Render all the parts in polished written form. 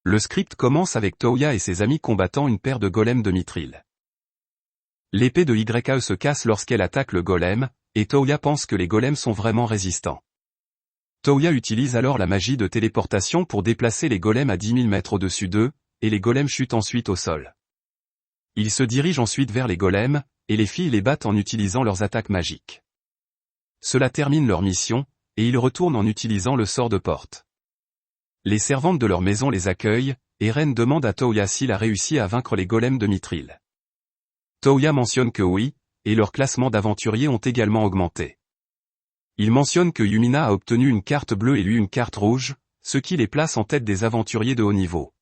Le script commence avec Toya et ses amis combattant une paire de golems de mithril. L'épée de YAE se casse lorsqu'elle attaque le golem, et Toya pense que les golems sont vraiment résistants. Toya utilise alors la magie de téléportation pour déplacer les golems à 10 000 mètres au-dessus d'eux, et les golems chutent ensuite au sol. Ils se dirigent ensuite vers les golems, et les filles les battent en utilisant leurs attaques magiques. Cela termine leur mission, et ils retournent en utilisant le sort de porte. Les servantes de leur maison les accueillent, et Ren demande à Toya s'il a réussi à vaincre les golems de mithril. Toya mentionne que oui, et leurs classements d'aventuriers ont également augmenté. Il mentionne que Yumina a obtenu une carte bleue et lui une carte rouge, ce qui les place en tête des aventuriers de haut niveau.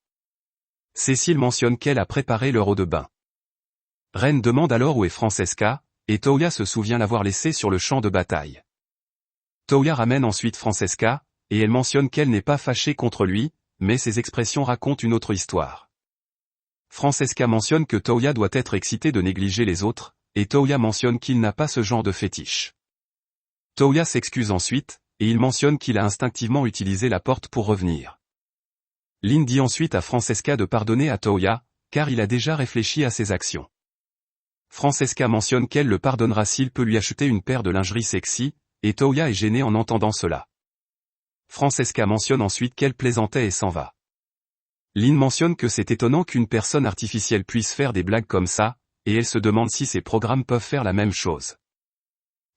Cécile mentionne qu'elle a préparé leur eau de bain. Ren demande alors où est Francesca, et Toya se souvient l'avoir laissée sur le champ de bataille. Toya ramène ensuite Francesca, et elle mentionne qu'elle n'est pas fâchée contre lui, mais ses expressions racontent une autre histoire. Francesca mentionne que Toya doit être excitée de négliger les autres, et Toya mentionne qu'il n'a pas ce genre de fétiche. Toya s'excuse ensuite, et il mentionne qu'il a instinctivement utilisé la porte pour revenir. Lin dit ensuite à Francesca de pardonner à Toya, car il a déjà réfléchi à ses actions. Francesca mentionne qu'elle le pardonnera s'il peut lui acheter une paire de lingerie sexy, et Toya est gênée en entendant cela. Francesca mentionne ensuite qu'elle plaisantait et s'en va. Lin mentionne que c'est étonnant qu'une personne artificielle puisse faire des blagues comme ça, et elle se demande si ces programmes peuvent faire la même chose.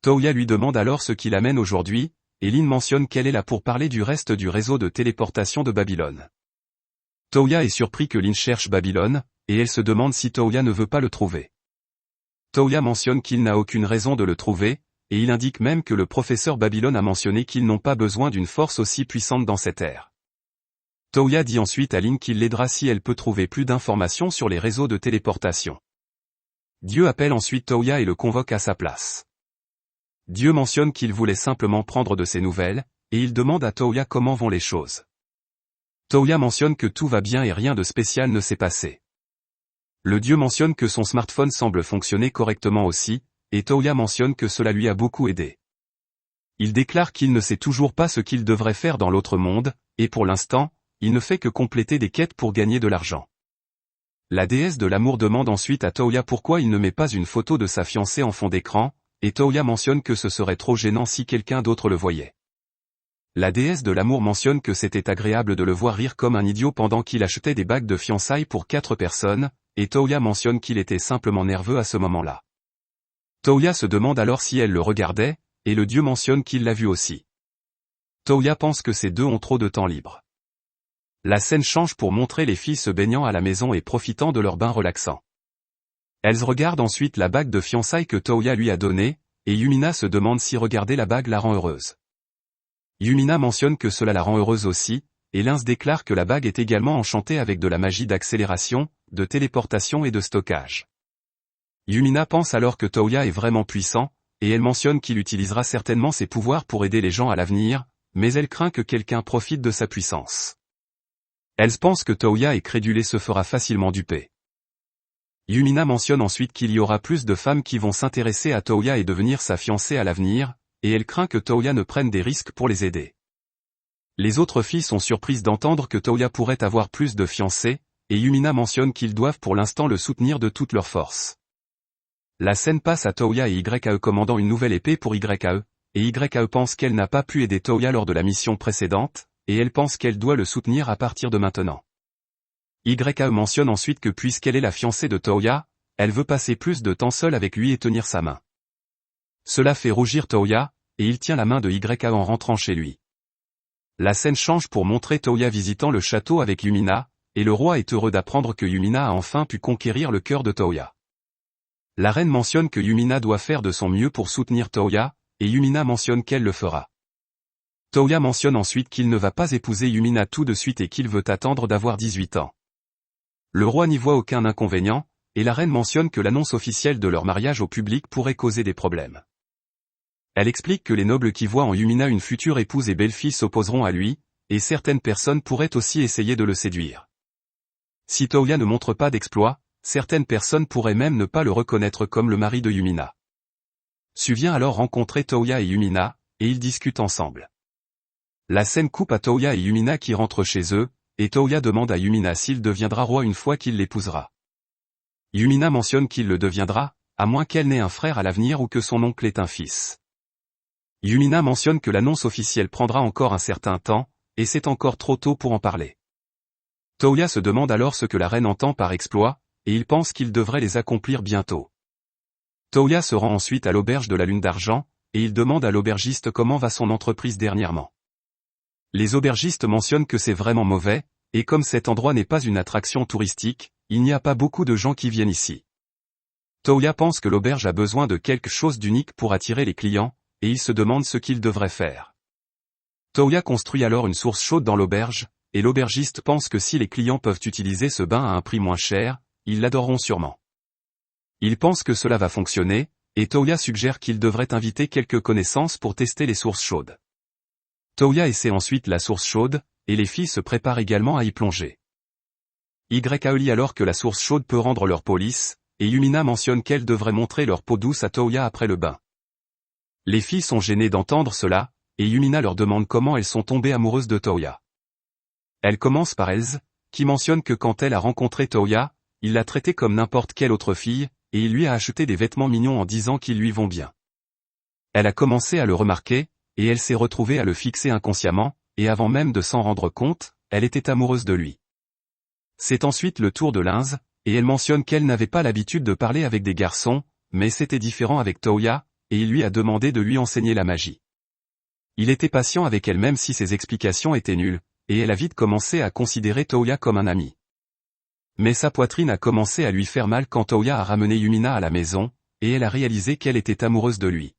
Toya lui demande alors ce qui l'amène aujourd'hui, et Lin mentionne qu'elle est là pour parler du reste du réseau de téléportation de Babylone. Toya est surpris que Lin cherche Babylone, et elle se demande si Toya ne veut pas le trouver. Toya mentionne qu'il n'a aucune raison de le trouver, et il indique même que le professeur Babylone a mentionné qu'ils n'ont pas besoin d'une force aussi puissante dans cette ère. Toya dit ensuite à Lin qu'il l'aidera si elle peut trouver plus d'informations sur les réseaux de téléportation. Dieu appelle ensuite Toya et le convoque à sa place. Dieu mentionne qu'il voulait simplement prendre de ses nouvelles, et il demande à Toya comment vont les choses. Toya mentionne que tout va bien et rien de spécial ne s'est passé. Le Dieu mentionne que son smartphone semble fonctionner correctement aussi, et Toya mentionne que cela lui a beaucoup aidé. Il déclare qu'il ne sait toujours pas ce qu'il devrait faire dans l'autre monde, et pour l'instant, il ne fait que compléter des quêtes pour gagner de l'argent. La déesse de l'amour demande ensuite à Toya pourquoi il ne met pas une photo de sa fiancée en fond d'écran, et Toya mentionne que ce serait trop gênant si quelqu'un d'autre le voyait. La déesse de l'amour mentionne que c'était agréable de le voir rire comme un idiot pendant qu'il achetait des bagues de fiançailles pour 4 personnes, et Toya mentionne qu'il était simplement nerveux à ce moment-là. Toya se demande alors si elle le regardait, et le dieu mentionne qu'il l'a vu aussi. Toya pense que ces deux ont trop de temps libre. La scène change pour montrer les filles se baignant à la maison et profitant de leur bain relaxant. Elles regardent ensuite la bague de fiançailles que Toya lui a donnée, et Yumina se demande si regarder la bague la rend heureuse. Yumina mentionne que cela la rend heureuse aussi, et Lins déclare que la bague est également enchantée avec de la magie d'accélération, de téléportation et de stockage. Yumina pense alors que Toya est vraiment puissant, et elle mentionne qu'il utilisera certainement ses pouvoirs pour aider les gens à l'avenir, mais elle craint que quelqu'un profite de sa puissance. Elle pense que Toya est crédule et se fera facilement duper. Yumina mentionne ensuite qu'il y aura plus de femmes qui vont s'intéresser à Toya et devenir sa fiancée à l'avenir, et elle craint que Toya ne prenne des risques pour les aider. Les autres filles sont surprises d'entendre que Toya pourrait avoir plus de fiancés, et Yumina mentionne qu'ils doivent pour l'instant le soutenir de toute leur force. La scène passe à Toya et YAE commandant une nouvelle épée pour YAE, et YAE pense qu'elle n'a pas pu aider Toya lors de la mission précédente, et elle pense qu'elle doit le soutenir à partir de maintenant. YAE mentionne ensuite que puisqu'elle est la fiancée de Toya, elle veut passer plus de temps seule avec lui et tenir sa main. Cela fait rougir Toya, et il tient la main de YAE en rentrant chez lui. La scène change pour montrer Toya visitant le château avec Yumina, et le roi est heureux d'apprendre que Yumina a enfin pu conquérir le cœur de Toya. La reine mentionne que Yumina doit faire de son mieux pour soutenir Toya, et Yumina mentionne qu'elle le fera. Toya mentionne ensuite qu'il ne va pas épouser Yumina tout de suite et qu'il veut attendre d'avoir 18 ans. Le roi n'y voit aucun inconvénient, et la reine mentionne que l'annonce officielle de leur mariage au public pourrait causer des problèmes. Elle explique que les nobles qui voient en Yumina une future épouse et belle-fille s'opposeront à lui, et certaines personnes pourraient aussi essayer de le séduire. Si Toya ne montre pas d'exploit, certaines personnes pourraient même ne pas le reconnaître comme le mari de Yumina. Su vient alors rencontrer Toya et Yumina, et ils discutent ensemble. La scène coupe à Toya et Yumina qui rentrent chez eux, et Toya demande à Yumina s'il deviendra roi une fois qu'il l'épousera. Yumina mentionne qu'il le deviendra, à moins qu'elle n'ait un frère à l'avenir ou que son oncle ait un fils. Yumina mentionne que l'annonce officielle prendra encore un certain temps, et c'est encore trop tôt pour en parler. Toya se demande alors ce que la reine entend par exploit, et il pense qu'il devrait les accomplir bientôt. Toya se rend ensuite à l'auberge de la Lune d'Argent, et il demande à l'aubergiste comment va son entreprise dernièrement. Les aubergistes mentionnent que c'est vraiment mauvais, et comme cet endroit n'est pas une attraction touristique, il n'y a pas beaucoup de gens qui viennent ici. Toya pense que l'auberge a besoin de quelque chose d'unique pour attirer les clients, et il se demande ce qu'il devrait faire. Toya construit alors une source chaude dans l'auberge, et l'aubergiste pense que si les clients peuvent utiliser ce bain à un prix moins cher, ils l'adoreront sûrement. Il pense que cela va fonctionner, et Toya suggère qu'il devrait inviter quelques connaissances pour tester les sources chaudes. Toya essaie ensuite la source chaude, et les filles se préparent également à y plonger. YAE lit alors que la source chaude peut rendre leur peau lisse, et Yumina mentionne qu'elles devraient montrer leur peau douce à Toya après le bain. Les filles sont gênées d'entendre cela, et Yumina leur demande comment elles sont tombées amoureuses de Toya. Elle commence par Elze, qui mentionne que quand elle a rencontré Toya, il l'a traitée comme n'importe quelle autre fille, et il lui a acheté des vêtements mignons en disant qu'ils lui vont bien. Elle a commencé à le remarquer, et elle s'est retrouvée à le fixer inconsciemment, et avant même de s'en rendre compte, elle était amoureuse de lui. C'est ensuite le tour de Linz, et elle mentionne qu'elle n'avait pas l'habitude de parler avec des garçons, mais c'était différent avec Toya, et il lui a demandé de lui enseigner la magie. Il était patient avec elle même si ses explications étaient nulles, et elle a vite commencé à considérer Toya comme un ami. Mais sa poitrine a commencé à lui faire mal quand Toya a ramené Yumina à la maison, et elle a réalisé qu'elle était amoureuse de lui.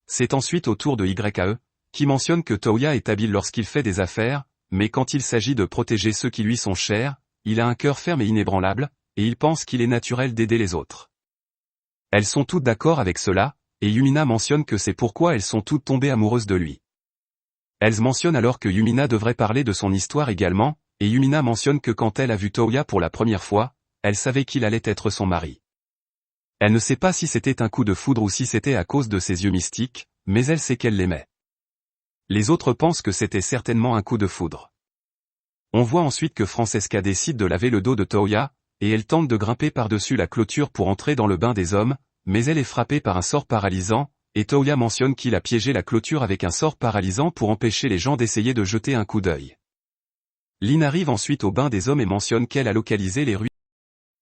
C'est ensuite au tour de YAE, qui mentionne que Toya est habile lorsqu'il fait des affaires, mais quand il s'agit de protéger ceux qui lui sont chers, il a un cœur ferme et inébranlable, et il pense qu'il est naturel d'aider les autres. Elles sont toutes d'accord avec cela, et Yumina mentionne que c'est pourquoi elles sont toutes tombées amoureuses de lui. Elles mentionnent alors que Yumina devrait parler de son histoire également, et Yumina mentionne que quand elle a vu Toya pour la première fois, elle savait qu'il allait être son mari. Elle ne sait pas si c'était un coup de foudre ou si c'était à cause de ses yeux mystiques, mais elle sait qu'elle l'aimait. Les autres pensent que c'était certainement un coup de foudre. On voit ensuite que Francesca décide de laver le dos de Toya, et elle tente de grimper par-dessus la clôture pour entrer dans le bain des hommes, mais elle est frappée par un sort paralysant, et Toya mentionne qu'il a piégé la clôture avec un sort paralysant pour empêcher les gens d'essayer de jeter un coup d'œil. Lynn arrive ensuite au bain des hommes et mentionne qu'elle a localisé les ruines.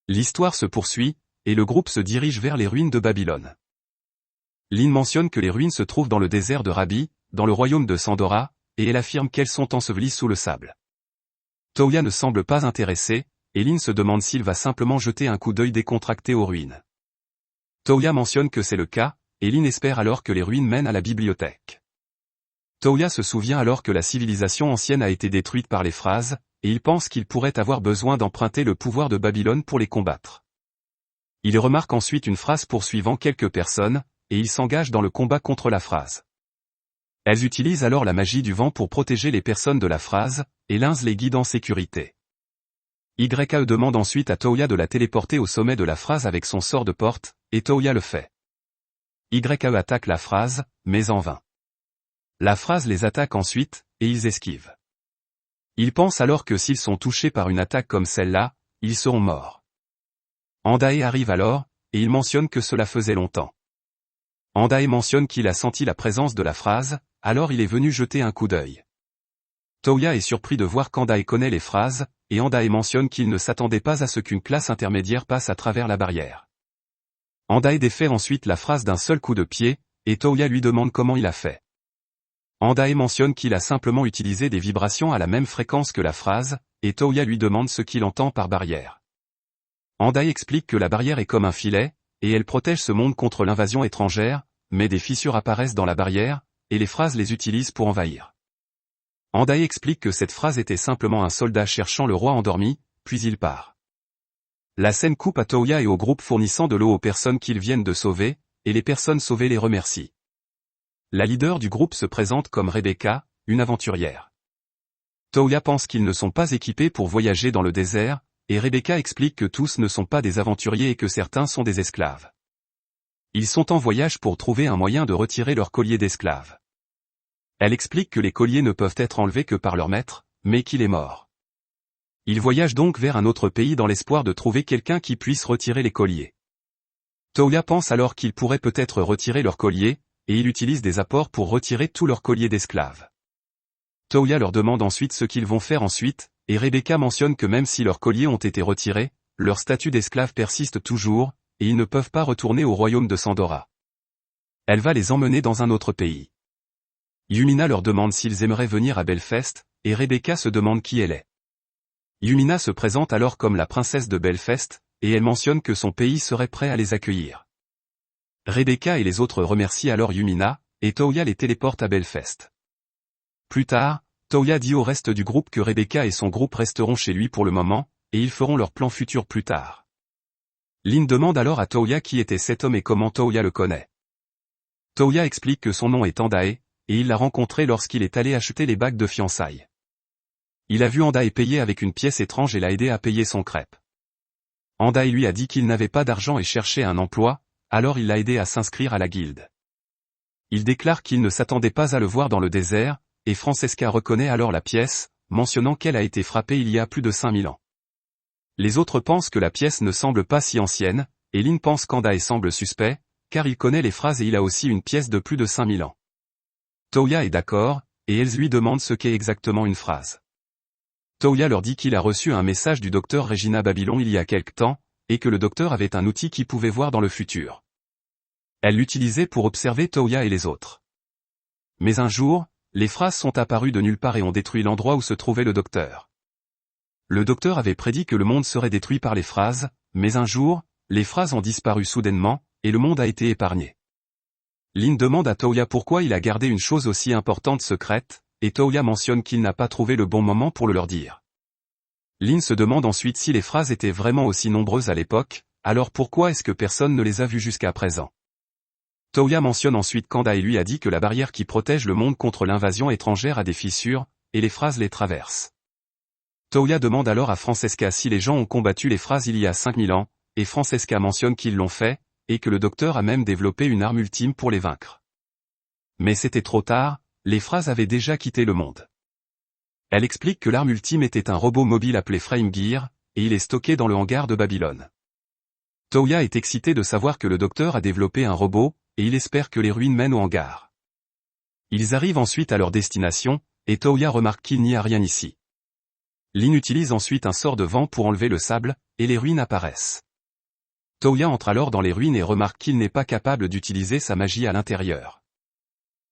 L'histoire se poursuit, et le groupe se dirige vers les ruines de Babylone. Lynn mentionne que les ruines se trouvent dans le désert de Rabi, dans le royaume de Sandora, et elle affirme qu'elles sont ensevelies sous le sable. Toya ne semble pas intéressée, et Lynn se demande s'il va simplement jeter un coup d'œil décontracté aux ruines. Toya mentionne que c'est le cas, et Lynn espère alors que les ruines mènent à la bibliothèque. Toya se souvient alors que la civilisation ancienne a été détruite par les phrases, et il pense qu'il pourrait avoir besoin d'emprunter le pouvoir de Babylone pour les combattre. Il remarque ensuite une phrase poursuivant quelques personnes, et il s'engage dans le combat contre la phrase. Elles utilisent alors la magie du vent pour protéger les personnes de la phrase, et Linz les guide en sécurité. YAE demande ensuite à Toya de la téléporter au sommet de la phrase avec son sort de porte, et Toya le fait. YAE attaque la phrase, mais en vain. La phrase les attaque ensuite, et ils esquivent. Ils pensent alors que s'ils sont touchés par une attaque comme celle-là, ils seront morts. Andae arrive alors, et il mentionne que cela faisait longtemps. Andae mentionne qu'il a senti la présence de la phrase, alors il est venu jeter un coup d'œil. Toya est surpris de voir qu'Andae connaît les phrases, et Andae mentionne qu'il ne s'attendait pas à ce qu'une classe intermédiaire passe à travers la barrière. Andae défait ensuite la phrase d'un seul coup de pied, et Toya lui demande comment il a fait. Andae mentionne qu'il a simplement utilisé des vibrations à la même fréquence que la phrase, et Toya lui demande ce qu'il entend par barrière. Andae explique que la barrière est comme un filet, et elle protège ce monde contre l'invasion étrangère, mais des fissures apparaissent dans la barrière, et les phrases les utilisent pour envahir. Andae explique que cette phrase était simplement un soldat cherchant le roi endormi, puis il part. La scène coupe à Toya et au groupe fournissant de l'eau aux personnes qu'ils viennent de sauver, et les personnes sauvées les remercient. La leader du groupe se présente comme Rebecca, une aventurière. Toya pense qu'ils ne sont pas équipés pour voyager dans le désert, et Rebecca explique que tous ne sont pas des aventuriers et que certains sont des esclaves. Ils sont en voyage pour trouver un moyen de retirer leur collier d'esclave. Elle explique que les colliers ne peuvent être enlevés que par leur maître, mais qu'il est mort. Ils voyagent donc vers un autre pays dans l'espoir de trouver quelqu'un qui puisse retirer les colliers. Toya pense alors qu'ils pourraient peut-être retirer leurs colliers, et il utilise des apports pour retirer tous leurs colliers d'esclaves. Toya leur demande ensuite ce qu'ils vont faire ensuite, et Rebecca mentionne que même si leurs colliers ont été retirés, leur statut d'esclave persiste toujours, et ils ne peuvent pas retourner au royaume de Sandora. Elle va les emmener dans un autre pays. Yumina leur demande s'ils aimeraient venir à Belfast, et Rebecca se demande qui elle est. Yumina se présente alors comme la princesse de Belfast, et elle mentionne que son pays serait prêt à les accueillir. Rebecca et les autres remercient alors Yumina, et Toya les téléporte à Belfast. Plus tard, Toya dit au reste du groupe que Rebecca et son groupe resteront chez lui pour le moment, et ils feront leur plan futur plus tard. Lynn demande alors à Toya qui était cet homme et comment Toya le connaît. Toya explique que son nom est Andae, et il l'a rencontré lorsqu'il est allé acheter les bagues de fiançailles. Il a vu Andae payer avec une pièce étrange et l'a aidé à payer son crêpe. Andae lui a dit qu'il n'avait pas d'argent et cherchait un emploi, alors il l'a aidé à s'inscrire à la guilde. Il déclare qu'il ne s'attendait pas à le voir dans le désert, et Francesca reconnaît alors la pièce, mentionnant qu'elle a été frappée il y a plus de 5000 ans. Les autres pensent que la pièce ne semble pas si ancienne, et Lynn pense qu'Andae semble suspect, car il connaît les phrases et il a aussi une pièce de plus de 5000 ans. Toya est d'accord, et elle lui demande ce qu'est exactement une phrase. Toya leur dit qu'il a reçu un message du docteur Regina Babylon il y a quelque temps, et que le docteur avait un outil qui pouvait voir dans le futur. Elle l'utilisait pour observer Toya et les autres. Mais un jour, les phrases sont apparues de nulle part et ont détruit l'endroit où se trouvait le docteur. Le docteur avait prédit que le monde serait détruit par les phrases, mais un jour, les phrases ont disparu soudainement, et le monde a été épargné. Lynn demande à Toya pourquoi il a gardé une chose aussi importante secrète, et Toya mentionne qu'il n'a pas trouvé le bon moment pour le leur dire. Lynn se demande ensuite si les phrases étaient vraiment aussi nombreuses à l'époque, alors pourquoi est-ce que personne ne les a vues jusqu'à présent. Toya mentionne ensuite qu'Andae lui a dit que la barrière qui protège le monde contre l'invasion étrangère a des fissures, et les phrases les traversent. Toya demande alors à Francesca si les gens ont combattu les phrases il y a 5000 ans, et Francesca mentionne qu'ils l'ont fait, et que le docteur a même développé une arme ultime pour les vaincre. Mais c'était trop tard, les phrases avaient déjà quitté le monde. Elle explique que l'arme ultime était un robot mobile appelé Framegear, et il est stocké dans le hangar de Babylone. Toya est excité de savoir que le docteur a développé un robot, et il espère que les ruines mènent au hangar. Ils arrivent ensuite à leur destination, et Toya remarque qu'il n'y a rien ici. Lynn utilise ensuite un sort de vent pour enlever le sable, et les ruines apparaissent. Toya entre alors dans les ruines et remarque qu'il n'est pas capable d'utiliser sa magie à l'intérieur.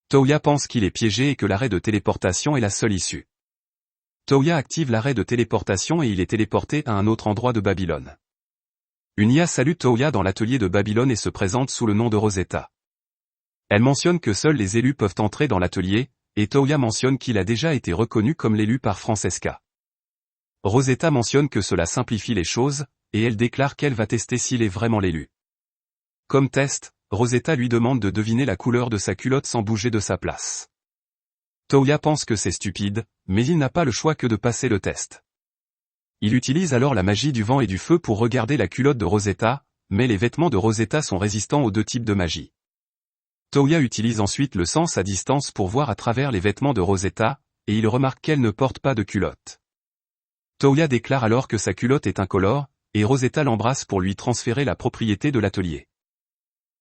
Toya pense qu'il est piégé et que l'arrêt de téléportation est la seule issue. Toya active l'arrêt de téléportation et il est téléporté à un autre endroit de Babylone. Une IA salue Toya dans l'atelier de Babylone et se présente sous le nom de Rosetta. Elle mentionne que seuls les élus peuvent entrer dans l'atelier, et Toya mentionne qu'il a déjà été reconnu comme l'élu par Francesca. Rosetta mentionne que cela simplifie les choses, et elle déclare qu'elle va tester s'il est vraiment l'élu. Comme test, Rosetta lui demande de deviner la couleur de sa culotte sans bouger de sa place. Toya pense que c'est stupide, mais il n'a pas le choix que de passer le test. Il utilise alors la magie du vent et du feu pour regarder la culotte de Rosetta, mais les vêtements de Rosetta sont résistants aux deux types de magie. Toya utilise ensuite le sens à distance pour voir à travers les vêtements de Rosetta, et il remarque qu'elle ne porte pas de culotte. Toya déclare alors que sa culotte est incolore, et Rosetta l'embrasse pour lui transférer la propriété de l'atelier.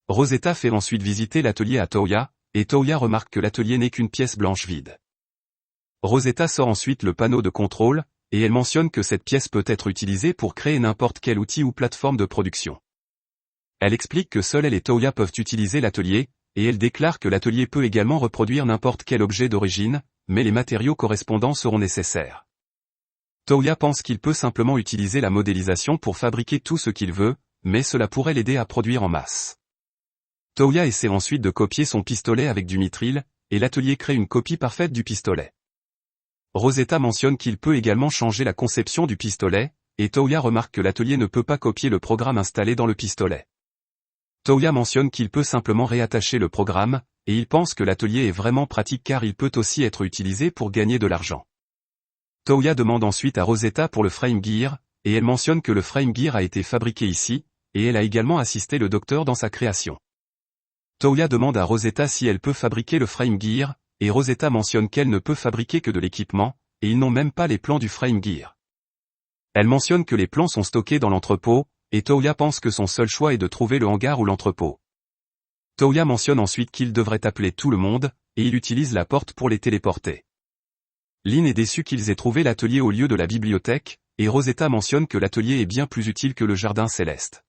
Rosetta fait ensuite visiter l'atelier à Toya, et Toya remarque que l'atelier n'est qu'une pièce blanche vide. Rosetta sort ensuite le panneau de contrôle, et elle mentionne que cette pièce peut être utilisée pour créer n'importe quel outil ou plateforme de production. Elle explique que seule elle et Toya peuvent utiliser l'atelier, et elle déclare que l'atelier peut également reproduire n'importe quel objet d'origine, mais les matériaux correspondants seront nécessaires. Toya pense qu'il peut simplement utiliser la modélisation pour fabriquer tout ce qu'il veut, mais cela pourrait l'aider à produire en masse. Toya essaie ensuite de copier son pistolet avec du mithril, et l'atelier crée une copie parfaite du pistolet. Rosetta mentionne qu'il peut également changer la conception du pistolet, et Toya remarque que l'atelier ne peut pas copier le programme installé dans le pistolet. Toya mentionne qu'il peut simplement réattacher le programme, et il pense que l'atelier est vraiment pratique car il peut aussi être utilisé pour gagner de l'argent. Toya demande ensuite à Rosetta pour le Framegear, et elle mentionne que le Framegear a été fabriqué ici, et elle a également assisté le docteur dans sa création. Toya demande à Rosetta si elle peut fabriquer le Framegear, et Rosetta mentionne qu'elle ne peut fabriquer que de l'équipement, et ils n'ont même pas les plans du Framegear. Elle mentionne que les plans sont stockés dans l'entrepôt, et Toya pense que son seul choix est de trouver le hangar ou l'entrepôt. Toya mentionne ensuite qu'il devrait appeler tout le monde, et il utilise la porte pour les téléporter. Lynn est déçue qu'ils aient trouvé l'atelier au lieu de la bibliothèque, et Rosetta mentionne que l'atelier est bien plus utile que le jardin céleste.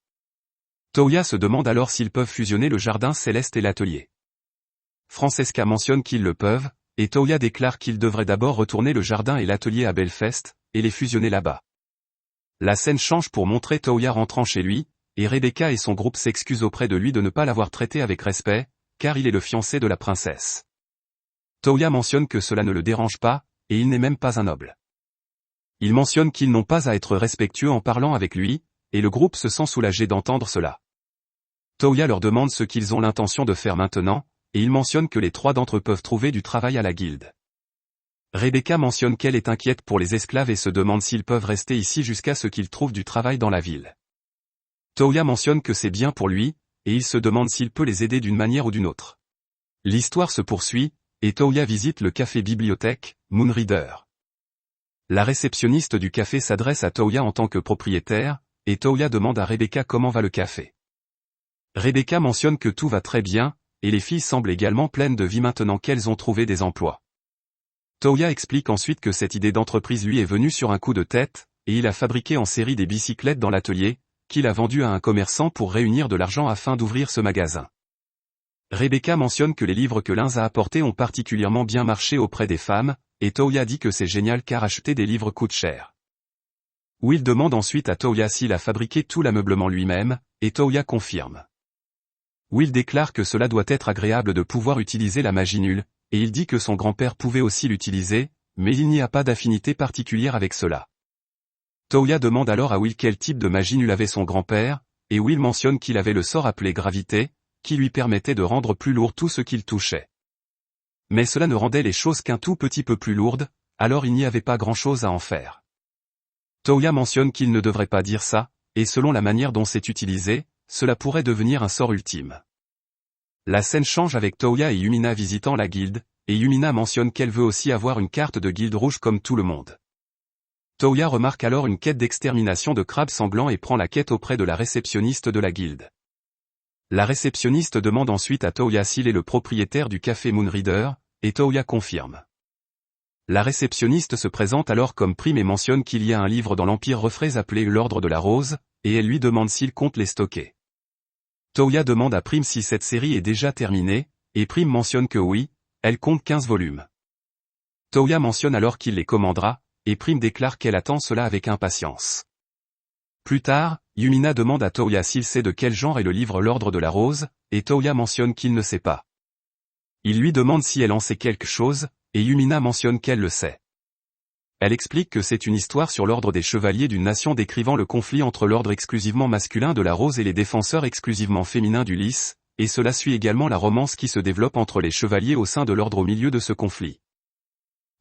Toya se demande alors s'ils peuvent fusionner le jardin céleste et l'atelier. Francesca mentionne qu'ils le peuvent, et Toya déclare qu'ils devraient d'abord retourner le jardin et l'atelier à Belfast, et les fusionner là-bas. La scène change pour montrer Toya rentrant chez lui, et Rebecca et son groupe s'excusent auprès de lui de ne pas l'avoir traité avec respect, car il est le fiancé de la princesse. Toya mentionne que cela ne le dérange pas, et il n'est même pas un noble. Il mentionne qu'ils n'ont pas à être respectueux en parlant avec lui, et le groupe se sent soulagé d'entendre cela. Toya leur demande ce qu'ils ont l'intention de faire maintenant, et il mentionne que les 3 d'entre eux peuvent trouver du travail à la guilde. Rebecca mentionne qu'elle est inquiète pour les esclaves et se demande s'ils peuvent rester ici jusqu'à ce qu'ils trouvent du travail dans la ville. Toya mentionne que c'est bien pour lui, et il se demande s'il peut les aider d'une manière ou d'une autre. L'histoire se poursuit, et Toya visite le café-bibliothèque, Moonreader. La réceptionniste du café s'adresse à Toya en tant que propriétaire, et Toya demande à Rebecca comment va le café. Rebecca mentionne que tout va très bien, et les filles semblent également pleines de vie maintenant qu'elles ont trouvé des emplois. Toya explique ensuite que cette idée d'entreprise lui est venue sur un coup de tête, et il a fabriqué en série des bicyclettes dans l'atelier, qu'il a vendu à un commerçant pour réunir de l'argent afin d'ouvrir ce magasin. Rebecca mentionne que les livres que Linz a apportés ont particulièrement bien marché auprès des femmes, et Toya dit que c'est génial car acheter des livres coûte cher. Will demande ensuite à Toya s'il a fabriqué tout l'ameublement lui-même, et Toya confirme. Will déclare que cela doit être agréable de pouvoir utiliser la magie nulle, et il dit que son grand-père pouvait aussi l'utiliser, mais il n'y a pas d'affinité particulière avec cela. Toya demande alors à Will quel type de magie nulle avait son grand-père, et Will mentionne qu'il avait le sort appelé gravité, qui lui permettait de rendre plus lourd tout ce qu'il touchait. Mais cela ne rendait les choses qu'un tout petit peu plus lourdes, alors il n'y avait pas grand-chose à en faire. Toya mentionne qu'il ne devrait pas dire ça, et selon la manière dont c'est utilisé, cela pourrait devenir un sort ultime. La scène change avec Toya et Yumina visitant la guilde, et Yumina mentionne qu'elle veut aussi avoir une carte de guilde rouge comme tout le monde. Toya remarque alors une quête d'extermination de crabes sanglants et prend la quête auprès de la réceptionniste de la guilde. La réceptionniste demande ensuite à Toya s'il est le propriétaire du café Moonreader, et Toya confirme. La réceptionniste se présente alors comme Prime et mentionne qu'il y a un livre dans l'Empire Refraise appelé L'Ordre de la Rose, et elle lui demande s'il compte les stocker. Toya demande à Prime si cette série est déjà terminée, et Prime mentionne que oui, elle compte 15 volumes. Toya mentionne alors qu'il les commandera, et Prime déclare qu'elle attend cela avec impatience. Plus tard, Yumina demande à Toya s'il sait de quel genre est le livre L'Ordre de la Rose, et Toya mentionne qu'il ne sait pas. Il lui demande si elle en sait quelque chose, et Yumina mentionne qu'elle le sait. Elle explique que c'est une histoire sur l'ordre des chevaliers d'une nation décrivant le conflit entre l'ordre exclusivement masculin de la Rose et les défenseurs exclusivement féminins du Lys, et cela suit également la romance qui se développe entre les chevaliers au sein de l'ordre au milieu de ce conflit.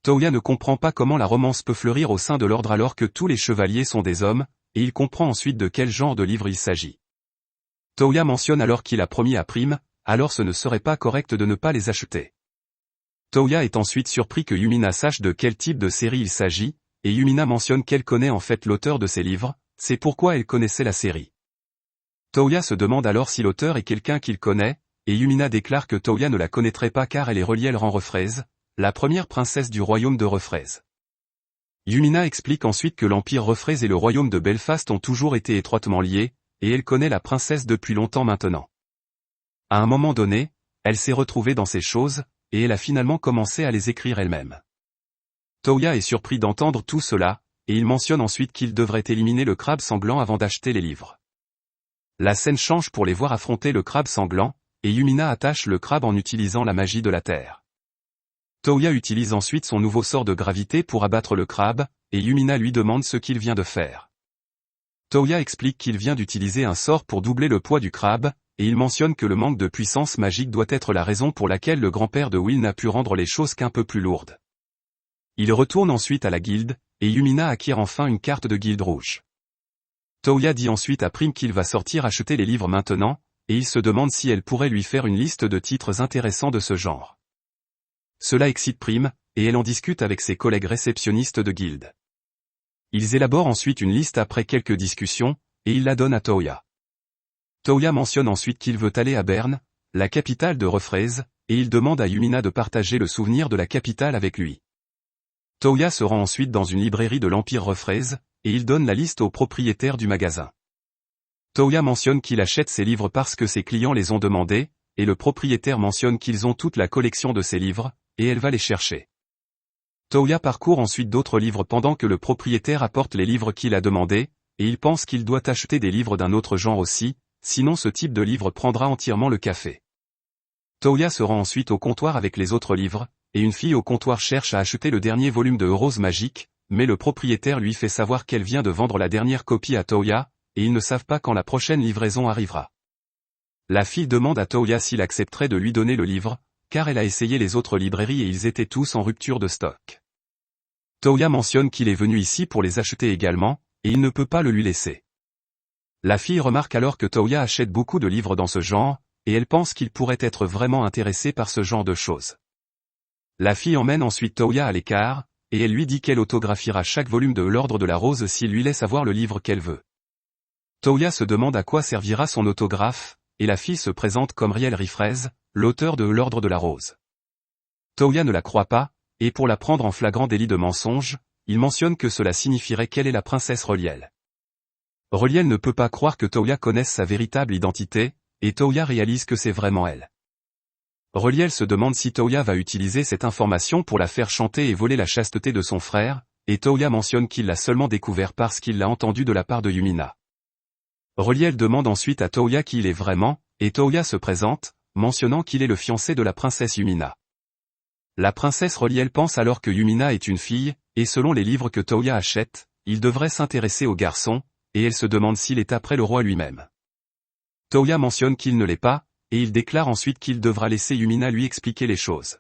Toya ne comprend pas comment la romance peut fleurir au sein de l'ordre alors que tous les chevaliers sont des hommes, et il comprend ensuite de quel genre de livre il s'agit. Toya mentionne alors qu'il a promis à Prime, alors ce ne serait pas correct de ne pas les acheter. Toya est ensuite surpris que Yumina sache de quel type de série il s'agit, et Yumina mentionne qu'elle connaît en fait l'auteur de ces livres, c'est pourquoi elle connaissait la série. Toya se demande alors si l'auteur est quelqu'un qu'il connaît, et Yumina déclare que Toya ne la connaîtrait pas car elle est reliée à Elran Refraise, la première princesse du royaume de Refraise. Yumina explique ensuite que l'Empire Refraise et le royaume de Belfast ont toujours été étroitement liés, et elle connaît la princesse depuis longtemps maintenant. À un moment donné, elle s'est retrouvée dans ces choses, et elle a finalement commencé à les écrire elle-même. Toya est surpris d'entendre tout cela, et il mentionne ensuite qu'il devrait éliminer le crabe sanglant avant d'acheter les livres. La scène change pour les voir affronter le crabe sanglant, et Yumina attache le crabe en utilisant la magie de la terre. Toya utilise ensuite son nouveau sort de gravité pour abattre le crabe, et Yumina lui demande ce qu'il vient de faire. Toya explique qu'il vient d'utiliser un sort pour doubler le poids du crabe, et il mentionne que le manque de puissance magique doit être la raison pour laquelle le grand-père de Will n'a pu rendre les choses qu'un peu plus lourdes. Il retourne ensuite à la guilde, et Yumina acquiert enfin une carte de guilde rouge. Toya dit ensuite à Prime qu'il va sortir acheter les livres maintenant, et il se demande si elle pourrait lui faire une liste de titres intéressants de ce genre. Cela excite Prime, et elle en discute avec ses collègues réceptionnistes de guilde. Ils élaborent ensuite une liste après quelques discussions, et ils la donnent à Toya. Toya mentionne ensuite qu'il veut aller à Berne, la capitale de Refraise, et il demande à Yumina de partager le souvenir de la capitale avec lui. Toya se rend ensuite dans une librairie de l'Empire Refraise, et il donne la liste au propriétaire du magasin. Toya mentionne qu'il achète ses livres parce que ses clients les ont demandés, et le propriétaire mentionne qu'ils ont toute la collection de ses livres, et elle va les chercher. Toya parcourt ensuite d'autres livres pendant que le propriétaire apporte les livres qu'il a demandés, et il pense qu'il doit acheter des livres d'un autre genre aussi, sinon ce type de livre prendra entièrement le café. Toya se rend ensuite au comptoir avec les autres livres, et une fille au comptoir cherche à acheter le dernier volume de Rose Magique, mais le propriétaire lui fait savoir qu'elle vient de vendre la dernière copie à Toya, et ils ne savent pas quand la prochaine livraison arrivera. La fille demande à Toya s'il accepterait de lui donner le livre, car elle a essayé les autres librairies et ils étaient tous en rupture de stock. Toya mentionne qu'il est venu ici pour les acheter également, et il ne peut pas le lui laisser. La fille remarque alors que Toya achète beaucoup de livres dans ce genre, et elle pense qu'il pourrait être vraiment intéressé par ce genre de choses. La fille emmène ensuite Toya à l'écart, et elle lui dit qu'elle autographiera chaque volume de L'Ordre de la Rose s'il lui laisse avoir le livre qu'elle veut. Toya se demande à quoi servira son autographe, et la fille se présente comme Riel Rifraise, l'auteur de L'Ordre de la Rose. Toya ne la croit pas, et pour la prendre en flagrant délit de mensonge, il mentionne que cela signifierait qu'elle est la princesse Reliel. Reliel ne peut pas croire que Toya connaisse sa véritable identité, et Toya réalise que c'est vraiment elle. Reliel se demande si Toya va utiliser cette information pour la faire chanter et voler la chasteté de son frère, et Toya mentionne qu'il l'a seulement découvert parce qu'il l'a entendu de la part de Yumina. Reliel demande ensuite à Toya qui il est vraiment, et Toya se présente, mentionnant qu'il est le fiancé de la princesse Yumina. La princesse Reliel pense alors que Yumina est une fille, et selon les livres que Toya achète, il devrait s'intéresser au garçon, et elle se demande s'il est après le roi lui-même. Toya mentionne qu'il ne l'est pas, et il déclare ensuite qu'il devra laisser Yumina lui expliquer les choses.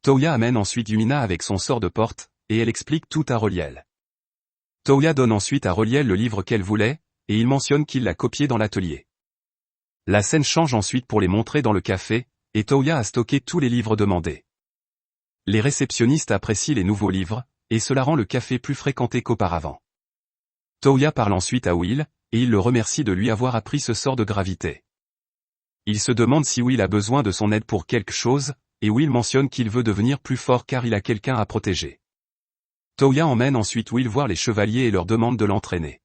Toya amène ensuite Yumina avec son sort de porte, et elle explique tout à Reliel. Toya donne ensuite à Reliel le livre qu'elle voulait, et il mentionne qu'il l'a copié dans l'atelier. La scène change ensuite pour les montrer dans le café, et Toya a stocké tous les livres demandés. Les réceptionnistes apprécient les nouveaux livres, et cela rend le café plus fréquenté qu'auparavant. Toya parle ensuite à Will, et il le remercie de lui avoir appris ce sort de gravité. Il se demande si Will a besoin de son aide pour quelque chose, et Will mentionne qu'il veut devenir plus fort car il a quelqu'un à protéger. Toya emmène ensuite Will voir les chevaliers et leur demande de l'entraîner.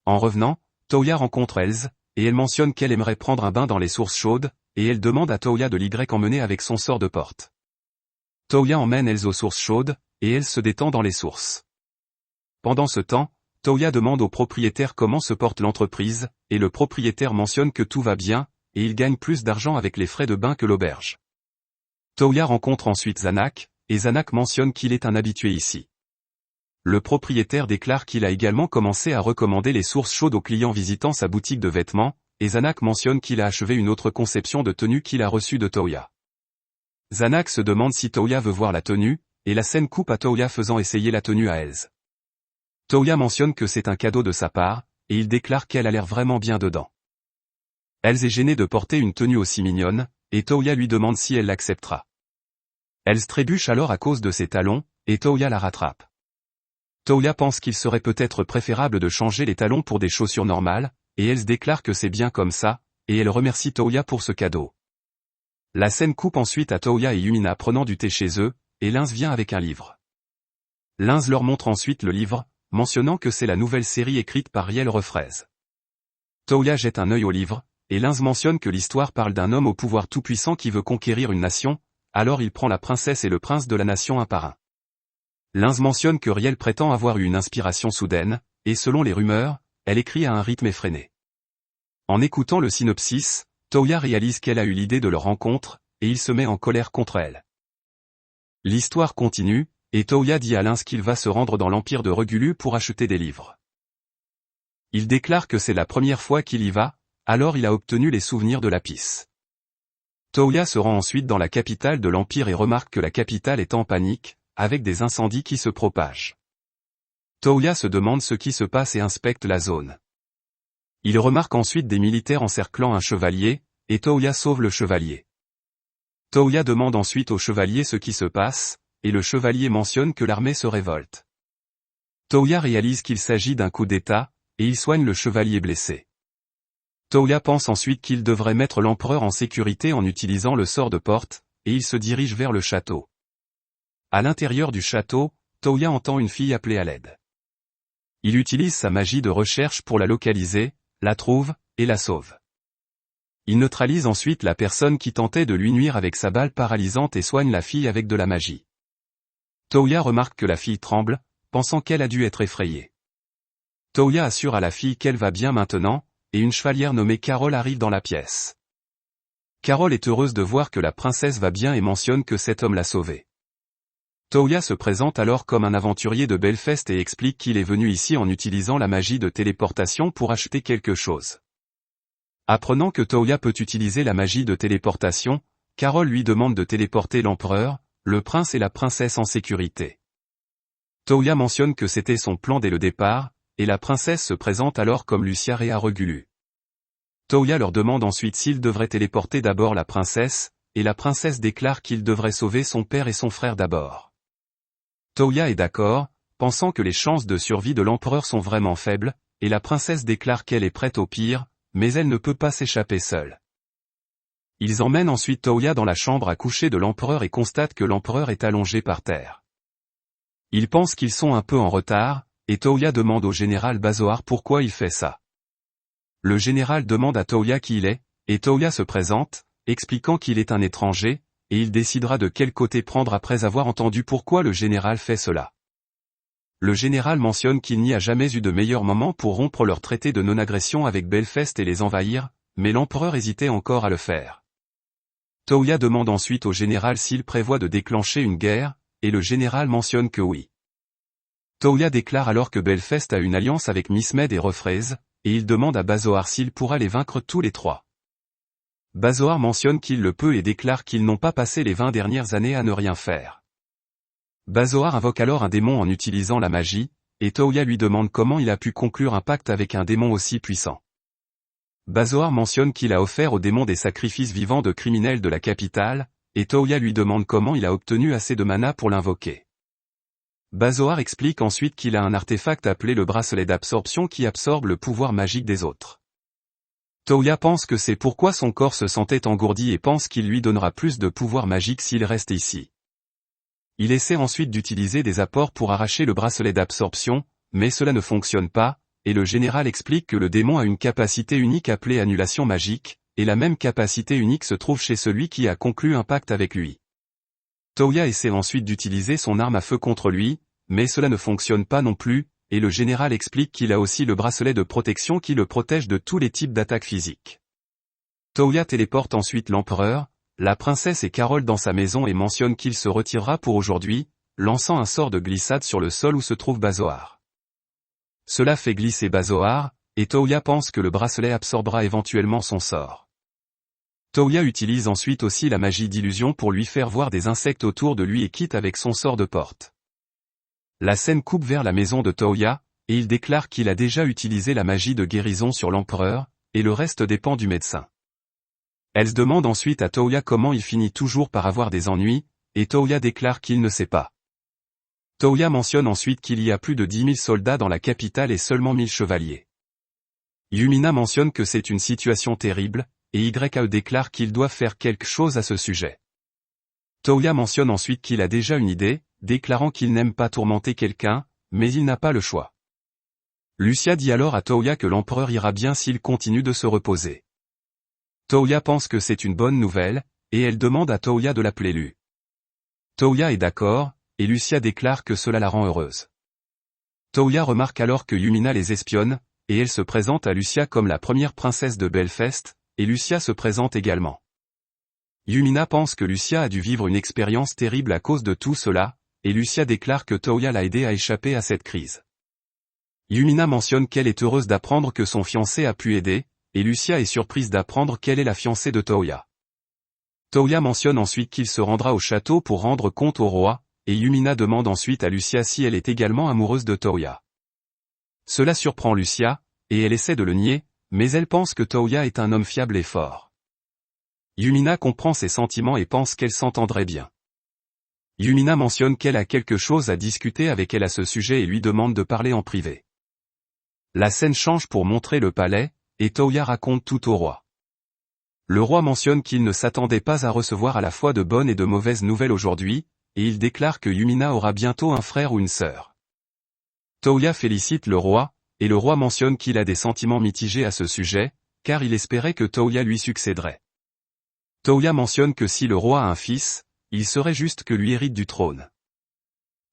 En revenant, Toya rencontre Elze, et elle mentionne qu'elle aimerait prendre un bain dans les sources chaudes, et elle demande à Toya de l'emmener avec son sort de porte. Toya emmène Elze aux sources chaudes, et elle se détend dans les sources. Pendant ce temps, Toya demande au propriétaire comment se porte l'entreprise, et le propriétaire mentionne que tout va bien, et il gagne plus d'argent avec les frais de bain que l'auberge. Toya rencontre ensuite Zanak, et Zanak mentionne qu'il est un habitué ici. Le propriétaire déclare qu'il a également commencé à recommander les sources chaudes aux clients visitant sa boutique de vêtements, et Zanak mentionne qu'il a achevé une autre conception de tenue qu'il a reçue de Toya. Zanak se demande si Toya veut voir la tenue, et la scène coupe à Toya faisant essayer la tenue à Elze. Toya mentionne que c'est un cadeau de sa part, et il déclare qu'elle a l'air vraiment bien dedans. Elze est gênée de porter une tenue aussi mignonne, et Toya lui demande si elle l'acceptera. Elze trébuche alors à cause de ses talons, et Toya la rattrape. Toya pense qu'il serait peut-être préférable de changer les talons pour des chaussures normales, et Elze déclare que c'est bien comme ça, et elle remercie Toya pour ce cadeau. La scène coupe ensuite à Toya et Yumina prenant du thé chez eux, et Linz vient avec un livre. Linz leur montre ensuite le livre, mentionnant que c'est la nouvelle série écrite par Riel Refraise. Toya jette un œil au livre, et Linz mentionne que l'histoire parle d'un homme au pouvoir tout-puissant qui veut conquérir une nation, alors il prend la princesse et le prince de la nation un par un. Linz mentionne que Riel prétend avoir eu une inspiration soudaine, et selon les rumeurs, elle écrit à un rythme effréné. En écoutant le synopsis, Toya réalise qu'elle a eu l'idée de leur rencontre, et il se met en colère contre elle. L'histoire continue, et Toya dit à Linz qu'il va se rendre dans l'empire de Regulu pour acheter des livres. Il déclare que c'est la première fois qu'il y va, alors il a obtenu les souvenirs de Lapis. Toya se rend ensuite dans la capitale de l'empire et remarque que la capitale est en panique, avec des incendies qui se propagent. Toya se demande ce qui se passe et inspecte la zone. Il remarque ensuite des militaires encerclant un chevalier, et Toya sauve le chevalier. Toya demande ensuite au chevalier ce qui se passe, et le chevalier mentionne que l'armée se révolte. Toya réalise qu'il s'agit d'un coup d'état, et il soigne le chevalier blessé. Toya pense ensuite qu'il devrait mettre l'empereur en sécurité en utilisant le sort de porte, et il se dirige vers le château. À l'intérieur du château, Toya entend une fille appeler à l'aide. Il utilise sa magie de recherche pour la localiser, la trouve, et la sauve. Il neutralise ensuite la personne qui tentait de lui nuire avec sa balle paralysante et soigne la fille avec de la magie. Toya remarque que la fille tremble, pensant qu'elle a dû être effrayée. Toya assure à la fille qu'elle va bien maintenant, et une chevalière nommée Carole arrive dans la pièce. Carole est heureuse de voir que la princesse va bien et mentionne que cet homme l'a sauvée. Toya se présente alors comme un aventurier de Belfast et explique qu'il est venu ici en utilisant la magie de téléportation pour acheter quelque chose. Apprenant que Toya peut utiliser la magie de téléportation, Carole lui demande de téléporter l'empereur, le prince et la princesse en sécurité. Toya mentionne que c'était son plan dès le départ, et la princesse se présente alors comme Lucia Rea Regulu. Toya leur demande ensuite s'ils devraient téléporter d'abord la princesse, et la princesse déclare qu'il devrait sauver son père et son frère d'abord. Toya est d'accord, pensant que les chances de survie de l'empereur sont vraiment faibles, et la princesse déclare qu'elle est prête au pire, mais elle ne peut pas s'échapper seule. Ils emmènent ensuite Toya dans la chambre à coucher de l'empereur et constatent que l'empereur est allongé par terre. Ils pensent qu'ils sont un peu en retard, et Toya demande au général Bazoar pourquoi il fait ça. Le général demande à Toya qui il est, et Toya se présente, expliquant qu'il est un étranger, et il décidera de quel côté prendre après avoir entendu pourquoi le général fait cela. Le général mentionne qu'il n'y a jamais eu de meilleur moment pour rompre leur traité de non-agression avec Belfast et les envahir, mais l'empereur hésitait encore à le faire. Toya demande ensuite au général s'il prévoit de déclencher une guerre, et le général mentionne que oui. Toya déclare alors que Belfast a une alliance avec Mismed et Refraise, et il demande à Bazoar s'il pourra les vaincre tous les trois. Bazoar mentionne qu'il le peut et déclare qu'ils n'ont pas passé les 20 dernières années à ne rien faire. Bazoar invoque alors un démon en utilisant la magie, et Toya lui demande comment il a pu conclure un pacte avec un démon aussi puissant. Bazoar mentionne qu'il a offert au démon des sacrifices vivants de criminels de la capitale, et Toya lui demande comment il a obtenu assez de mana pour l'invoquer. Bazoar explique ensuite qu'il a un artefact appelé le bracelet d'absorption qui absorbe le pouvoir magique des autres. Toya pense que c'est pourquoi son corps se sentait engourdi et pense qu'il lui donnera plus de pouvoir magique s'il reste ici. Il essaie ensuite d'utiliser des apports pour arracher le bracelet d'absorption, mais cela ne fonctionne pas, et le général explique que le démon a une capacité unique appelée annulation magique, et la même capacité unique se trouve chez celui qui a conclu un pacte avec lui. Toya essaie ensuite d'utiliser son arme à feu contre lui, mais cela ne fonctionne pas non plus, et le général explique qu'il a aussi le bracelet de protection qui le protège de tous les types d'attaques physiques. Toya téléporte ensuite l'empereur, la princesse et Carole dans sa maison et mentionne qu'il se retirera pour aujourd'hui, lançant un sort de glissade sur le sol où se trouve Bazoar. Cela fait glisser Bazoar, et Toya pense que le bracelet absorbera éventuellement son sort. Toya utilise ensuite aussi la magie d'illusion pour lui faire voir des insectes autour de lui et quitte avec son sort de porte. La scène coupe vers la maison de Toya, et il déclare qu'il a déjà utilisé la magie de guérison sur l'empereur, et le reste dépend du médecin. Elle se demande ensuite à Toya comment il finit toujours par avoir des ennuis, et Toya déclare qu'il ne sait pas. Toya mentionne ensuite qu'il y a plus de 10 000 soldats dans la capitale et seulement 1000 chevaliers. Yumina mentionne que c'est une situation terrible, et YAE déclare qu'ils doivent faire quelque chose à ce sujet. Toya mentionne ensuite qu'il a déjà une idée, déclarant qu'il n'aime pas tourmenter quelqu'un, mais il n'a pas le choix. Lucia dit alors à Toya que l'empereur ira bien s'il continue de se reposer. Toya pense que c'est une bonne nouvelle, et elle demande à Toya de l'appeler Lu. Toya est d'accord, et Lucia déclare que cela la rend heureuse. Toya remarque alors que Yumina les espionne, et elle se présente à Lucia comme la première princesse de Belfast, et Lucia se présente également. Yumina pense que Lucia a dû vivre une expérience terrible à cause de tout cela, et Lucia déclare que Toya l'a aidé à échapper à cette crise. Yumina mentionne qu'elle est heureuse d'apprendre que son fiancé a pu aider, et Lucia est surprise d'apprendre qu'elle est la fiancée de Toya. Toya mentionne ensuite qu'il se rendra au château pour rendre compte au roi, et Yumina demande ensuite à Lucia si elle est également amoureuse de Toya. Cela surprend Lucia, et elle essaie de le nier, mais elle pense que Toya est un homme fiable et fort. Yumina comprend ses sentiments et pense qu'elle s'entendrait bien. Yumina mentionne qu'elle a quelque chose à discuter avec elle à ce sujet et lui demande de parler en privé. La scène change pour montrer le palais, et Touya raconte tout au roi. Le roi mentionne qu'il ne s'attendait pas à recevoir à la fois de bonnes et de mauvaises nouvelles aujourd'hui, et il déclare que Yumina aura bientôt un frère ou une sœur. Touya félicite le roi, et le roi mentionne qu'il a des sentiments mitigés à ce sujet, car il espérait que Touya lui succéderait. Touya mentionne que si le roi a un fils, il serait juste que lui hérite du trône.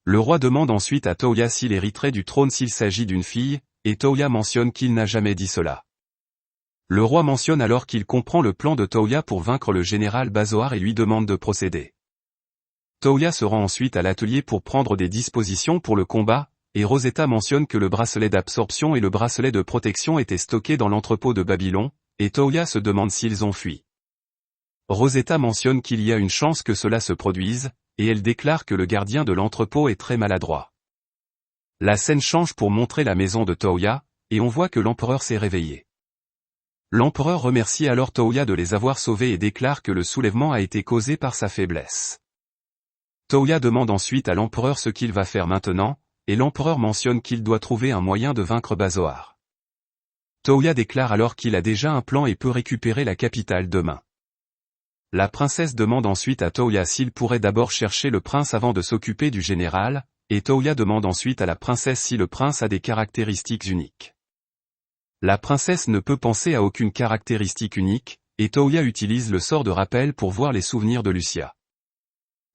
Le roi demande ensuite à Touya s'il hériterait du trône s'il s'agit d'une fille, et Touya mentionne qu'il n'a jamais dit cela. Le roi mentionne alors qu'il comprend le plan de Touya pour vaincre le général Bazoar et lui demande de procéder. Touya se rend ensuite à l'atelier pour prendre des dispositions pour le combat, et Rosetta mentionne que le bracelet d'absorption et le bracelet de protection étaient stockés dans l'entrepôt de Babylon, et Touya se demande s'ils ont fui. Rosetta mentionne qu'il y a une chance que cela se produise, et elle déclare que le gardien de l'entrepôt est très maladroit. La scène change pour montrer la maison de Touya, et on voit que l'empereur s'est réveillé. L'empereur remercie alors Touya de les avoir sauvés et déclare que le soulèvement a été causé par sa faiblesse. Touya demande ensuite à l'empereur ce qu'il va faire maintenant, et l'empereur mentionne qu'il doit trouver un moyen de vaincre Bazoar. Touya déclare alors qu'il a déjà un plan et peut récupérer la capitale demain. La princesse demande ensuite à Touya s'il pourrait d'abord chercher le prince avant de s'occuper du général, et Touya demande ensuite à la princesse si le prince a des caractéristiques uniques. La princesse ne peut penser à aucune caractéristique unique, et Touya utilise le sort de rappel pour voir les souvenirs de Lucia.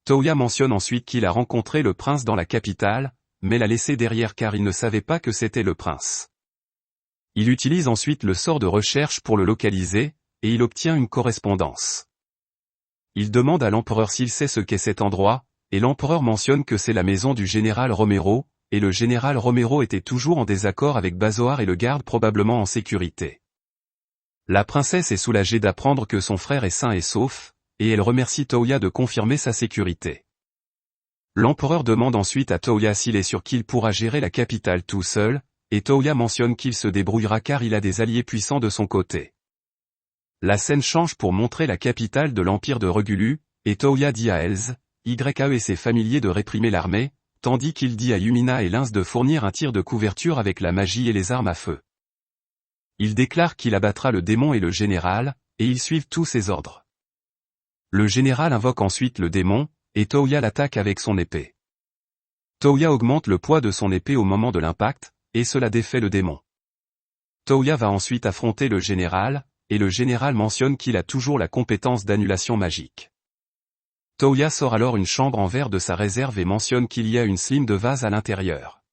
Touya mentionne ensuite qu'il a rencontré le prince dans la capitale, mais l'a laissé derrière car il ne savait pas que c'était le prince. Il utilise ensuite le sort de recherche pour le localiser, et il obtient une correspondance. Il demande à l'empereur s'il sait ce qu'est cet endroit, et l'empereur mentionne que c'est la maison du général Romero, et le général Romero était toujours en désaccord avec Bazoar et le garde probablement en sécurité. La princesse est soulagée d'apprendre que son frère est sain et sauf, et elle remercie Touya de confirmer sa sécurité. L'empereur demande ensuite à Touya s'il est sûr qu'il pourra gérer la capitale tout seul, et Touya mentionne qu'il se débrouillera car il a des alliés puissants de son côté. La scène change pour montrer la capitale de l'empire de Regulu, et Touya dit à Elz, YAE et ses familiers de réprimer l'armée, tandis qu'il dit à Yumina et Lins de fournir un tir de couverture avec la magie et les armes à feu. Il déclare qu'il abattra le démon et le général, et ils suivent tous ses ordres. Le général invoque ensuite le démon, et Touya l'attaque avec son épée. Touya augmente le poids de son épée au moment de l'impact, et cela défait le démon. Touya va ensuite affronter le général, et le général mentionne qu'il a toujours la compétence d'annulation magique. Touya sort alors une chambre en verre de sa réserve et mentionne qu'il y a une slime de vase à l'intérieur.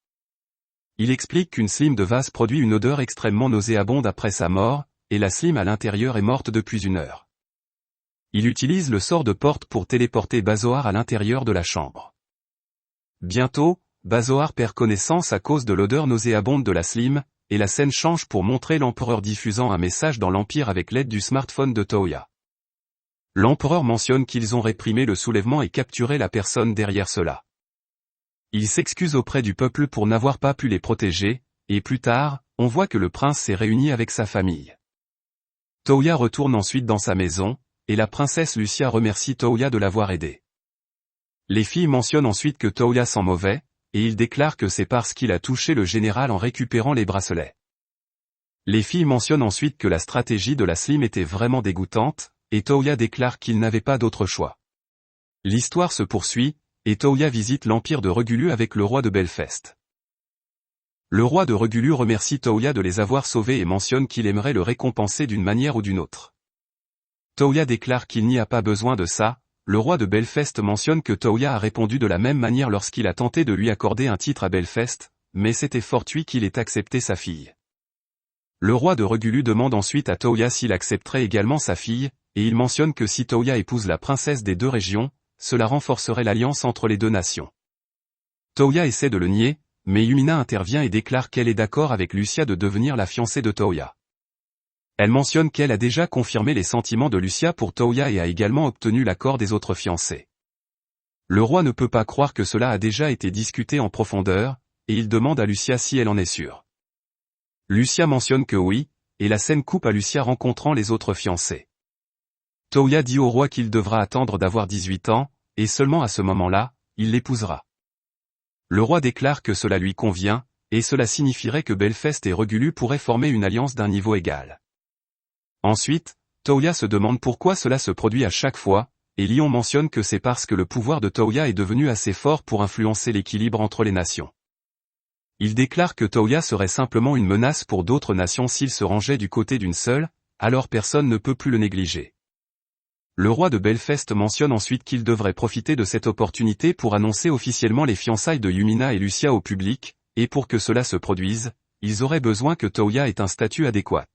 Il explique qu'une slime de vase produit une odeur extrêmement nauséabonde après sa mort, et la slime à l'intérieur est morte depuis 1 heure. Il utilise le sort de porte pour téléporter Bazoar à l'intérieur de la chambre. Bientôt, Bazoar perd connaissance à cause de l'odeur nauséabonde de la slime, et la scène change pour montrer l'empereur diffusant un message dans l'Empire avec l'aide du smartphone de Touya. L'empereur mentionne qu'ils ont réprimé le soulèvement et capturé la personne derrière cela. Il s'excuse auprès du peuple pour n'avoir pas pu les protéger, et plus tard, on voit que le prince s'est réuni avec sa famille. Touya retourne ensuite dans sa maison, et la princesse Lucia remercie Touya de l'avoir aidé. Les filles mentionnent ensuite que Touya sent mauvais, et il déclare que c'est parce qu'il a touché le général en récupérant les bracelets. Les filles mentionnent ensuite que la stratégie de la slime était vraiment dégoûtante, et Touya déclare qu'il n'avait pas d'autre choix. L'histoire se poursuit, et Touya visite l'empire de Regulu avec le roi de Belfast. Le roi de Regulu remercie Touya de les avoir sauvés et mentionne qu'il aimerait le récompenser d'une manière ou d'une autre. Touya déclare qu'il n'y a pas besoin de ça. Le roi de Belfast mentionne que Touya a répondu de la même manière lorsqu'il a tenté de lui accorder un titre à Belfast, mais c'était fortuit qu'il ait accepté sa fille. Le roi de Regulu demande ensuite à Touya s'il accepterait également sa fille, et il mentionne que si Touya épouse la princesse des 2 régions, cela renforcerait l'alliance entre les 2 nations. Touya essaie de le nier, mais Yumina intervient et déclare qu'elle est d'accord avec Lucia de devenir la fiancée de Touya. Elle mentionne qu'elle a déjà confirmé les sentiments de Lucia pour Touya et a également obtenu l'accord des autres fiancés. Le roi ne peut pas croire que cela a déjà été discuté en profondeur, et il demande à Lucia si elle en est sûre. Lucia mentionne que oui, et la scène coupe à Lucia rencontrant les autres fiancés. Touya dit au roi qu'il devra attendre d'avoir 18 ans, et seulement à ce moment-là, il l'épousera. Le roi déclare que cela lui convient, et cela signifierait que Belfast et Regulu pourraient former une alliance d'un niveau égal. Ensuite, Toya se demande pourquoi cela se produit à chaque fois, et Lion mentionne que c'est parce que le pouvoir de Toya est devenu assez fort pour influencer l'équilibre entre les nations. Il déclare que Toya serait simplement une menace pour d'autres nations s'il se rangeait du côté d'une seule, alors personne ne peut plus le négliger. Le roi de Belfast mentionne ensuite qu'il devrait profiter de cette opportunité pour annoncer officiellement les fiançailles de Yumina et Lucia au public, et pour que cela se produise, ils auraient besoin que Toya ait un statut adéquat.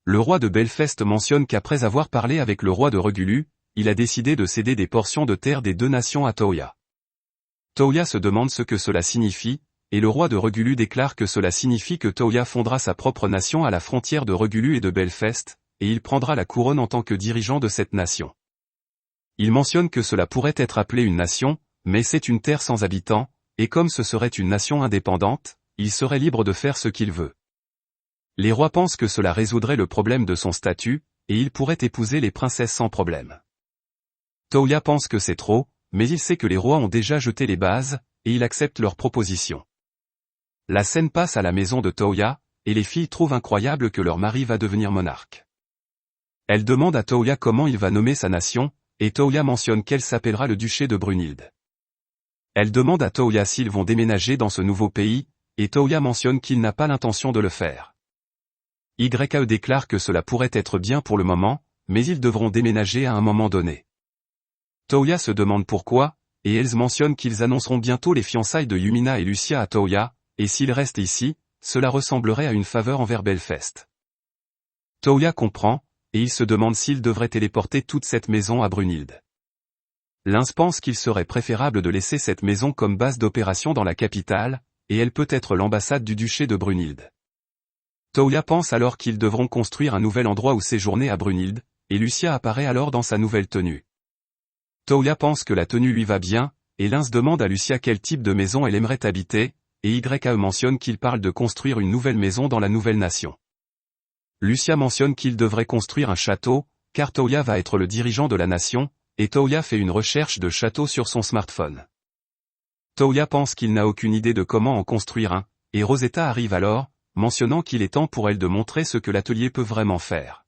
Le roi de Belfast mentionne qu'après avoir parlé avec le roi de Regulu, il a décidé de céder des portions de terre des deux nations à Toya. Toya se demande ce que cela signifie, et le roi de Regulu déclare que cela signifie que Toya fondera sa propre nation à la frontière de Regulu et de Belfast, et il prendra la couronne en tant que dirigeant de cette nation. Il mentionne que cela pourrait être appelé une nation, mais c'est une terre sans habitants, et comme ce serait une nation indépendante, il serait libre de faire ce qu'il veut. Les rois pensent que cela résoudrait le problème de son statut, et il pourrait épouser les princesses sans problème. Toya pense que c'est trop, mais il sait que les rois ont déjà jeté les bases, et il accepte leur proposition. La scène passe à la maison de Toya, et les filles trouvent incroyable que leur mari va devenir monarque. Elles demandent à Toya comment il va nommer sa nation, et Toya mentionne qu'elle s'appellera le duché de Brunhilde. Elles demandent à Toya s'ils vont déménager dans ce nouveau pays, et Toya mentionne qu'il n'a pas l'intention de le faire. YAE déclare que cela pourrait être bien pour le moment, mais ils devront déménager à un moment donné. Toya se demande pourquoi, et elles mentionnent qu'ils annonceront bientôt les fiançailles de Yumina et Lucia à Toya, et s'ils restent ici, cela ressemblerait à une faveur envers Belfast. Toya comprend, et il se demande s'il devrait téléporter toute cette maison à Brunhilde. Lynx pense qu'il serait préférable de laisser cette maison comme base d'opération dans la capitale, et elle peut être l'ambassade du duché de Brunhilde. Toya pense alors qu'ils devront construire un nouvel endroit où séjourner à Brunhilde, et Lucia apparaît alors dans sa nouvelle tenue. Toya pense que la tenue lui va bien, et Lynx demande à Lucia quel type de maison elle aimerait habiter, et YAE mentionne qu'il parle de construire une nouvelle maison dans la nouvelle nation. Lucia mentionne qu'il devrait construire un château, car Toya va être le dirigeant de la nation, et Toya fait une recherche de château sur son smartphone. Toya pense qu'il n'a aucune idée de comment en construire un, et Rosetta arrive alors, mentionnant qu'il est temps pour elle de montrer ce que l'atelier peut vraiment faire.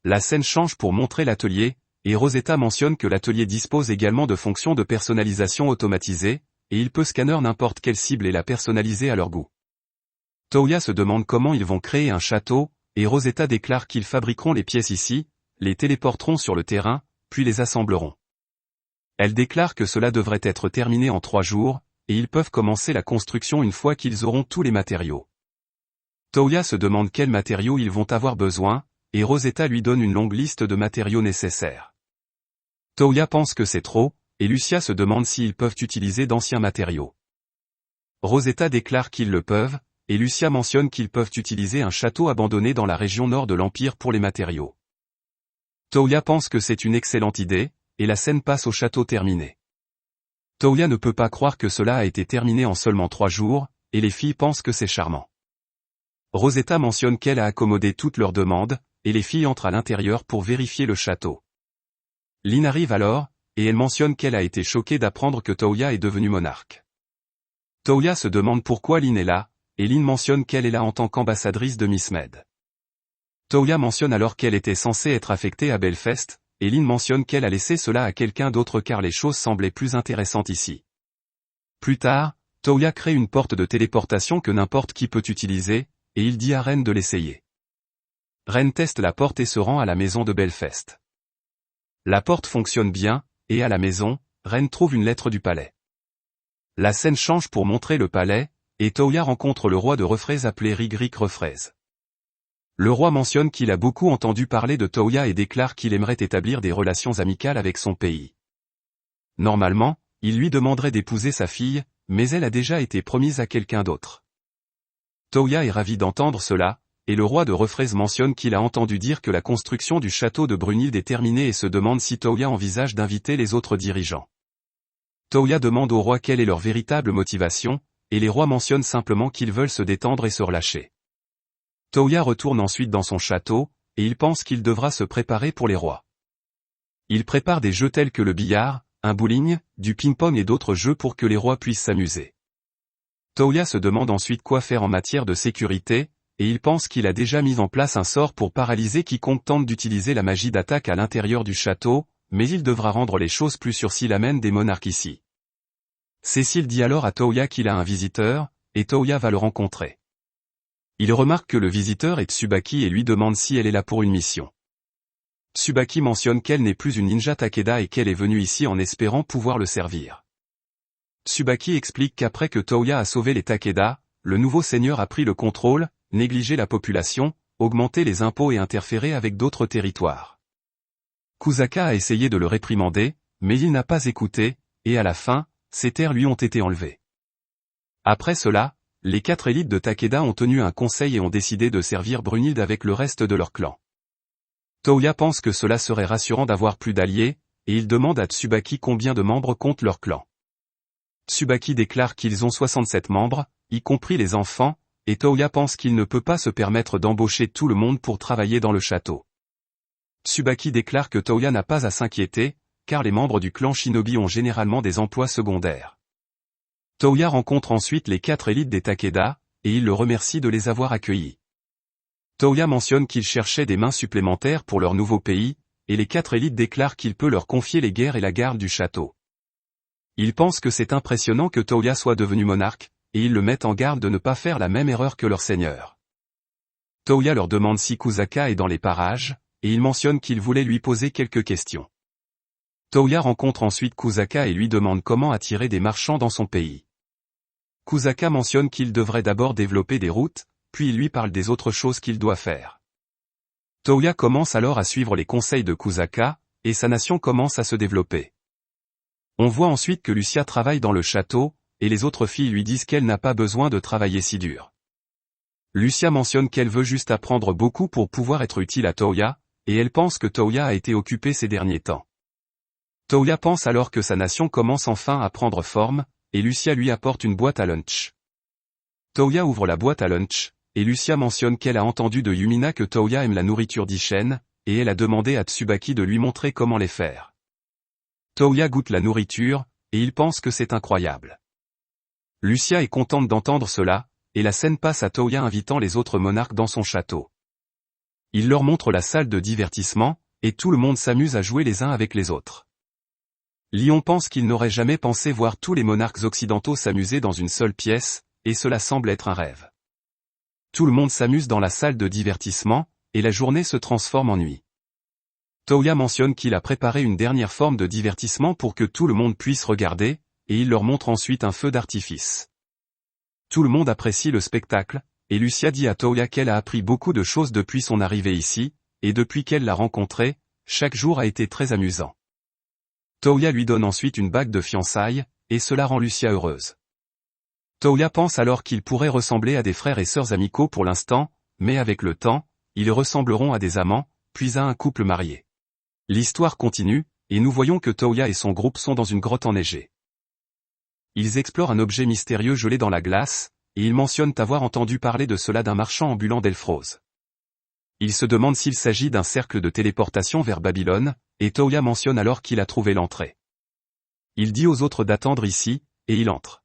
La scène change pour montrer l'atelier, et Rosetta mentionne que l'atelier dispose également de fonctions de personnalisation automatisée, et il peut scanner n'importe quelle cible et la personnaliser à leur goût. Toya se demande comment ils vont créer un château, et Rosetta déclare qu'ils fabriqueront les pièces ici, les téléporteront sur le terrain, puis les assembleront. Elle déclare que cela devrait être terminé en 3 jours, et ils peuvent commencer la construction une fois qu'ils auront tous les matériaux. Toya se demande quels matériaux ils vont avoir besoin, et Rosetta lui donne une longue liste de matériaux nécessaires. Toya pense que c'est trop, et Lucia se demande s'ils peuvent utiliser d'anciens matériaux. Rosetta déclare qu'ils le peuvent, et Lucia mentionne qu'ils peuvent utiliser un château abandonné dans la région nord de l'Empire pour les matériaux. Toya pense que c'est une excellente idée, et la scène passe au château terminé. Toya ne peut pas croire que cela a été terminé en seulement 3 jours, et les filles pensent que c'est charmant. Rosetta mentionne qu'elle a accommodé toutes leurs demandes, et les filles entrent à l'intérieur pour vérifier le château. Lynn arrive alors, et elle mentionne qu'elle a été choquée d'apprendre que Toya est devenue monarque. Toya se demande pourquoi Lynn est là, et Lynn mentionne qu'elle est là en tant qu'ambassadrice de Miss Med. Toya mentionne alors qu'elle était censée être affectée à Belfast, et Lynn mentionne qu'elle a laissé cela à quelqu'un d'autre car les choses semblaient plus intéressantes ici. Plus tard, Toya crée une porte de téléportation que n'importe qui peut utiliser, et il dit à Ren de l'essayer. Ren teste la porte et se rend à la maison de Belfast. La porte fonctionne bien, et à la maison, Ren trouve une lettre du palais. La scène change pour montrer le palais, et Toya rencontre le roi de Refraise appelé Rigric Refraise. Le roi mentionne qu'il a beaucoup entendu parler de Toya et déclare qu'il aimerait établir des relations amicales avec son pays. Normalement, il lui demanderait d'épouser sa fille, mais elle a déjà été promise à quelqu'un d'autre. Toya est ravi d'entendre cela, et le roi de Refraise mentionne qu'il a entendu dire que la construction du château de Brunhilde est terminée et se demande si Toya envisage d'inviter les autres dirigeants. Toya demande au roi quelle est leur véritable motivation, et les rois mentionnent simplement qu'ils veulent se détendre et se relâcher. Toya retourne ensuite dans son château, et il pense qu'il devra se préparer pour les rois. Il prépare des jeux tels que le billard, un bowling, du ping-pong et d'autres jeux pour que les rois puissent s'amuser. Toya se demande ensuite quoi faire en matière de sécurité, et il pense qu'il a déjà mis en place un sort pour paralyser quiconque tente d'utiliser la magie d'attaque à l'intérieur du château, mais il devra rendre les choses plus sûres s'il amène des monarques ici. Cécile dit alors à Toya qu'il a un visiteur, et Toya va le rencontrer. Il remarque que le visiteur est Tsubaki et lui demande si elle est là pour une mission. Tsubaki mentionne qu'elle n'est plus une ninja Takeda et qu'elle est venue ici en espérant pouvoir le servir. Tsubaki explique qu'après que Toya a sauvé les Takeda, le nouveau seigneur a pris le contrôle, négligé la population, augmenté les impôts et interféré avec d'autres territoires. Kusaka a essayé de le réprimander, mais il n'a pas écouté, et à la fin, ses terres lui ont été enlevées. Après cela, les 4 élites de Takeda ont tenu un conseil et ont décidé de servir Brunhilde avec le reste de leur clan. Toya pense que cela serait rassurant d'avoir plus d'alliés, et il demande à Tsubaki combien de membres compte leur clan. Tsubaki déclare qu'ils ont 67 membres, y compris les enfants, et Toya pense qu'il ne peut pas se permettre d'embaucher tout le monde pour travailler dans le château. Tsubaki déclare que Toya n'a pas à s'inquiéter, car les membres du clan Shinobi ont généralement des emplois secondaires. Toya rencontre ensuite les 4 élites des Takeda, et il le remercie de les avoir accueillis. Toya mentionne qu'il cherchait des mains supplémentaires pour leur nouveau pays, et les 4 élites déclarent qu'il peut leur confier les guerres et la garde du château. Ils pensent que c'est impressionnant que Toya soit devenu monarque, et ils le mettent en garde de ne pas faire la même erreur que leur seigneur. Toya leur demande si Kusaka est dans les parages, et il mentionne qu'il voulait lui poser quelques questions. Toya rencontre ensuite Kusaka et lui demande comment attirer des marchands dans son pays. Kusaka mentionne qu'il devrait d'abord développer des routes, puis il lui parle des autres choses qu'il doit faire. Toya commence alors à suivre les conseils de Kusaka, et sa nation commence à se développer. On voit ensuite que Lucia travaille dans le château, et les autres filles lui disent qu'elle n'a pas besoin de travailler si dur. Lucia mentionne qu'elle veut juste apprendre beaucoup pour pouvoir être utile à Toya, et elle pense que Toya a été occupée ces derniers temps. Toya pense alors que sa nation commence enfin à prendre forme, et Lucia lui apporte une boîte à lunch. Toya ouvre la boîte à lunch, et Lucia mentionne qu'elle a entendu de Yumina que Toya aime la nourriture d'Ishen, et elle a demandé à Tsubaki de lui montrer comment les faire. Toya goûte la nourriture, et il pense que c'est incroyable. Lucia est contente d'entendre cela, et la scène passe à Toya invitant les autres monarques dans son château. Il leur montre la salle de divertissement, et tout le monde s'amuse à jouer les uns avec les autres. Lion pense qu'il n'aurait jamais pensé voir tous les monarques occidentaux s'amuser dans une seule pièce, et cela semble être un rêve. Tout le monde s'amuse dans la salle de divertissement, et la journée se transforme en nuit. Toya mentionne qu'il a préparé une dernière forme de divertissement pour que tout le monde puisse regarder, et il leur montre ensuite un feu d'artifice. Tout le monde apprécie le spectacle, et Lucia dit à Toya qu'elle a appris beaucoup de choses depuis son arrivée ici, et depuis qu'elle l'a rencontré, chaque jour a été très amusant. Toya lui donne ensuite une bague de fiançailles, et cela rend Lucia heureuse. Toya pense alors qu'ils pourraient ressembler à des frères et sœurs amicaux pour l'instant, mais avec le temps, ils ressembleront à des amants, puis à un couple marié. L'histoire continue, et nous voyons que Toya et son groupe sont dans une grotte enneigée. Ils explorent un objet mystérieux gelé dans la glace, et ils mentionnent avoir entendu parler de cela d'un marchand ambulant d'Elfrose. Ils se demandent s'il s'agit d'un cercle de téléportation vers Babylone, et Toya mentionne alors qu'il a trouvé l'entrée. Il dit aux autres d'attendre ici, et il entre.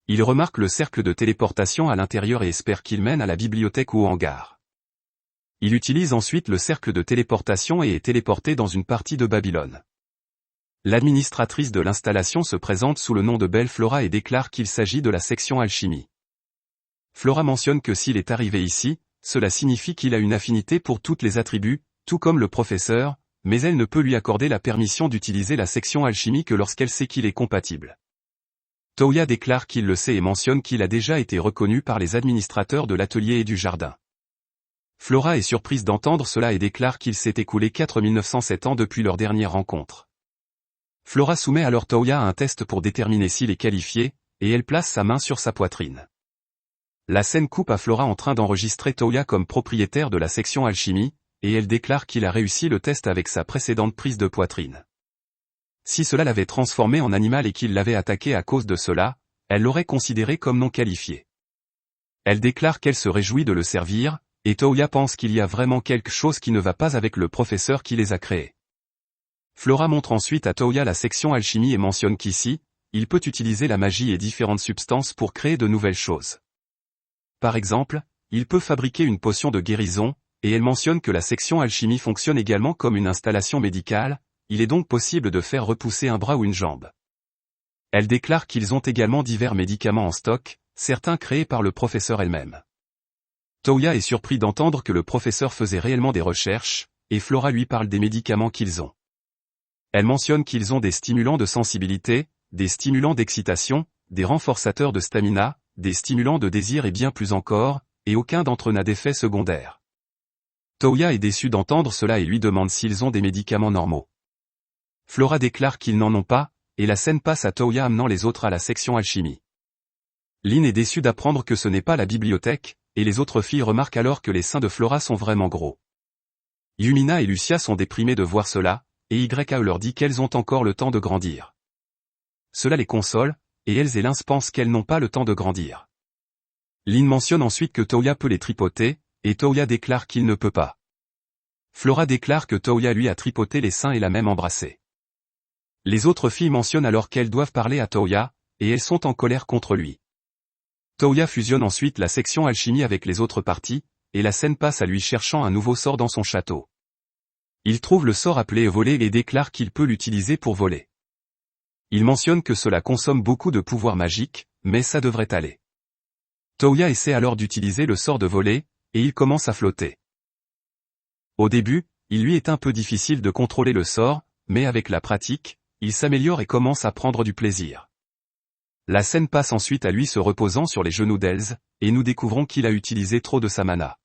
Il remarque le cercle de téléportation à l'intérieur et espère qu'il mène à la bibliothèque ou au hangar. Il utilise ensuite le cercle de téléportation et est téléporté dans une partie de Babylone. L'administratrice de l'installation se présente sous le nom de Belle Flora et déclare qu'il s'agit de la section alchimie. Flora mentionne que s'il est arrivé ici, cela signifie qu'il a une affinité pour toutes les attributs, tout comme le professeur, mais elle ne peut lui accorder la permission d'utiliser la section alchimie que lorsqu'elle sait qu'il est compatible. Toya déclare qu'il le sait et mentionne qu'il a déjà été reconnu par les administrateurs de l'atelier et du jardin. Flora est surprise d'entendre cela et déclare qu'il s'est écoulé 4907 ans depuis leur dernière rencontre. Flora soumet alors Toya à un test pour déterminer s'il est qualifié, et elle place sa main sur sa poitrine. La scène coupe à Flora en train d'enregistrer Toya comme propriétaire de la section alchimie, et elle déclare qu'il a réussi le test avec sa précédente prise de poitrine. Si cela l'avait transformé en animal et qu'il l'avait attaqué à cause de cela, elle l'aurait considéré comme non qualifié. Elle déclare qu'elle se réjouit de le servir, et Toya pense qu'il y a vraiment quelque chose qui ne va pas avec le professeur qui les a créés. Flora montre ensuite à Toya la section alchimie et mentionne qu'ici, il peut utiliser la magie et différentes substances pour créer de nouvelles choses. Par exemple, il peut fabriquer une potion de guérison, et elle mentionne que la section alchimie fonctionne également comme une installation médicale, il est donc possible de faire repousser un bras ou une jambe. Elle déclare qu'ils ont également divers médicaments en stock, certains créés par le professeur elle-même. Toya est surpris d'entendre que le professeur faisait réellement des recherches, et Flora lui parle des médicaments qu'ils ont. Elle mentionne qu'ils ont des stimulants de sensibilité, des stimulants d'excitation, des renforçateurs de stamina, des stimulants de désir et bien plus encore, et aucun d'entre eux n'a d'effet secondaire. Toya est déçue d'entendre cela et lui demande s'ils ont des médicaments normaux. Flora déclare qu'ils n'en ont pas, et la scène passe à Toya amenant les autres à la section alchimie. Lynn est déçue d'apprendre que ce n'est pas la bibliothèque, et les autres filles remarquent alors que les seins de Flora sont vraiment gros. Yumina et Lucia sont déprimées de voir cela, et YAE leur dit qu'elles ont encore le temps de grandir. Cela les console, et elles et Lynn pensent qu'elles n'ont pas le temps de grandir. Lynn mentionne ensuite que Toya peut les tripoter, et Toya déclare qu'il ne peut pas. Flora déclare que Toya lui a tripoté les seins et l'a même embrassé. Les autres filles mentionnent alors qu'elles doivent parler à Toya, et elles sont en colère contre lui. Toya fusionne ensuite la section alchimie avec les autres parties, et la scène passe à lui cherchant un nouveau sort dans son château. Il trouve le sort appelé voler et déclare qu'il peut l'utiliser pour voler. Il mentionne que cela consomme beaucoup de pouvoirs magiques, mais ça devrait aller. Toya essaie alors d'utiliser le sort de voler, et il commence à flotter. Au début, il lui est un peu difficile de contrôler le sort, mais avec la pratique, il s'améliore et commence à prendre du plaisir. La scène passe ensuite à lui se reposant sur les genoux d'Elze, et nous découvrons qu'il a utilisé trop de sa mana.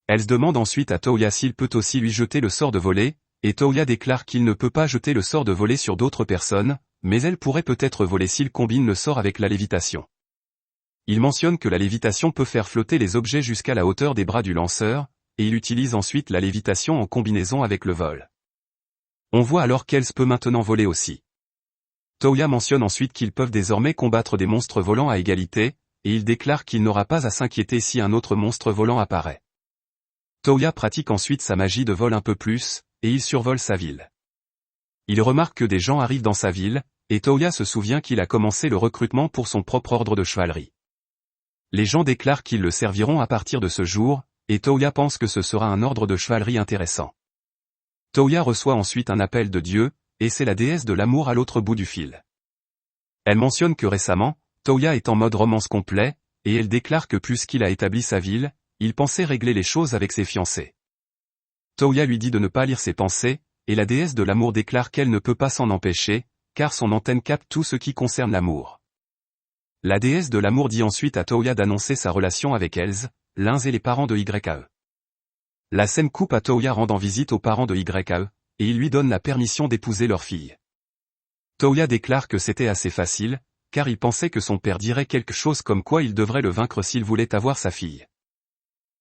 Elze demande ensuite à Toya s'il peut aussi lui jeter le sort de voler, et Toya déclare qu'il ne peut pas jeter le sort de voler sur d'autres personnes, mais elle pourrait peut-être voler s'il combine le sort avec la lévitation. Il mentionne que la lévitation peut faire flotter les objets jusqu'à la hauteur des bras du lanceur, et il utilise ensuite la lévitation en combinaison avec le vol. On voit alors qu'Elze peut maintenant voler aussi. Toya mentionne ensuite qu'ils peuvent désormais combattre des monstres volants à égalité, et il déclare qu'il n'aura pas à s'inquiéter si un autre monstre volant apparaît. Toya pratique ensuite sa magie de vol un peu plus, et il survole sa ville. Il remarque que des gens arrivent dans sa ville, et Toya se souvient qu'il a commencé le recrutement pour son propre ordre de chevalerie. Les gens déclarent qu'ils le serviront à partir de ce jour, et Toya pense que ce sera un ordre de chevalerie intéressant. Toya reçoit ensuite un appel de Dieu, et c'est la déesse de l'amour à l'autre bout du fil. Elle mentionne que récemment, Toya est en mode romance complet, et elle déclare que puisqu'il a établi sa ville, il pensait régler les choses avec ses fiancés. Toya lui dit de ne pas lire ses pensées, et la déesse de l'amour déclare qu'elle ne peut pas s'en empêcher, car son antenne capte tout ce qui concerne l'amour. La déesse de l'amour dit ensuite à Toya d'annoncer sa relation avec Elze, Lynn et les parents de YAE. La scène coupe à Toya rendant visite aux parents de YAE, et il lui donne la permission d'épouser leur fille. Toya déclare que c'était assez facile, car il pensait que son père dirait quelque chose comme quoi il devrait le vaincre s'il voulait avoir sa fille.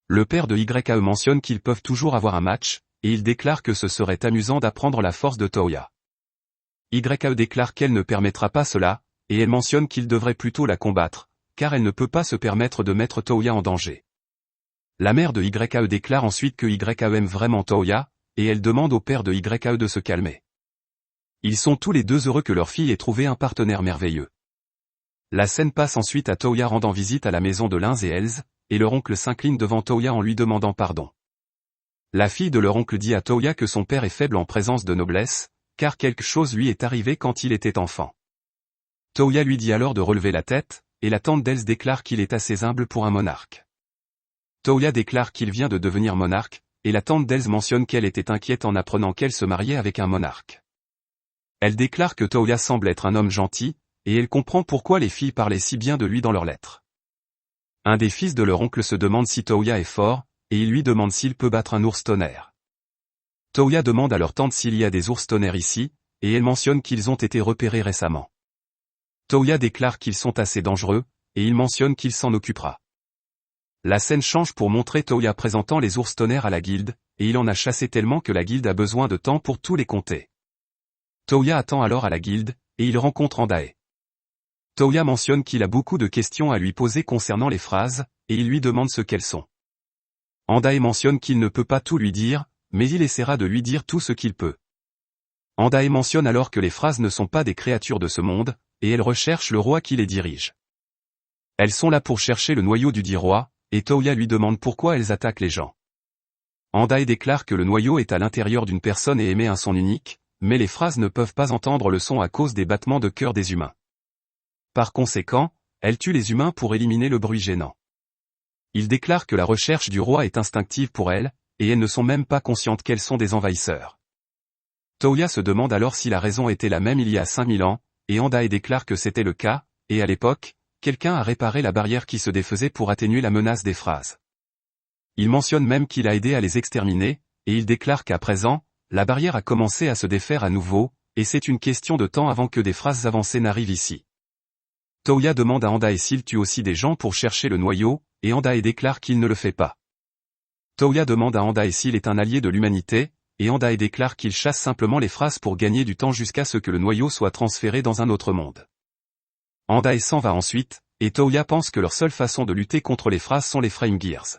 Le père de YAE mentionne qu'ils peuvent toujours avoir un match, et il déclare que ce serait amusant d'apprendre la force de Toya. YAE déclare qu'elle ne permettra pas cela, et elle mentionne qu'il devrait plutôt la combattre, car elle ne peut pas se permettre de mettre Toya en danger. La mère de YAE déclare ensuite que YAE aime vraiment Toya, et elle demande au père de YAE de se calmer. Ils sont tous les deux heureux que leur fille ait trouvé un partenaire merveilleux. La scène passe ensuite à Toya rendant visite à la maison de Lynn et Elze, et leur oncle s'incline devant Toya en lui demandant pardon. La fille de leur oncle dit à Toya que son père est faible en présence de noblesse, car quelque chose lui est arrivé quand il était enfant. Toya lui dit alors de relever la tête, et la tante d'Elze déclare qu'il est assez humble pour un monarque. Toya déclare qu'il vient de devenir monarque, et la tante d'Elze mentionne qu'elle était inquiète en apprenant qu'elle se mariait avec un monarque. Elle déclare que Toya semble être un homme gentil, et elle comprend pourquoi les filles parlaient si bien de lui dans leurs lettres. Un des fils de leur oncle se demande si Toya est fort, et il lui demande s'il peut battre un ours tonnerre. Toya demande à leur tante s'il y a des ours tonnerres ici, et elle mentionne qu'ils ont été repérés récemment. Toya déclare qu'ils sont assez dangereux, et il mentionne qu'il s'en occupera. La scène change pour montrer Toya présentant les ours tonnerres à la guilde, et il en a chassé tellement que la guilde a besoin de temps pour tous les compter. Toya attend alors à la guilde, et il rencontre Andae. Toya mentionne qu'il a beaucoup de questions à lui poser concernant les phrases, et il lui demande ce qu'elles sont. Andae mentionne qu'il ne peut pas tout lui dire, mais il essaiera de lui dire tout ce qu'il peut. Andae mentionne alors que les phrases ne sont pas des créatures de ce monde, et elles recherchent le roi qui les dirige. Elles sont là pour chercher le noyau du dit roi, et Toya lui demande pourquoi elles attaquent les gens. Andae déclare que le noyau est à l'intérieur d'une personne et émet un son unique, mais les phrases ne peuvent pas entendre le son à cause des battements de cœur des humains. Par conséquent, elle tue les humains pour éliminer le bruit gênant. Il déclare que la recherche du roi est instinctive pour elles, et elles ne sont même pas conscientes qu'elles sont des envahisseurs. Toya se demande alors si la raison était la même il y a 5000 ans, et Andae déclare que c'était le cas, et à l'époque, quelqu'un a réparé la barrière qui se défaisait pour atténuer la menace des phrases. Il mentionne même qu'il a aidé à les exterminer, et il déclare qu'à présent, la barrière a commencé à se défaire à nouveau, et c'est une question de temps avant que des phrases avancées n'arrivent ici. Toya demande à Andae s'il tue aussi des gens pour chercher le noyau, et Andae déclare qu'il ne le fait pas. Toya demande à Andae s'il est un allié de l'humanité, et Andae déclare qu'il chasse simplement les phrases pour gagner du temps jusqu'à ce que le noyau soit transféré dans un autre monde. Andae s'en va ensuite, et Toya pense que leur seule façon de lutter contre les phrases sont les Frame Gears.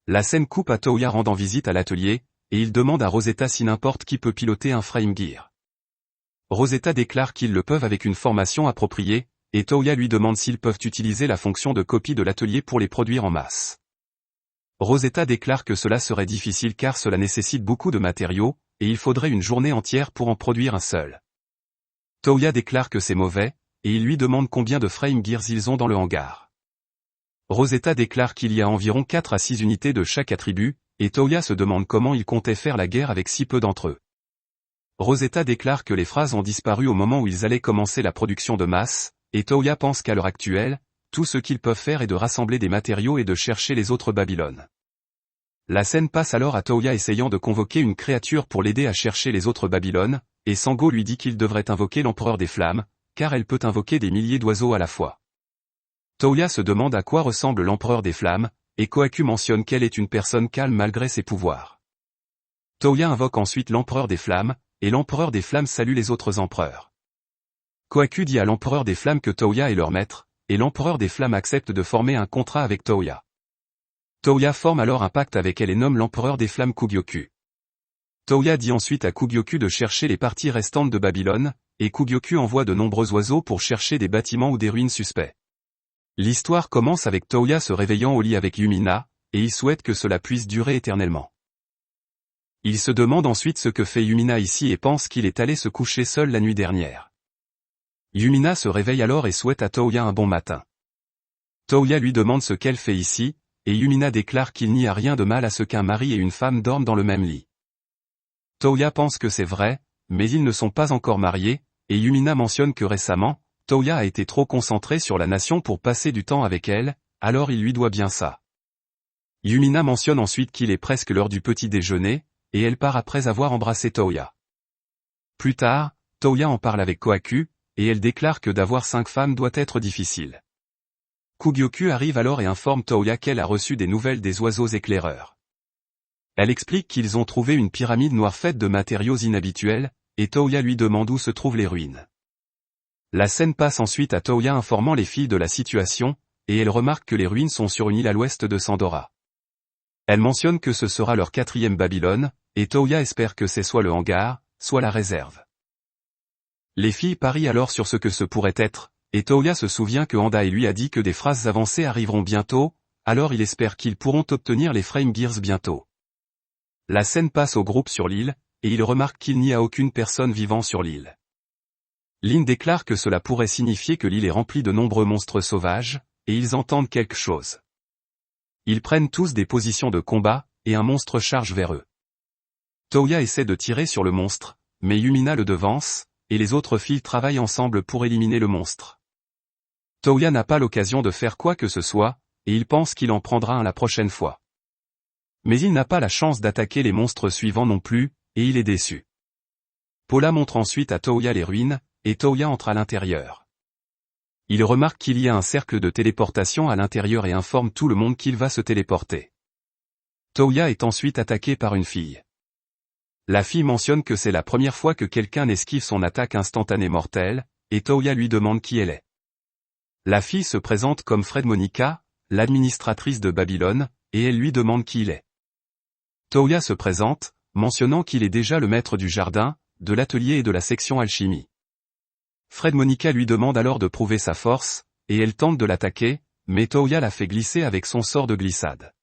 La scène coupe à Toya rendant visite à l'atelier, et il demande à Rosetta si n'importe qui peut piloter un Frame Gear. Rosetta déclare qu'ils le peuvent avec une formation appropriée, et Toya lui demande s'ils peuvent utiliser la fonction de copie de l'atelier pour les produire en masse. Rosetta déclare que cela serait difficile car cela nécessite beaucoup de matériaux, et il faudrait une journée entière pour en produire un seul. Toya déclare que c'est mauvais, et il lui demande combien de Frame Gears ils ont dans le hangar. Rosetta déclare qu'il y a environ 4 à 6 unités de chaque attribut, et Toya se demande comment ils comptaient faire la guerre avec si peu d'entre eux. Rosetta déclare que les phrases ont disparu au moment où ils allaient commencer la production de masse, et Toya pense qu'à l'heure actuelle, tout ce qu'ils peuvent faire est de rassembler des matériaux et de chercher les autres Babylones. La scène passe alors à Toya essayant de convoquer une créature pour l'aider à chercher les autres Babylones, et Sango lui dit qu'il devrait invoquer l'empereur des flammes, car elle peut invoquer des milliers d'oiseaux à la fois. Toya se demande à quoi ressemble l'empereur des flammes, et Kohaku mentionne qu'elle est une personne calme malgré ses pouvoirs. Toya invoque ensuite l'empereur des flammes, et l'empereur des flammes salue les autres empereurs. Kohaku dit à l'empereur des flammes que Toya est leur maître, et l'empereur des flammes accepte de former un contrat avec Toya. Toya forme alors un pacte avec elle et nomme l'empereur des flammes Kugyoku. Toya dit ensuite à Kugyoku de chercher les parties restantes de Babylone, et Kugyoku envoie de nombreux oiseaux pour chercher des bâtiments ou des ruines suspects. L'histoire commence avec Toya se réveillant au lit avec Yumina, et il souhaite que cela puisse durer éternellement. Il se demande ensuite ce que fait Yumina ici et pense qu'il est allé se coucher seul la nuit dernière. Yumina se réveille alors et souhaite à Toya un bon matin. Toya lui demande ce qu'elle fait ici, et Yumina déclare qu'il n'y a rien de mal à ce qu'un mari et une femme dorment dans le même lit. Toya pense que c'est vrai, mais ils ne sont pas encore mariés, et Yumina mentionne que récemment, Toya a été trop concentré sur la nation pour passer du temps avec elle, alors il lui doit bien ça. Yumina mentionne ensuite qu'il est presque l'heure du petit déjeuner, et elle part après avoir embrassé Toya. Plus tard, Toya en parle avec Kohaku, et elle déclare que d'avoir 5 femmes doit être difficile. Kugyoku arrive alors et informe Toya qu'elle a reçu des nouvelles des oiseaux éclaireurs. Elle explique qu'ils ont trouvé une pyramide noire faite de matériaux inhabituels, et Toya lui demande où se trouvent les ruines. La scène passe ensuite à Toya informant les filles de la situation, et elle remarque que les ruines sont sur une île à l'ouest de Sandora. Elle mentionne que ce sera leur 4e Babylone, et Toya espère que c'est soit le hangar, soit la réserve. Les filles parient alors sur ce que ce pourrait être, et Toya se souvient que Andae lui a dit que des phrases avancées arriveront bientôt, alors il espère qu'ils pourront obtenir les Frame Gears bientôt. La scène passe au groupe sur l'île, et il remarque qu'il n'y a aucune personne vivant sur l'île. Lin déclare que cela pourrait signifier que l'île est remplie de nombreux monstres sauvages, et ils entendent quelque chose. Ils prennent tous des positions de combat, et un monstre charge vers eux. Toya essaie de tirer sur le monstre, mais Yumina le devance, et les autres filles travaillent ensemble pour éliminer le monstre. Toya n'a pas l'occasion de faire quoi que ce soit, et il pense qu'il en prendra un la prochaine fois. Mais il n'a pas la chance d'attaquer les monstres suivants non plus, et il est déçu. Paula montre ensuite à Toya les ruines, et Toya entre à l'intérieur. Il remarque qu'il y a un cercle de téléportation à l'intérieur et informe tout le monde qu'il va se téléporter. Toya est ensuite attaqué par une fille. La fille mentionne que c'est la première fois que quelqu'un esquive son attaque instantanée mortelle, et Toya lui demande qui elle est. La fille se présente comme Fred Monica, l'administratrice de Babylone, et elle lui demande qui il est. Toya se présente, mentionnant qu'il est déjà le maître du jardin, de l'atelier et de la section alchimie. Fred Monica lui demande alors de prouver sa force, et elle tente de l'attaquer, mais Toya la fait glisser avec son sort de glissade.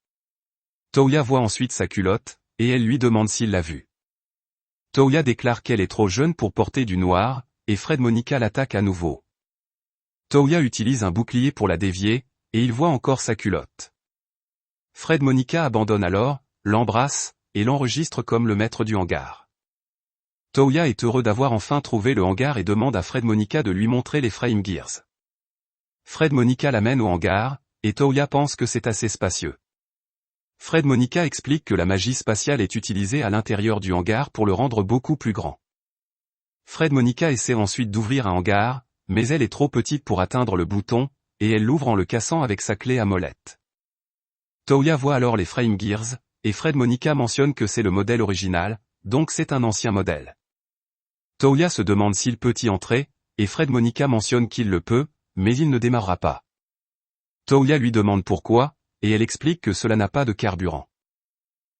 Toya voit ensuite sa culotte, et elle lui demande s'il l'a vue. Toya déclare qu'elle est trop jeune pour porter du noir, et Fred Monica l'attaque à nouveau. Toya utilise un bouclier pour la dévier, et il voit encore sa culotte. Fred Monica abandonne alors, l'embrasse, et l'enregistre comme le maître du hangar. Toya est heureux d'avoir enfin trouvé le hangar et demande à Fred Monica de lui montrer les Frame Gears. Fred Monica l'amène au hangar, et Toya pense que c'est assez spacieux. Fred Monica explique que la magie spatiale est utilisée à l'intérieur du hangar pour le rendre beaucoup plus grand. Fred Monica essaie ensuite d'ouvrir un hangar, mais elle est trop petite pour atteindre le bouton, et elle l'ouvre en le cassant avec sa clé à molette. Toya voit alors les Frame Gears, et Fred Monica mentionne que c'est le modèle original, donc c'est un ancien modèle. Toya se demande s'il peut y entrer, et Fred Monica mentionne qu'il le peut, mais il ne démarrera pas. Toya lui demande pourquoi, et elle explique que cela n'a pas de carburant.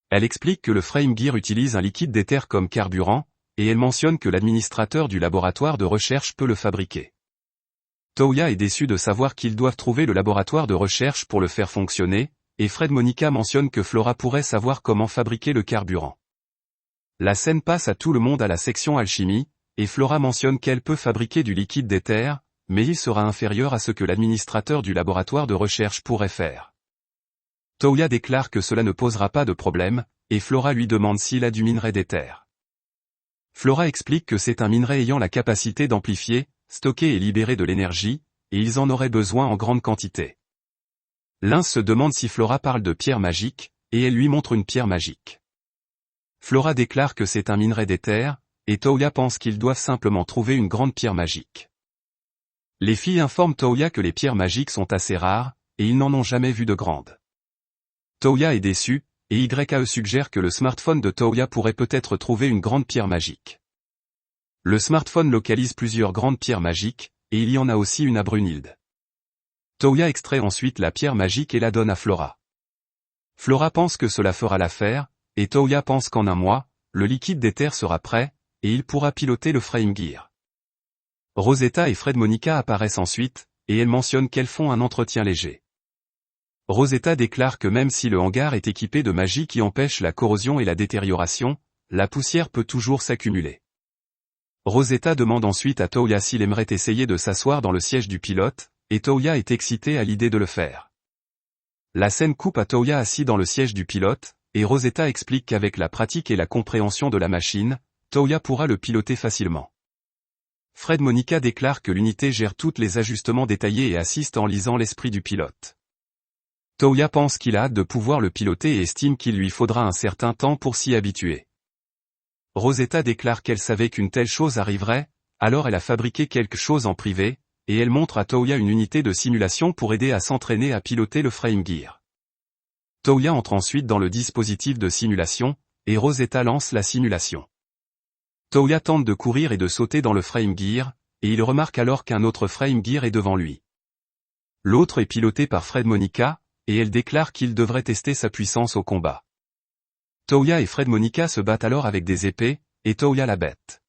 Elle explique que le Frame Gear utilise un liquide d'éther comme carburant, et elle mentionne que l'administrateur du laboratoire de recherche peut le fabriquer. Toya est déçu de savoir qu'ils doivent trouver le laboratoire de recherche pour le faire fonctionner, et Fred Monica mentionne que Flora pourrait savoir comment fabriquer le carburant. La scène passe à tout le monde à la section alchimie, et Flora mentionne qu'elle peut fabriquer du liquide d'éther, mais il sera inférieur à ce que l'administrateur du laboratoire de recherche pourrait faire. Toya déclare que cela ne posera pas de problème, et Flora lui demande s'il a du minerai d'éther. Flora explique que c'est un minerai ayant la capacité d'amplifier, stocker et libérer de l'énergie, et ils en auraient besoin en grande quantité. L'un se demande si Flora parle de pierre magique, et elle lui montre une pierre magique. Flora déclare que c'est un minerai d'éther, et Toya pense qu'ils doivent simplement trouver une grande pierre magique. Les filles informent Toya que les pierres magiques sont assez rares, et ils n'en ont jamais vu de grandes. Toya est déçue, et YAE suggère que le smartphone de Toya pourrait peut-être trouver une grande pierre magique. Le smartphone localise plusieurs grandes pierres magiques, et il y en a aussi une à Brunhilde. Toya extrait ensuite la pierre magique et la donne à Flora. Flora pense que cela fera l'affaire, et Toya pense qu'en un mois, le liquide d'éther sera prêt, et il pourra piloter le Frame Gear. Rosetta et Fred Monica apparaissent ensuite, et elles mentionnent qu'elles font un entretien léger. Rosetta déclare que même si le hangar est équipé de magie qui empêche la corrosion et la détérioration, la poussière peut toujours s'accumuler. Rosetta demande ensuite à Toya s'il aimerait essayer de s'asseoir dans le siège du pilote, et Toya est excitée à l'idée de le faire. La scène coupe à Toya assis dans le siège du pilote, et Rosetta explique qu'avec la pratique et la compréhension de la machine, Toya pourra le piloter facilement. Fred Monica déclare que l'unité gère tous les ajustements détaillés et assiste en lisant l'esprit du pilote. Toya pense qu'il a hâte de pouvoir le piloter et estime qu'il lui faudra un certain temps pour s'y habituer. Rosetta déclare qu'elle savait qu'une telle chose arriverait, alors elle a fabriqué quelque chose en privé, et elle montre à Toya une unité de simulation pour aider à s'entraîner à piloter le Frame Gear. Toya entre ensuite dans le dispositif de simulation, et Rosetta lance la simulation. Toya tente de courir et de sauter dans le Frame Gear, et il remarque alors qu'un autre Frame Gear est devant lui. L'autre est piloté par Fred Monica, et elle déclare qu'il devrait tester sa puissance au combat. Toya et Fred Monica se battent alors avec des épées, et Toya la bête.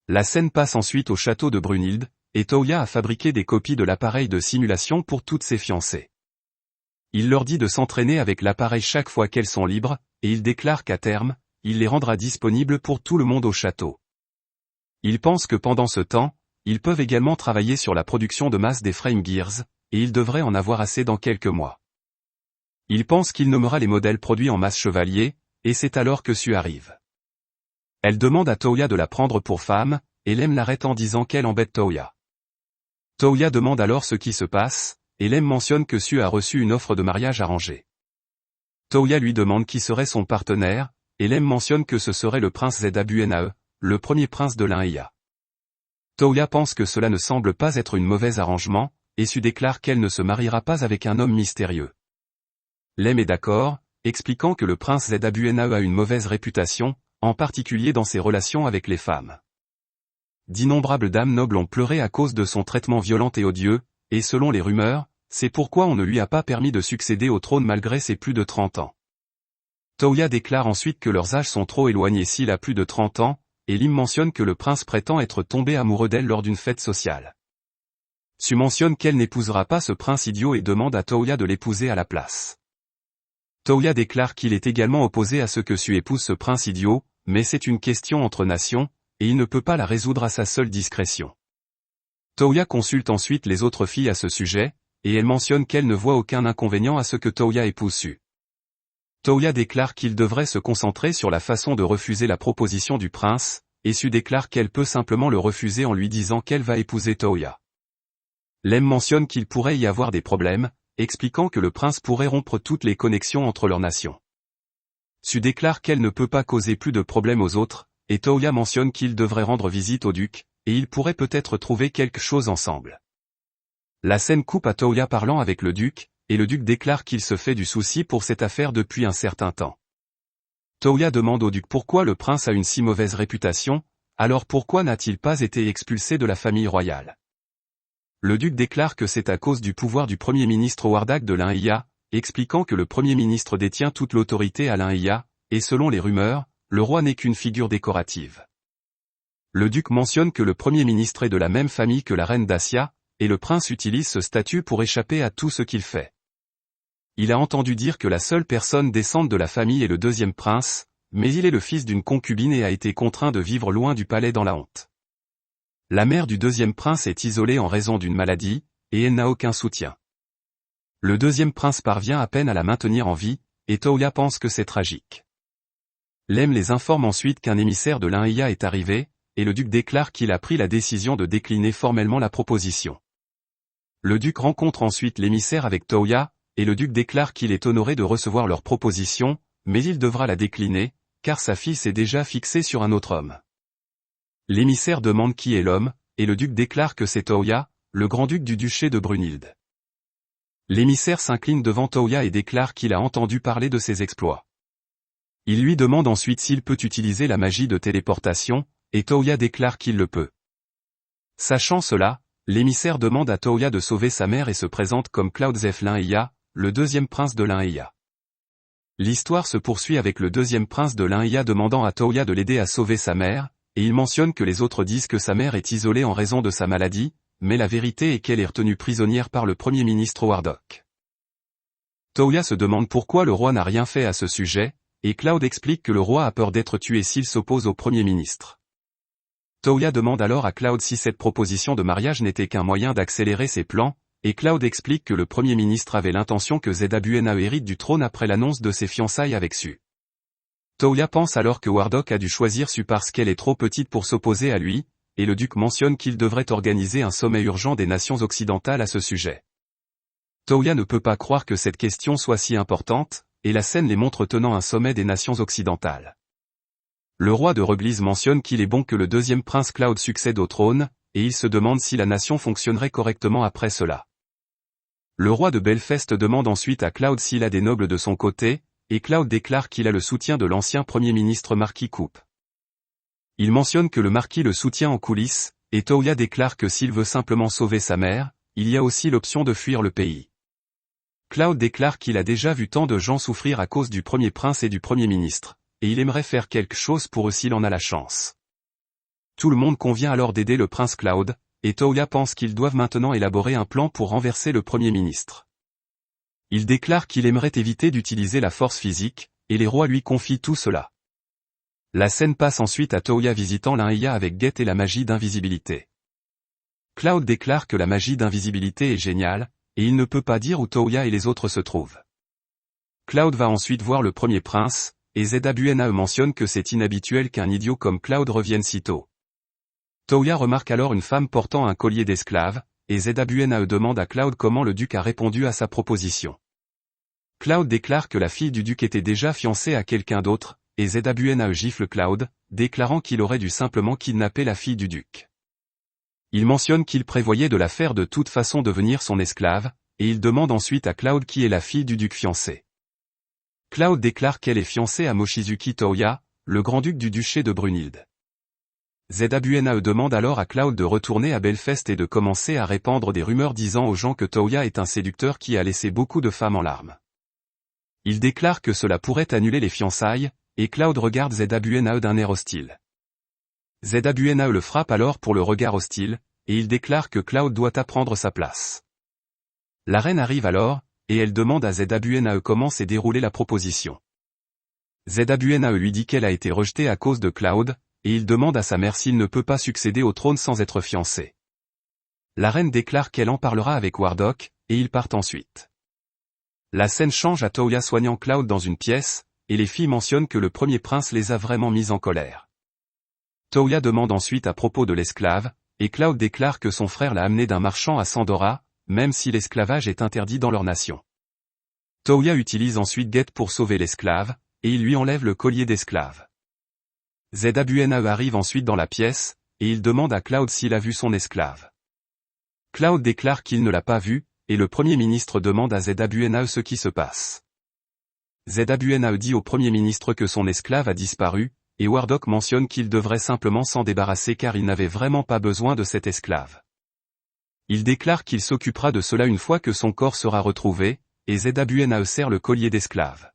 La scène passe ensuite au château de Brunhilde, et Toya a fabriqué des copies de l'appareil de simulation pour toutes ses fiancées. Il leur dit de s'entraîner avec l'appareil chaque fois qu'elles sont libres, et il déclare qu'à terme, il les rendra disponibles pour tout le monde au château. Il pense que pendant ce temps, ils peuvent également travailler sur la production de masse des Frame Gears, et ils devraient en avoir assez dans quelques mois. Il pense qu'il nommera les modèles produits en masse chevalier, et c'est alors que Sue arrive. Elle demande à Toya de la prendre pour femme, et Lem l'arrête en disant qu'elle embête Toya. Toya demande alors ce qui se passe, et Lem mentionne que Sue a reçu une offre de mariage arrangée. Toya lui demande qui serait son partenaire, et Lem mentionne que ce serait le prince Zabuenae, le premier prince de l'Aïa. Toya pense que cela ne semble pas être une mauvaise arrangement, et Sue déclare qu'elle ne se mariera pas avec un homme mystérieux. Lem est d'accord, expliquant que le prince Zabuenae a une mauvaise réputation, en particulier dans ses relations avec les femmes. D'innombrables dames nobles ont pleuré à cause de son traitement violent et odieux, et selon les rumeurs, c'est pourquoi on ne lui a pas permis de succéder au trône malgré ses plus de 30 ans. Toya déclare ensuite que leurs âges sont trop éloignés s'il a plus de 30 ans, et Lim mentionne que le prince prétend être tombé amoureux d'elle lors d'une fête sociale. Su mentionne qu'elle n'épousera pas ce prince idiot et demande à Toya de l'épouser à la place. Toya déclare qu'il est également opposé à ce que Su épouse ce prince idiot, mais c'est une question entre nations, et il ne peut pas la résoudre à sa seule discrétion. Toya consulte ensuite les autres filles à ce sujet, et elle mentionne qu'elle ne voit aucun inconvénient à ce que Toya épouse Su. Toya déclare qu'il devrait se concentrer sur la façon de refuser la proposition du prince, et Su déclare qu'elle peut simplement le refuser en lui disant qu'elle va épouser Toya. Lem mentionne qu'il pourrait y avoir des problèmes, expliquant que le prince pourrait rompre toutes les connexions entre leurs nations. Su déclare qu'elle ne peut pas causer plus de problèmes aux autres, et Toya mentionne qu'il devrait rendre visite au duc, et ils pourraient peut-être trouver quelque chose ensemble. La scène coupe à Toya parlant avec le duc, et le duc déclare qu'il se fait du souci pour cette affaire depuis un certain temps. Toya demande au duc pourquoi le prince a une si mauvaise réputation, alors pourquoi n'a-t-il pas été expulsé de la famille royale? Le duc déclare que c'est à cause du pouvoir du premier ministre Wardak de l'Inhya, expliquant que le premier ministre détient toute l'autorité à l'Inhya, et selon les rumeurs, le roi n'est qu'une figure décorative. Le duc mentionne que le premier ministre est de la même famille que la reine Dacia, et le prince utilise ce statut pour échapper à tout ce qu'il fait. Il a entendu dire que la seule personne descendante de la famille est le deuxième prince, mais il est le fils d'une concubine et a été contraint de vivre loin du palais dans la honte. La mère du deuxième prince est isolée en raison d'une maladie, et elle n'a aucun soutien. Le deuxième prince parvient à peine à la maintenir en vie, et Toya pense que c'est tragique. Lem les informe ensuite qu'un émissaire de l'Inhya est arrivé, et le duc déclare qu'il a pris la décision de décliner formellement la proposition. Le duc rencontre ensuite l'émissaire avec Toya, et le duc déclare qu'il est honoré de recevoir leur proposition, mais il devra la décliner, car sa fille s'est déjà fixée sur un autre homme. L'émissaire demande qui est l'homme, et le duc déclare que c'est Toya, le grand-duc du duché de Brunhilde. L'émissaire s'incline devant Toya et déclare qu'il a entendu parler de ses exploits. Il lui demande ensuite s'il peut utiliser la magie de téléportation, et Toya déclare qu'il le peut. Sachant cela, l'émissaire demande à Toya de sauver sa mère et se présente comme Cloudzef l'Inhya, le deuxième prince de l'Inhya. L'histoire se poursuit avec le deuxième prince de l'Inhya demandant à Toya de l'aider à sauver sa mère, et il mentionne que les autres disent que sa mère est isolée en raison de sa maladie, mais la vérité est qu'elle est retenue prisonnière par le premier ministre Wardak. Toya se demande pourquoi le roi n'a rien fait à ce sujet, et Cloud explique que le roi a peur d'être tué s'il s'oppose au premier ministre. Toya demande alors à Cloud si cette proposition de mariage n'était qu'un moyen d'accélérer ses plans, et Cloud explique que le Premier ministre avait l'intention que Zedabuena hérite du trône après l'annonce de ses fiançailles avec Su. Toya pense alors que Wardak a dû choisir Su parce qu'elle est trop petite pour s'opposer à lui, et le duc mentionne qu'il devrait organiser un sommet urgent des nations occidentales à ce sujet. Toya ne peut pas croire que cette question soit si importante, et la scène les montre tenant un sommet des nations occidentales. Le roi de Reglise mentionne qu'il est bon que le deuxième prince Cloud succède au trône, et il se demande si la nation fonctionnerait correctement après cela. Le roi de Belfast demande ensuite à Cloud s'il a des nobles de son côté, et Cloud déclare qu'il a le soutien de l'ancien premier ministre Marquis Coupe. Il mentionne que le marquis le soutient en coulisses, et Toya déclare que s'il veut simplement sauver sa mère, il y a aussi l'option de fuir le pays. Cloud déclare qu'il a déjà vu tant de gens souffrir à cause du premier prince et du premier ministre, et il aimerait faire quelque chose pour eux s'il en a la chance. Tout le monde convient alors d'aider le prince Cloud, et Toya pense qu'ils doivent maintenant élaborer un plan pour renverser le premier ministre. Il déclare qu'il aimerait éviter d'utiliser la force physique, et les rois lui confient tout cela. La scène passe ensuite à Toya visitant l'Inhya avec Get et la magie d'invisibilité. Cloud déclare que la magie d'invisibilité est géniale, et il ne peut pas dire où Toya et les autres se trouvent. Cloud va ensuite voir le premier prince, et Zedabuena mentionne que c'est inhabituel qu'un idiot comme Cloud revienne si tôt. Toya remarque alors une femme portant un collier d'esclave, et Zedabuena demande à Cloud comment le duc a répondu à sa proposition. Cloud déclare que la fille du duc était déjà fiancée à quelqu'un d'autre, et Zedabuena gifle Cloud, déclarant qu'il aurait dû simplement kidnapper la fille du duc. Il mentionne qu'il prévoyait de la faire de toute façon devenir son esclave, et il demande ensuite à Cloud qui est la fille du duc fiancé. Cloud déclare qu'elle est fiancée à Mochizuki Toya, le grand-duc du duché de Brunhilde. Zedabuena demande alors à Cloud de retourner à Belfast et de commencer à répandre des rumeurs disant aux gens que Toya est un séducteur qui a laissé beaucoup de femmes en larmes. Il déclare que cela pourrait annuler les fiançailles, et Cloud regarde Zedabuena d'un air hostile. Zwnae le frappe alors pour le regard hostile, et il déclare que Cloud doit apprendre sa place. La reine arrive alors, et elle demande à Zwnae comment s'est déroulée la proposition. Zwnae lui dit qu'elle a été rejetée à cause de Cloud, et il demande à sa mère s'il ne peut pas succéder au trône sans être fiancé. La reine déclare qu'elle en parlera avec Wardok, et ils partent ensuite. La scène change à Toya soignant Cloud dans une pièce, et les filles mentionnent que le premier prince les a vraiment mises en colère. Toya demande ensuite à propos de l'esclave, et Cloud déclare que son frère l'a amené d'un marchand à Sandora, même si l'esclavage est interdit dans leur nation. Toya utilise ensuite Get pour sauver l'esclave, et il lui enlève le collier d'esclave. Zwnae arrive ensuite dans la pièce, et il demande à Cloud s'il a vu son esclave. Cloud déclare qu'il ne l'a pas vu, et le Premier ministre demande à Zwnae ce qui se passe. Zwnae dit au Premier ministre que son esclave a disparu, et Wardok mentionne qu'il devrait simplement s'en débarrasser car il n'avait vraiment pas besoin de cet esclave. Il déclare qu'il s'occupera de cela une fois que son corps sera retrouvé, et Zwnae serre le collier d'esclave.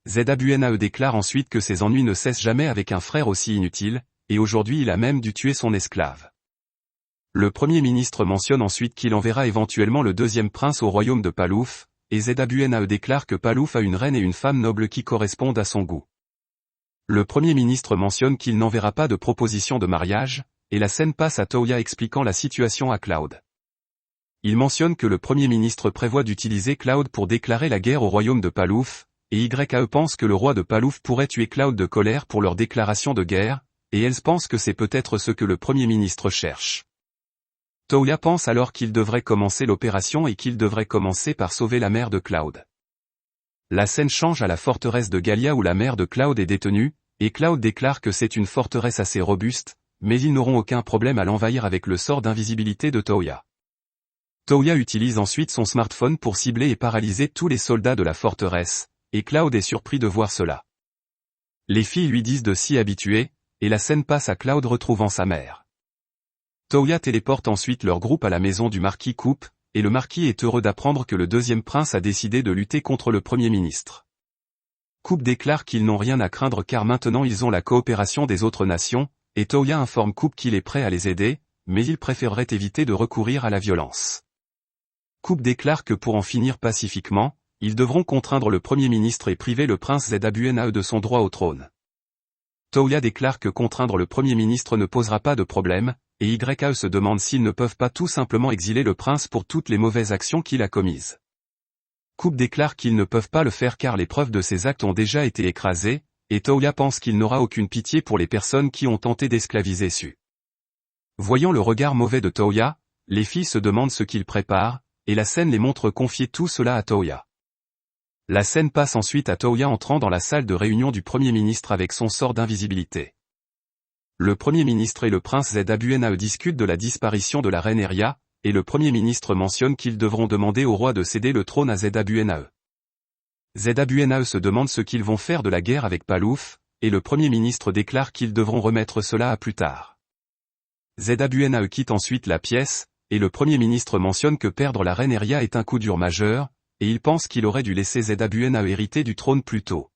Zwnae déclare ensuite que ses ennuis ne cessent jamais avec un frère aussi inutile, et aujourd'hui il a même dû tuer son esclave. Le Premier ministre mentionne ensuite qu'il enverra éventuellement le deuxième prince au royaume de Palouf, et Zwnae déclare que Palouf a une reine et une femme noble qui correspondent à son goût. Le Premier ministre mentionne qu'il n'enverra pas de proposition de mariage, et la scène passe à Toya expliquant la situation à Cloud. Il mentionne que le Premier ministre prévoit d'utiliser Cloud pour déclarer la guerre au royaume de Palouf, et YAE pense que le roi de Palouf pourrait tuer Cloud de colère pour leur déclaration de guerre, et elle pense que c'est peut-être ce que le Premier ministre cherche. Toya pense alors qu'il devrait commencer l'opération et qu'il devrait commencer par sauver la mère de Cloud. La scène change à la forteresse de Galia où la mère de Cloud est détenue, et Cloud déclare que c'est une forteresse assez robuste, mais ils n'auront aucun problème à l'envahir avec le sort d'invisibilité de Toya. Toya utilise ensuite son smartphone pour cibler et paralyser tous les soldats de la forteresse, et Cloud est surpris de voir cela. Les filles lui disent de s'y habituer, et la scène passe à Cloud retrouvant sa mère. Toya téléporte ensuite leur groupe à la maison du marquis Coupe, et le marquis est heureux d'apprendre que le deuxième prince a décidé de lutter contre le premier ministre. Coupe déclare qu'ils n'ont rien à craindre car maintenant ils ont la coopération des autres nations, et Toya informe Coupe qu'il est prêt à les aider, mais il préférerait éviter de recourir à la violence. Coupe déclare que pour en finir pacifiquement, ils devront contraindre le premier ministre et priver le prince Zwnae de son droit au trône. Toya déclare que contraindre le premier ministre ne posera pas de problème, et YAE se demande s'ils ne peuvent pas tout simplement exiler le prince pour toutes les mauvaises actions qu'il a commises. Coupe déclare qu'ils ne peuvent pas le faire car les preuves de ses actes ont déjà été écrasées, et Toya pense qu'il n'aura aucune pitié pour les personnes qui ont tenté d'esclaviser Su. Voyant le regard mauvais de Toya, les filles se demandent ce qu'il prépare, et la scène les montre confier tout cela à Toya. La scène passe ensuite à Toya entrant dans la salle de réunion du Premier ministre avec son sort d'invisibilité. Le Premier ministre et le prince Zwnae discutent de la disparition de la reine Eria, et le Premier ministre mentionne qu'ils devront demander au roi de céder le trône à Zwnae. Zwnae se demande ce qu'ils vont faire de la guerre avec Palouf, et le Premier ministre déclare qu'ils devront remettre cela à plus tard. Zwnae quitte ensuite la pièce, et le Premier ministre mentionne que perdre la reine Eria est un coup dur majeur, et il pense qu'il aurait dû laisser Zwnae hériter du trône plus tôt.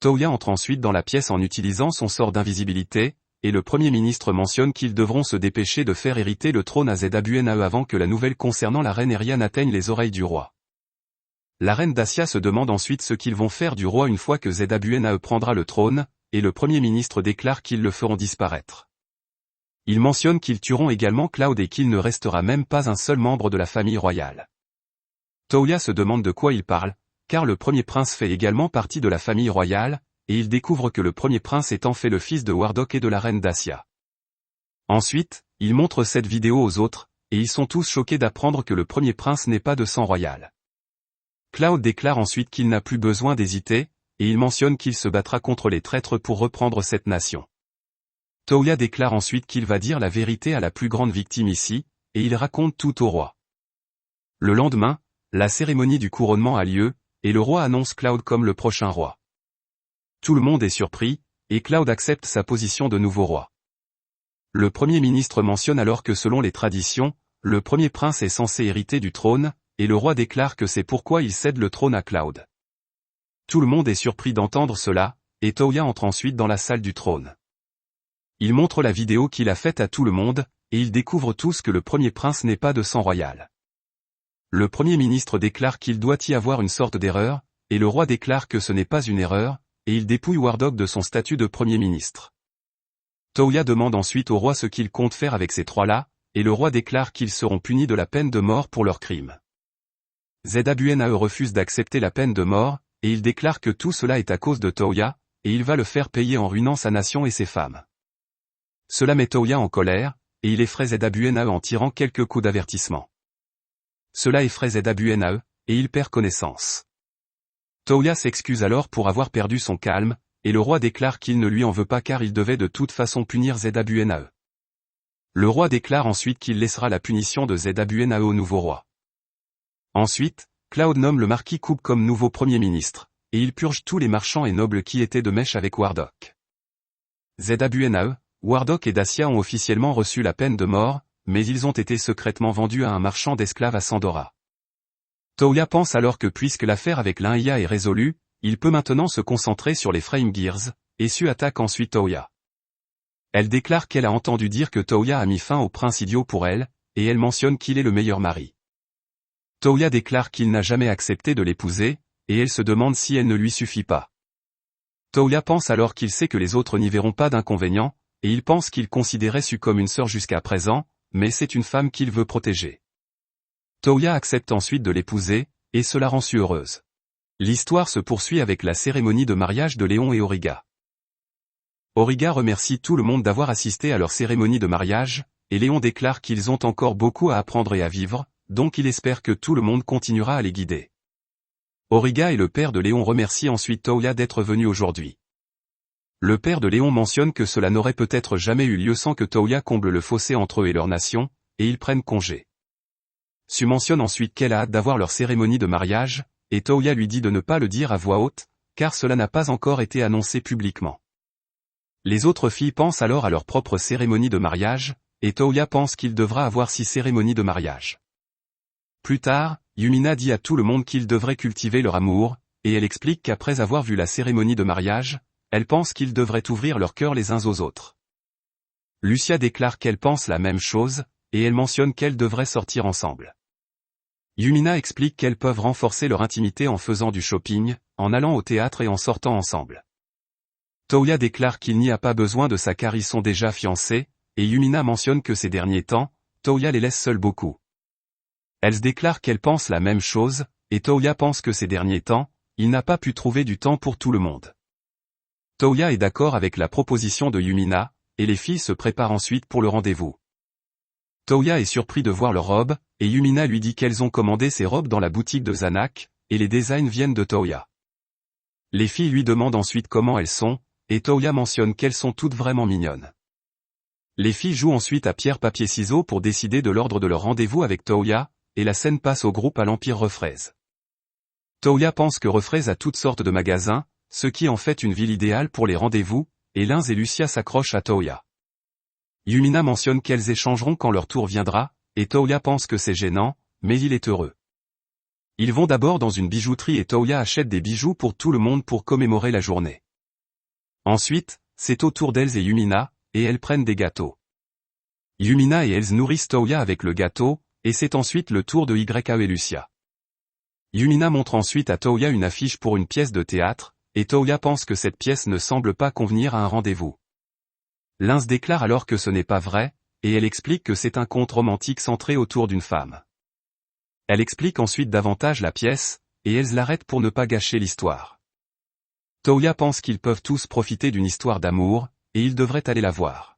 Toya entre ensuite dans la pièce en utilisant son sort d'invisibilité, et le Premier ministre mentionne qu'ils devront se dépêcher de faire hériter le trône à Zwnae avant que la nouvelle concernant la reine Eria n'atteigne les oreilles du roi. La reine Dacia se demande ensuite ce qu'ils vont faire du roi une fois que Zwnae prendra le trône, et le Premier ministre déclare qu'ils le feront disparaître. Il mentionne qu'ils tueront également Cloud et qu'il ne restera même pas un seul membre de la famille royale. Toya se demande de quoi il parle, car le premier prince fait également partie de la famille royale, et il découvre que le premier prince est en fait le fils de Wardok et de la reine Dacia. Ensuite, il montre cette vidéo aux autres, et ils sont tous choqués d'apprendre que le premier prince n'est pas de sang royal. Cloud déclare ensuite qu'il n'a plus besoin d'hésiter, et il mentionne qu'il se battra contre les traîtres pour reprendre cette nation. Toya déclare ensuite qu'il va dire la vérité à la plus grande victime ici, et il raconte tout au roi. Le lendemain, la cérémonie du couronnement a lieu, et le roi annonce Cloud comme le prochain roi. Tout le monde est surpris, et Cloud accepte sa position de nouveau roi. Le Premier ministre mentionne alors que selon les traditions, le premier prince est censé hériter du trône, et le roi déclare que c'est pourquoi il cède le trône à Cloud. Tout le monde est surpris d'entendre cela, et Toya entre ensuite dans la salle du trône. Il montre la vidéo qu'il a faite à tout le monde, et ils découvrent tous que le premier prince n'est pas de sang royal. Le Premier ministre déclare qu'il doit y avoir une sorte d'erreur, et le roi déclare que ce n'est pas une erreur, et il dépouille Wardog de son statut de Premier ministre. Toya demande ensuite au roi ce qu'il compte faire avec ces trois-là, et le roi déclare qu'ils seront punis de la peine de mort pour leurs crimes. Zabunae refuse d'accepter la peine de mort, et il déclare que tout cela est à cause de Toya, et il va le faire payer en ruinant sa nation et ses femmes. Cela met Toya en colère, et il effraie Zabunae en tirant quelques coups d'avertissement. Cela effraie Zabunae, et il perd connaissance. Toya s'excuse alors pour avoir perdu son calme, et le roi déclare qu'il ne lui en veut pas car il devait de toute façon punir Zabunae. Le roi déclare ensuite qu'il laissera la punition de Zabunae au nouveau roi. Ensuite, Cloud nomme le marquis Coupe comme nouveau premier ministre, et il purge tous les marchands et nobles qui étaient de mèche avec Wardok. Zabunae, Wardok et Dacia ont officiellement reçu la peine de mort, mais ils ont été secrètement vendus à un marchand d'esclaves à Sandora. Toya pense alors que puisque l'affaire avec l'Inja est résolue, il peut maintenant se concentrer sur les Flame Gears, et Su attaque ensuite Toya. Elle déclare qu'elle a entendu dire que Toya a mis fin au prince idiot pour elle, et elle mentionne qu'il est le meilleur mari. Toya déclare qu'il n'a jamais accepté de l'épouser, et elle se demande si elle ne lui suffit pas. Toya pense alors qu'il sait que les autres n'y verront pas d'inconvénient, et il pense qu'il considérait Su comme une sœur jusqu'à présent, mais c'est une femme qu'il veut protéger. Toya accepte ensuite de l'épouser, et cela rend Su heureuse. L'histoire se poursuit avec la cérémonie de mariage de Léon et Auriga. Auriga remercie tout le monde d'avoir assisté à leur cérémonie de mariage, et Léon déclare qu'ils ont encore beaucoup à apprendre et à vivre, donc il espère que tout le monde continuera à les guider. Auriga et le père de Léon remercient ensuite Toya d'être venu aujourd'hui. Le père de Léon mentionne que cela n'aurait peut-être jamais eu lieu sans que Toya comble le fossé entre eux et leur nation, et ils prennent congé. Su mentionne ensuite qu'elle a hâte d'avoir leur cérémonie de mariage, et Toya lui dit de ne pas le dire à voix haute, car cela n'a pas encore été annoncé publiquement. Les autres filles pensent alors à leur propre cérémonie de mariage, et Toya pense qu'il devra avoir 6 cérémonies de mariage. Plus tard, Yumina dit à tout le monde qu'ils devraient cultiver leur amour, et elle explique qu'après avoir vu la cérémonie de mariage, elle pense qu'ils devraient ouvrir leur cœur les uns aux autres. Lucia déclare qu'elle pense la même chose, et elle mentionne qu'elles devraient sortir ensemble. Yumina explique qu'elles peuvent renforcer leur intimité en faisant du shopping, en allant au théâtre et en sortant ensemble. Toya déclare qu'il n'y a pas besoin de ça car ils sont déjà fiancés, et Yumina mentionne que ces derniers temps, Toya les laisse seuls beaucoup. Elle déclare qu'elle pense la même chose, et Toya pense que ces derniers temps, il n'a pas pu trouver du temps pour tout le monde. Toya est d'accord avec la proposition de Yumina, et les filles se préparent ensuite pour le rendez-vous. Toya est surpris de voir leurs robes, et Yumina lui dit qu'elles ont commandé ces robes dans la boutique de Zanak, et les designs viennent de Toya. Les filles lui demandent ensuite comment elles sont, et Toya mentionne qu'elles sont toutes vraiment mignonnes. Les filles jouent ensuite à pierre-papier-ciseaux pour décider de l'ordre de leur rendez-vous avec Toya, et la scène passe au groupe à l'Empire Refraise. Toya pense que Refraise a toutes sortes de magasins, ce qui en fait une ville idéale pour les rendez-vous, et Linz et Lucia s'accrochent à Toya. Yumina mentionne qu'elles échangeront quand leur tour viendra, et Toya pense que c'est gênant, mais il est heureux. Ils vont d'abord dans une bijouterie et Toya achète des bijoux pour tout le monde pour commémorer la journée. Ensuite, c'est au tour d'Elz et Yumina, et elles prennent des gâteaux. Yumina et Elz nourrissent Toya avec le gâteau, et c'est ensuite le tour de Yao et Lucia. Yumina montre ensuite à Toya une affiche pour une pièce de théâtre, et Toya pense que cette pièce ne semble pas convenir à un rendez-vous. Linz déclare alors que ce n'est pas vrai, et elle explique que c'est un conte romantique centré autour d'une femme. Elle explique ensuite davantage la pièce, et Elz l'arrête pour ne pas gâcher l'histoire. Toya pense qu'ils peuvent tous profiter d'une histoire d'amour, et ils devraient aller la voir.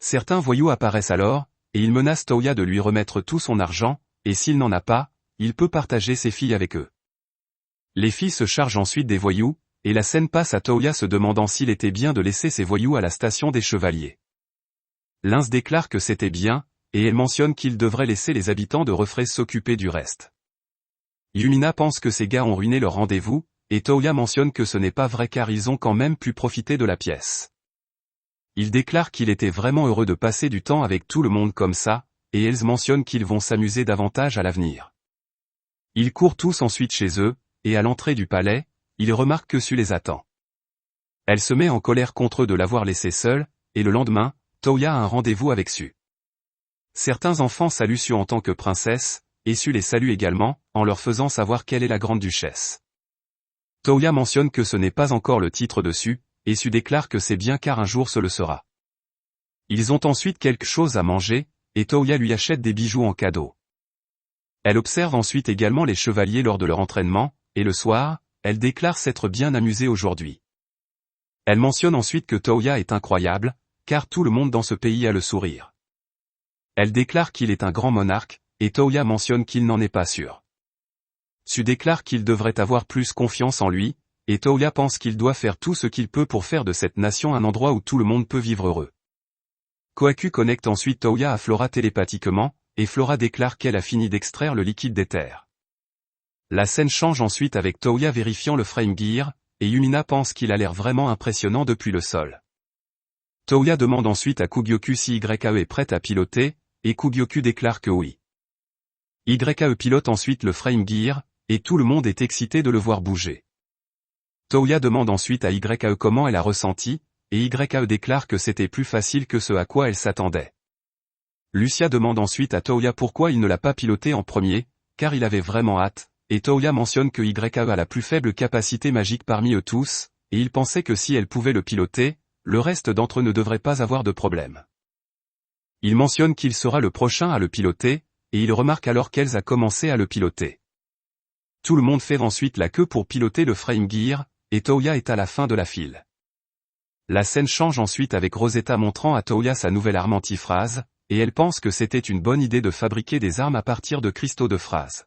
Certains voyous apparaissent alors, et ils menacent Toya de lui remettre tout son argent, et s'il n'en a pas, il peut partager ses filles avec eux. Les filles se chargent ensuite des voyous, et la scène passe à Toya se demandant s'il était bien de laisser ses voyous à la station des chevaliers. Linz déclare que c'était bien, et elle mentionne qu'il devrait laisser les habitants de Refraise s'occuper du reste. Yumina pense que ces gars ont ruiné leur rendez-vous, et Toya mentionne que ce n'est pas vrai car ils ont quand même pu profiter de la pièce. Il déclare qu'il était vraiment heureux de passer du temps avec tout le monde comme ça, et Elz mentionne qu'ils vont s'amuser davantage à l'avenir. Ils courent tous ensuite chez eux, et à l'entrée du palais, ils remarquent que Su les attend. Elle se met en colère contre eux de l'avoir laissé seul, et le lendemain, Toya a un rendez-vous avec Su. Certains enfants saluent Su en tant que princesse, et Su les salue également, en leur faisant savoir qu'elle est la grande duchesse. Toya mentionne que ce n'est pas encore le titre de Su, et Su déclare que c'est bien car un jour ce le sera. Ils ont ensuite quelque chose à manger, et Toya lui achète des bijoux en cadeau. Elle observe ensuite également les chevaliers lors de leur entraînement, et le soir, elle déclare s'être bien amusée aujourd'hui. Elle mentionne ensuite que Toya est incroyable, car tout le monde dans ce pays a le sourire. Elle déclare qu'il est un grand monarque, et Toya mentionne qu'il n'en est pas sûr. Su déclare qu'il devrait avoir plus confiance en lui, et Toya pense qu'il doit faire tout ce qu'il peut pour faire de cette nation un endroit où tout le monde peut vivre heureux. Kohaku connecte ensuite Toya à Flora télépathiquement, et Flora déclare qu'elle a fini d'extraire le liquide d'éther. La scène change ensuite avec Toya vérifiant le frame gear, et Yumina pense qu'il a l'air vraiment impressionnant depuis le sol. Toya demande ensuite à Kugyoku si YAE est prête à piloter, et Kugyoku déclare que oui. YAE pilote ensuite le frame gear, et tout le monde est excité de le voir bouger. Toya demande ensuite à YAE comment elle a ressenti, et YAE déclare que c'était plus facile que ce à quoi elle s'attendait. Lucia demande ensuite à Toya pourquoi il ne l'a pas piloté en premier, car il avait vraiment hâte, et Toya mentionne que YAE a la plus faible capacité magique parmi eux tous, et il pensait que si elle pouvait le piloter, le reste d'entre eux ne devrait pas avoir de problème. Il mentionne qu'il sera le prochain à le piloter, et il remarque alors qu'Elsa a commencé à le piloter. Tout le monde fait ensuite la queue pour piloter le frame gear, et Toya est à la fin de la file. La scène change ensuite avec Rosetta montrant à Toya sa nouvelle arme anti-phrase, et elle pense que c'était une bonne idée de fabriquer des armes à partir de cristaux de phrase.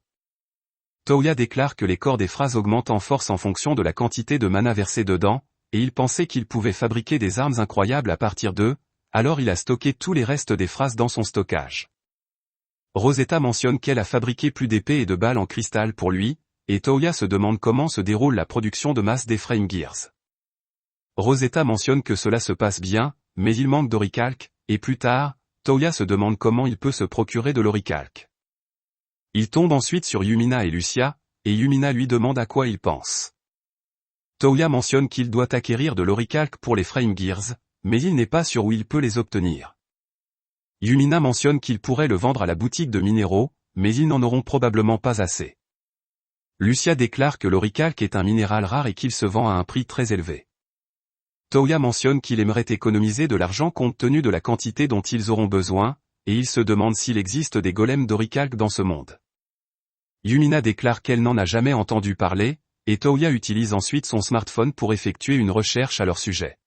Toya déclare que les corps des phrases augmentent en force en fonction de la quantité de mana versée dedans, et il pensait qu'il pouvait fabriquer des armes incroyables à partir d'eux, alors il a stocké tous les restes des phrases dans son stockage. Rosetta mentionne qu'elle a fabriqué plus d'épées et de balles en cristal pour lui, et Toya se demande comment se déroule la production de masse des frame gears. Rosetta mentionne que cela se passe bien, mais il manque d'oricalque, et plus tard, Toya se demande comment il peut se procurer de l'oricalque. Il tombe ensuite sur Yumina et Lucia, et Yumina lui demande à quoi il pense. Toya mentionne qu'il doit acquérir de l'oricalque pour les frame gears, mais il n'est pas sûr où il peut les obtenir. Yumina mentionne qu'il pourrait le vendre à la boutique de minéraux, mais ils n'en auront probablement pas assez. Lucia déclare que l'oricalque est un minéral rare et qu'il se vend à un prix très élevé. Toya mentionne qu'il aimerait économiser de l'argent compte tenu de la quantité dont ils auront besoin, et il se demande s'il existe des golems d'oricalque dans ce monde. Yumina déclare qu'elle n'en a jamais entendu parler, et Toya utilise ensuite son smartphone pour effectuer une recherche à leur sujet.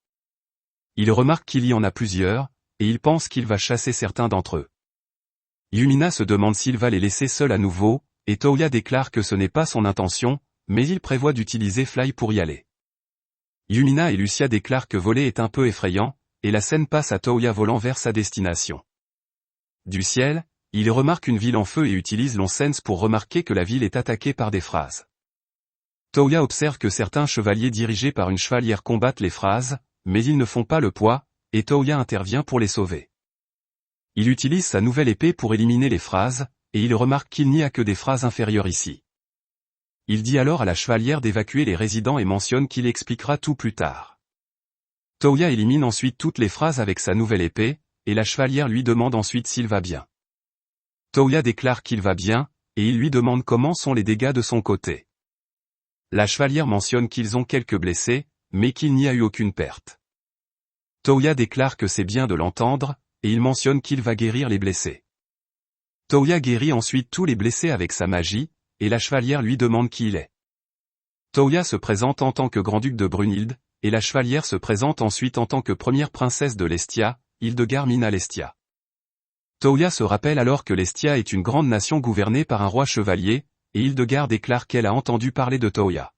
Il remarque qu'il y en a plusieurs, et il pense qu'il va chasser certains d'entre eux. Yumina se demande s'il va les laisser seuls à nouveau, et Toya déclare que ce n'est pas son intention, mais il prévoit d'utiliser Fly pour y aller. Yumina et Lucia déclarent que voler est un peu effrayant, et la scène passe à Toya volant vers sa destination. Du ciel, il remarque une ville en feu et utilise l'onsense pour remarquer que la ville est attaquée par des phrases. Toya observe que certains chevaliers dirigés par une chevalière combattent les phrases, mais ils ne font pas le poids, et Toya intervient pour les sauver. Il utilise sa nouvelle épée pour éliminer les phrases, et il remarque qu'il n'y a que des phrases inférieures ici. Il dit alors à la chevalière d'évacuer les résidents et mentionne qu'il expliquera tout plus tard. Toya élimine ensuite toutes les phrases avec sa nouvelle épée, et la chevalière lui demande ensuite s'il va bien. Toya déclare qu'il va bien, et il lui demande comment sont les dégâts de son côté. La chevalière mentionne qu'ils ont quelques blessés, mais qu'il n'y a eu aucune perte. Toya déclare que c'est bien de l'entendre, et il mentionne qu'il va guérir les blessés. Toya guérit ensuite tous les blessés avec sa magie, et la chevalière lui demande qui il est. Toya se présente en tant que grand-duc de Brunhilde, et la chevalière se présente ensuite en tant que première princesse de Lestia, Hildegard Mina Lestia. Toya se rappelle alors que Lestia est une grande nation gouvernée par un roi chevalier, et Hildegard déclare qu'elle a entendu parler de Toya.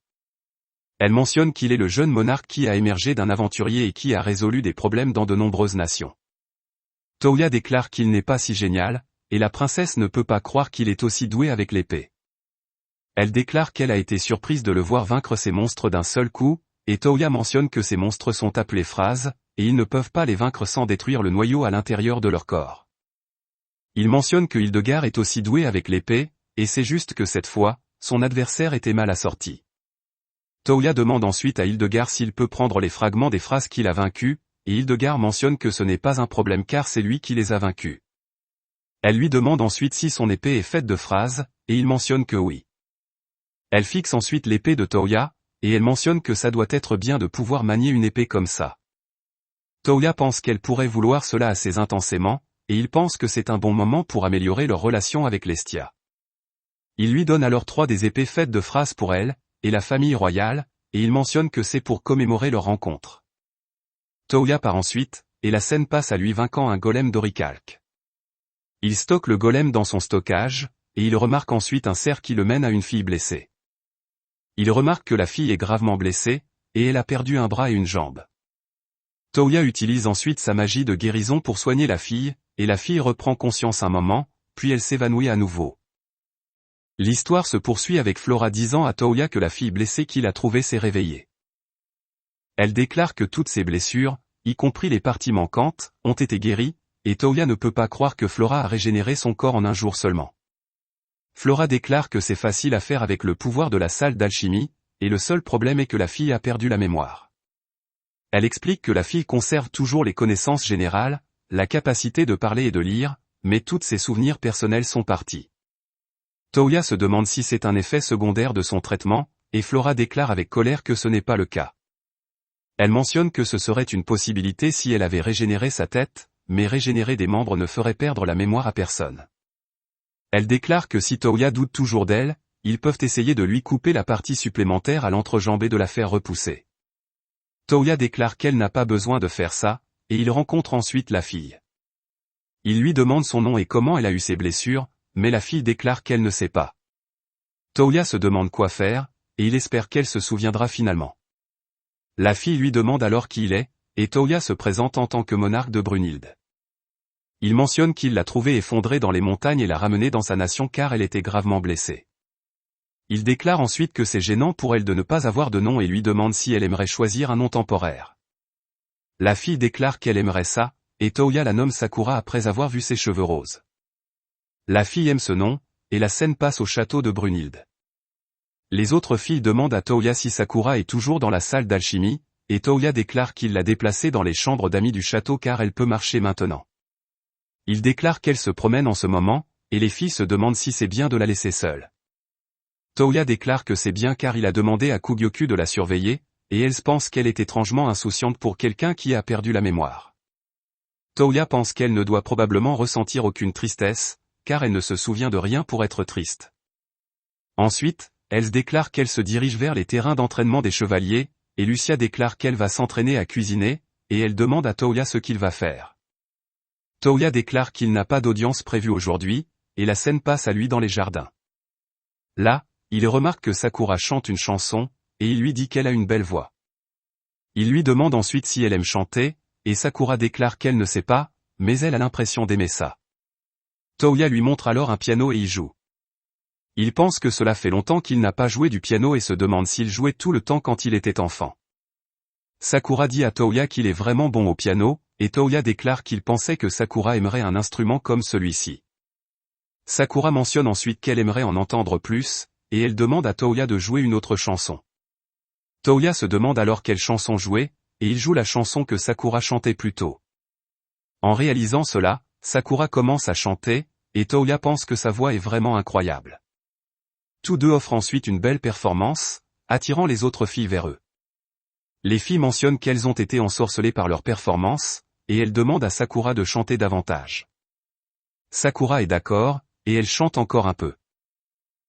Elle mentionne qu'il est le jeune monarque qui a émergé d'un aventurier et qui a résolu des problèmes dans de nombreuses nations. Toya déclare qu'il n'est pas si génial, et la princesse ne peut pas croire qu'il est aussi doué avec l'épée. Elle déclare qu'elle a été surprise de le voir vaincre ces monstres d'un seul coup, et Toya mentionne que ces monstres sont appelés phrases, et ils ne peuvent pas les vaincre sans détruire le noyau à l'intérieur de leur corps. Il mentionne que Hildegard est aussi doué avec l'épée, et c'est juste que cette fois, son adversaire était mal assorti. Toya demande ensuite à Hildegard s'il peut prendre les fragments des phrases qu'il a vaincus, et Hildegard mentionne que ce n'est pas un problème car c'est lui qui les a vaincus. Elle lui demande ensuite si son épée est faite de phrases, et il mentionne que oui. Elle fixe ensuite l'épée de Toya, et elle mentionne que ça doit être bien de pouvoir manier une épée comme ça. Toya pense qu'elle pourrait vouloir cela assez intensément, et il pense que c'est un bon moment pour améliorer leur relation avec Lestia. Il lui donne alors 3 des épées faites de phrases pour elle, et la famille royale, et il mentionne que c'est pour commémorer leur rencontre. Toya part ensuite, et la scène passe à lui vainquant un golem d'oricalque. Il stocke le golem dans son stockage, et il remarque ensuite un cerf qui le mène à une fille blessée. Il remarque que la fille est gravement blessée, et elle a perdu un bras et une jambe. Toya utilise ensuite sa magie de guérison pour soigner la fille, et la fille reprend conscience un moment, puis elle s'évanouit à nouveau. L'histoire se poursuit avec Flora disant à Toya que la fille blessée qu'il a trouvée s'est réveillée. Elle déclare que toutes ses blessures, y compris les parties manquantes, ont été guéries, et Toya ne peut pas croire que Flora a régénéré son corps en un jour seulement. Flora déclare que c'est facile à faire avec le pouvoir de la salle d'alchimie, et le seul problème est que la fille a perdu la mémoire. Elle explique que la fille conserve toujours les connaissances générales, la capacité de parler et de lire, mais tous ses souvenirs personnels sont partis. Toya se demande si c'est un effet secondaire de son traitement, et Flora déclare avec colère que ce n'est pas le cas. Elle mentionne que ce serait une possibilité si elle avait régénéré sa tête, mais régénérer des membres ne ferait perdre la mémoire à personne. Elle déclare que si Toya doute toujours d'elle, ils peuvent essayer de lui couper la partie supplémentaire à l'entrejambe et de la faire repousser. Toya déclare qu'elle n'a pas besoin de faire ça, et il rencontre ensuite la fille. Il lui demande son nom et comment elle a eu ses blessures, mais la fille déclare qu'elle ne sait pas. Toya se demande quoi faire, et il espère qu'elle se souviendra finalement. La fille lui demande alors qui il est, et Toya se présente en tant que monarque de Brunhilde. Il mentionne qu'il l'a trouvée effondrée dans les montagnes et l'a ramenée dans sa nation car elle était gravement blessée. Il déclare ensuite que c'est gênant pour elle de ne pas avoir de nom et lui demande si elle aimerait choisir un nom temporaire. La fille déclare qu'elle aimerait ça, et Toya la nomme Sakura après avoir vu ses cheveux roses. La fille aime ce nom, et la scène passe au château de Brunhilde. Les autres filles demandent à Toya si Sakura est toujours dans la salle d'alchimie, et Toya déclare qu'il l'a déplacée dans les chambres d'amis du château car elle peut marcher maintenant. Il déclare qu'elle se promène en ce moment, et les filles se demandent si c'est bien de la laisser seule. Toya déclare que c'est bien car il a demandé à Kugyoku de la surveiller, et elle pense qu'elle est étrangement insouciante pour quelqu'un qui a perdu la mémoire. Toya pense qu'elle ne doit probablement ressentir aucune tristesse, car elle ne se souvient de rien pour être triste. Ensuite, elle déclare qu'elle se dirige vers les terrains d'entraînement des chevaliers, et Lucia déclare qu'elle va s'entraîner à cuisiner, et elle demande à Toya ce qu'il va faire. Toya déclare qu'il n'a pas d'audience prévue aujourd'hui, et la scène passe à lui dans les jardins. Là, il remarque que Sakura chante une chanson, et il lui dit qu'elle a une belle voix. Il lui demande ensuite si elle aime chanter, et Sakura déclare qu'elle ne sait pas, mais elle a l'impression d'aimer ça. Toya lui montre alors un piano et y joue. Il pense que cela fait longtemps qu'il n'a pas joué du piano et se demande s'il jouait tout le temps quand il était enfant. Sakura dit à Toya qu'il est vraiment bon au piano, et Toya déclare qu'il pensait que Sakura aimerait un instrument comme celui-ci. Sakura mentionne ensuite qu'elle aimerait en entendre plus, et elle demande à Toya de jouer une autre chanson. Toya se demande alors quelle chanson jouer, et il joue la chanson que Sakura chantait plus tôt. En réalisant cela, Sakura commence à chanter, et Toya pense que sa voix est vraiment incroyable. Tous deux offrent ensuite une belle performance, attirant les autres filles vers eux. Les filles mentionnent qu'elles ont été ensorcelées par leur performance, et elles demandent à Sakura de chanter davantage. Sakura est d'accord, et elle chante encore un peu.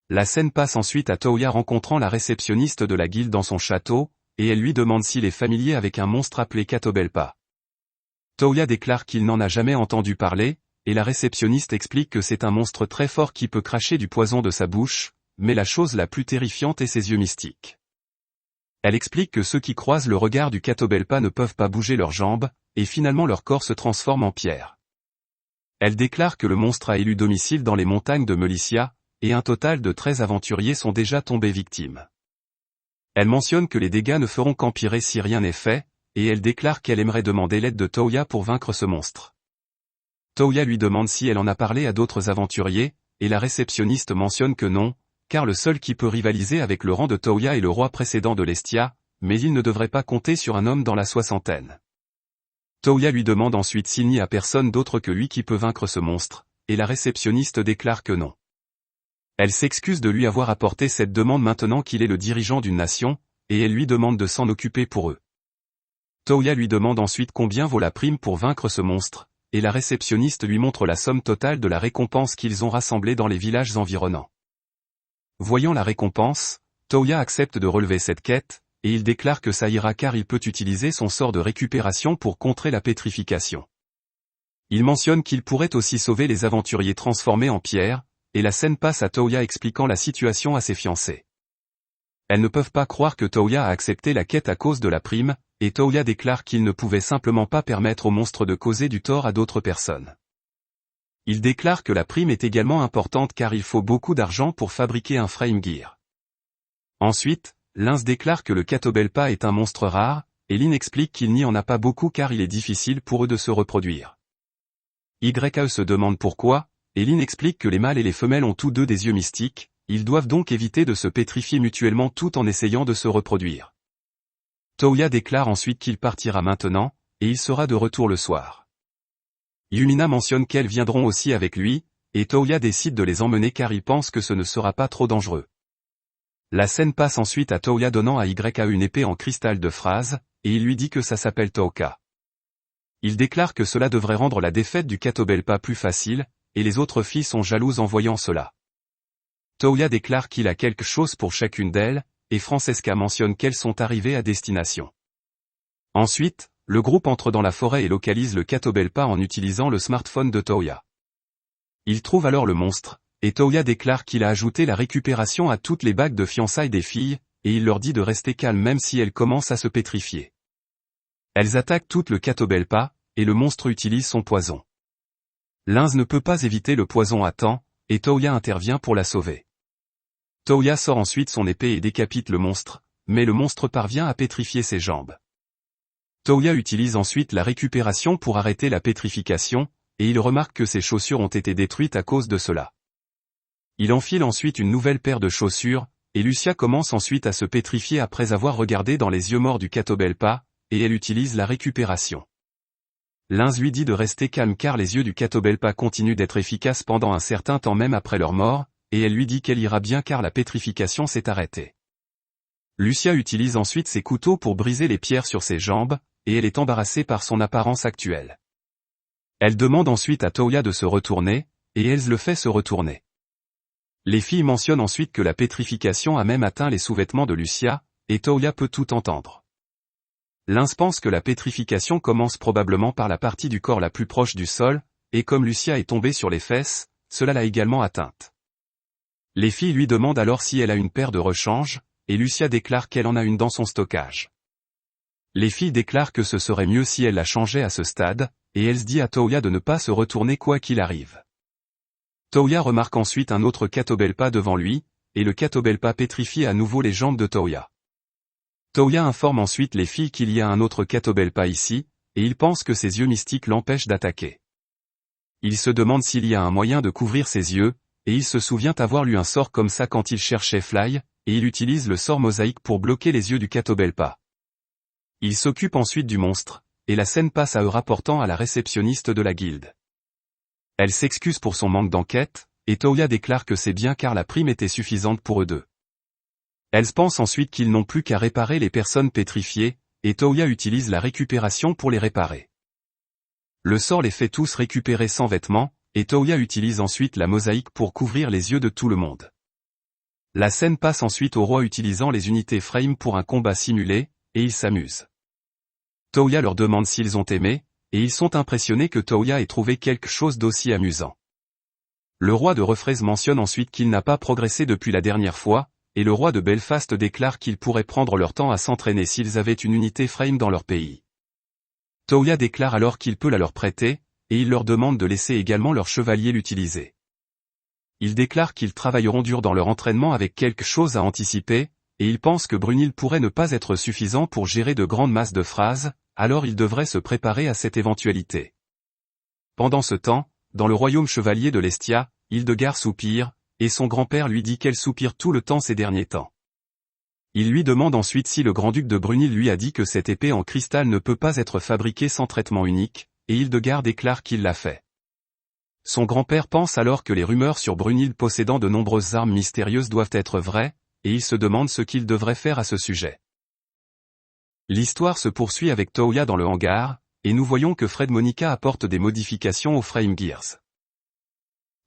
La scène passe ensuite à Toya rencontrant la réceptionniste de la guilde dans son château, et elle lui demande s'il est familier avec un monstre appelé Katobelpa. Toya déclare qu'il n'en a jamais entendu parler, et la réceptionniste explique que c'est un monstre très fort qui peut cracher du poison de sa bouche, mais la chose la plus terrifiante est ses yeux mystiques. Elle explique que ceux qui croisent le regard du Katobelpa ne peuvent pas bouger leurs jambes, et finalement leur corps se transforme en pierre. Elle déclare que le monstre a élu domicile dans les montagnes de Melicia, et un total de 13 aventuriers sont déjà tombés victimes. Elle mentionne que les dégâts ne feront qu'empirer si rien n'est fait, et elle déclare qu'elle aimerait demander l'aide de Toya pour vaincre ce monstre. Toya lui demande si elle en a parlé à d'autres aventuriers, et la réceptionniste mentionne que non, car le seul qui peut rivaliser avec le rang de Toya est le roi précédent de Lestia, mais il ne devrait pas compter sur un homme dans la soixantaine. Toya lui demande ensuite s'il n'y a personne d'autre que lui qui peut vaincre ce monstre, et la réceptionniste déclare que non. Elle s'excuse de lui avoir apporté cette demande maintenant qu'il est le dirigeant d'une nation, et elle lui demande de s'en occuper pour eux. Toya lui demande ensuite combien vaut la prime pour vaincre ce monstre, et la réceptionniste lui montre la somme totale de la récompense qu'ils ont rassemblée dans les villages environnants. Voyant la récompense, Toya accepte de relever cette quête, et il déclare que ça ira car il peut utiliser son sort de récupération pour contrer la pétrification. Il mentionne qu'il pourrait aussi sauver les aventuriers transformés en pierre, et la scène passe à Toya expliquant la situation à ses fiancées. Elles ne peuvent pas croire que Toya a accepté la quête à cause de la prime, et Toya déclare qu'il ne pouvait simplement pas permettre au monstre de causer du tort à d'autres personnes. Il déclare que la prime est également importante car il faut beaucoup d'argent pour fabriquer un frame gear. Ensuite, Linz déclare que le Catobelpa est un monstre rare, et Lynn explique qu'il n'y en a pas beaucoup car il est difficile pour eux de se reproduire. YAE se demande pourquoi, et Lynn explique que les mâles et les femelles ont tous deux des yeux mystiques, ils doivent donc éviter de se pétrifier mutuellement tout en essayant de se reproduire. Toya déclare ensuite qu'il partira maintenant, et il sera de retour le soir. Yumina mentionne qu'elles viendront aussi avec lui, et Toya décide de les emmener car il pense que ce ne sera pas trop dangereux. La scène passe ensuite à Toya donnant à YAE une épée en cristal de phrase, et il lui dit que ça s'appelle Touka. Il déclare que cela devrait rendre la défaite du Catobelpa plus facile, et les autres filles sont jalouses en voyant cela. Toya déclare qu'il a quelque chose pour chacune d'elles, et Francesca mentionne qu'elles sont arrivées à destination. Ensuite, le groupe entre dans la forêt et localise le Catobelpa en utilisant le smartphone de Toya. Il trouve alors le monstre, et Toya déclare qu'il a ajouté la récupération à toutes les bagues de fiançailles des filles, et il leur dit de rester calmes même si elles commencent à se pétrifier. Elles attaquent toutes le Catobelpa, et le monstre utilise son poison. Linz ne peut pas éviter le poison à temps, et Toya intervient pour la sauver. Toya sort ensuite son épée et décapite le monstre, mais le monstre parvient à pétrifier ses jambes. Toya utilise ensuite la récupération pour arrêter la pétrification, et il remarque que ses chaussures ont été détruites à cause de cela. Il enfile ensuite une nouvelle paire de chaussures, et Lucia commence ensuite à se pétrifier après avoir regardé dans les yeux morts du Catobelpa, et elle utilise la récupération. Linz lui dit de rester calme car les yeux du Catobelpa continuent d'être efficaces pendant un certain temps même après leur mort, et elle lui dit qu'elle ira bien car la pétrification s'est arrêtée. Lucia utilise ensuite ses couteaux pour briser les pierres sur ses jambes, et elle est embarrassée par son apparence actuelle. Elle demande ensuite à Toya de se retourner, et elle le fait se retourner. Les filles mentionnent ensuite que la pétrification a même atteint les sous-vêtements de Lucia, et Toya peut tout entendre. Linz pense que la pétrification commence probablement par la partie du corps la plus proche du sol, et comme Lucia est tombée sur les fesses, cela l'a également atteinte. Les filles lui demandent alors si elle a une paire de rechange, et Lucia déclare qu'elle en a une dans son stockage. Les filles déclarent que ce serait mieux si elle la changeait à ce stade, et elle dit à Toya de ne pas se retourner quoi qu'il arrive. Toya remarque ensuite un autre Catobelpa devant lui, et le Catobelpa pétrifie à nouveau les jambes de Toya. Toya informe ensuite les filles qu'il y a un autre Catobelpa ici, et il pense que ses yeux mystiques l'empêchent d'attaquer. Il se demande s'il y a un moyen de couvrir ses yeux, et il se souvient avoir lu un sort comme ça quand il cherchait Fly, et il utilise le sort mosaïque pour bloquer les yeux du Catobelpa. Il s'occupe ensuite du monstre, et la scène passe à eux rapportant à la réceptionniste de la guilde. Elle s'excuse pour son manque d'enquête, et Toya déclare que c'est bien car la prime était suffisante pour eux deux. Elle pense ensuite qu'ils n'ont plus qu'à réparer les personnes pétrifiées, et Toya utilise la récupération pour les réparer. Le sort les fait tous récupérer sans vêtements, et Toya utilise ensuite la mosaïque pour couvrir les yeux de tout le monde. La scène passe ensuite au roi utilisant les unités frame pour un combat simulé, et ils s'amusent. Toya leur demande s'ils ont aimé, et ils sont impressionnés que Toya ait trouvé quelque chose d'aussi amusant. Le roi de Refraise mentionne ensuite qu'il n'a pas progressé depuis la dernière fois, et le roi de Belfast déclare qu'ils pourraient prendre leur temps à s'entraîner s'ils avaient une unité frame dans leur pays. Toya déclare alors qu'il peut la leur prêter, et il leur demande de laisser également leur chevalier l'utiliser. Il déclare qu'ils travailleront dur dans leur entraînement avec quelque chose à anticiper, et il pense que Brunil pourrait ne pas être suffisant pour gérer de grandes masses de phrases, alors il devrait se préparer à cette éventualité. Pendant ce temps, dans le royaume chevalier de l'Estia, Hildegard soupire, et son grand-père lui dit qu'elle soupire tout le temps ces derniers temps. Il lui demande ensuite si le grand-duc de Brunil lui a dit que cette épée en cristal ne peut pas être fabriquée sans traitement unique, et Hildegard déclare qu'il l'a fait. Son grand-père pense alors que les rumeurs sur Brunil possédant de nombreuses armes mystérieuses doivent être vraies, et il se demande ce qu'il devrait faire à ce sujet. L'histoire se poursuit avec Toya dans le hangar, et nous voyons que Fred Monica apporte des modifications aux Frame Gears.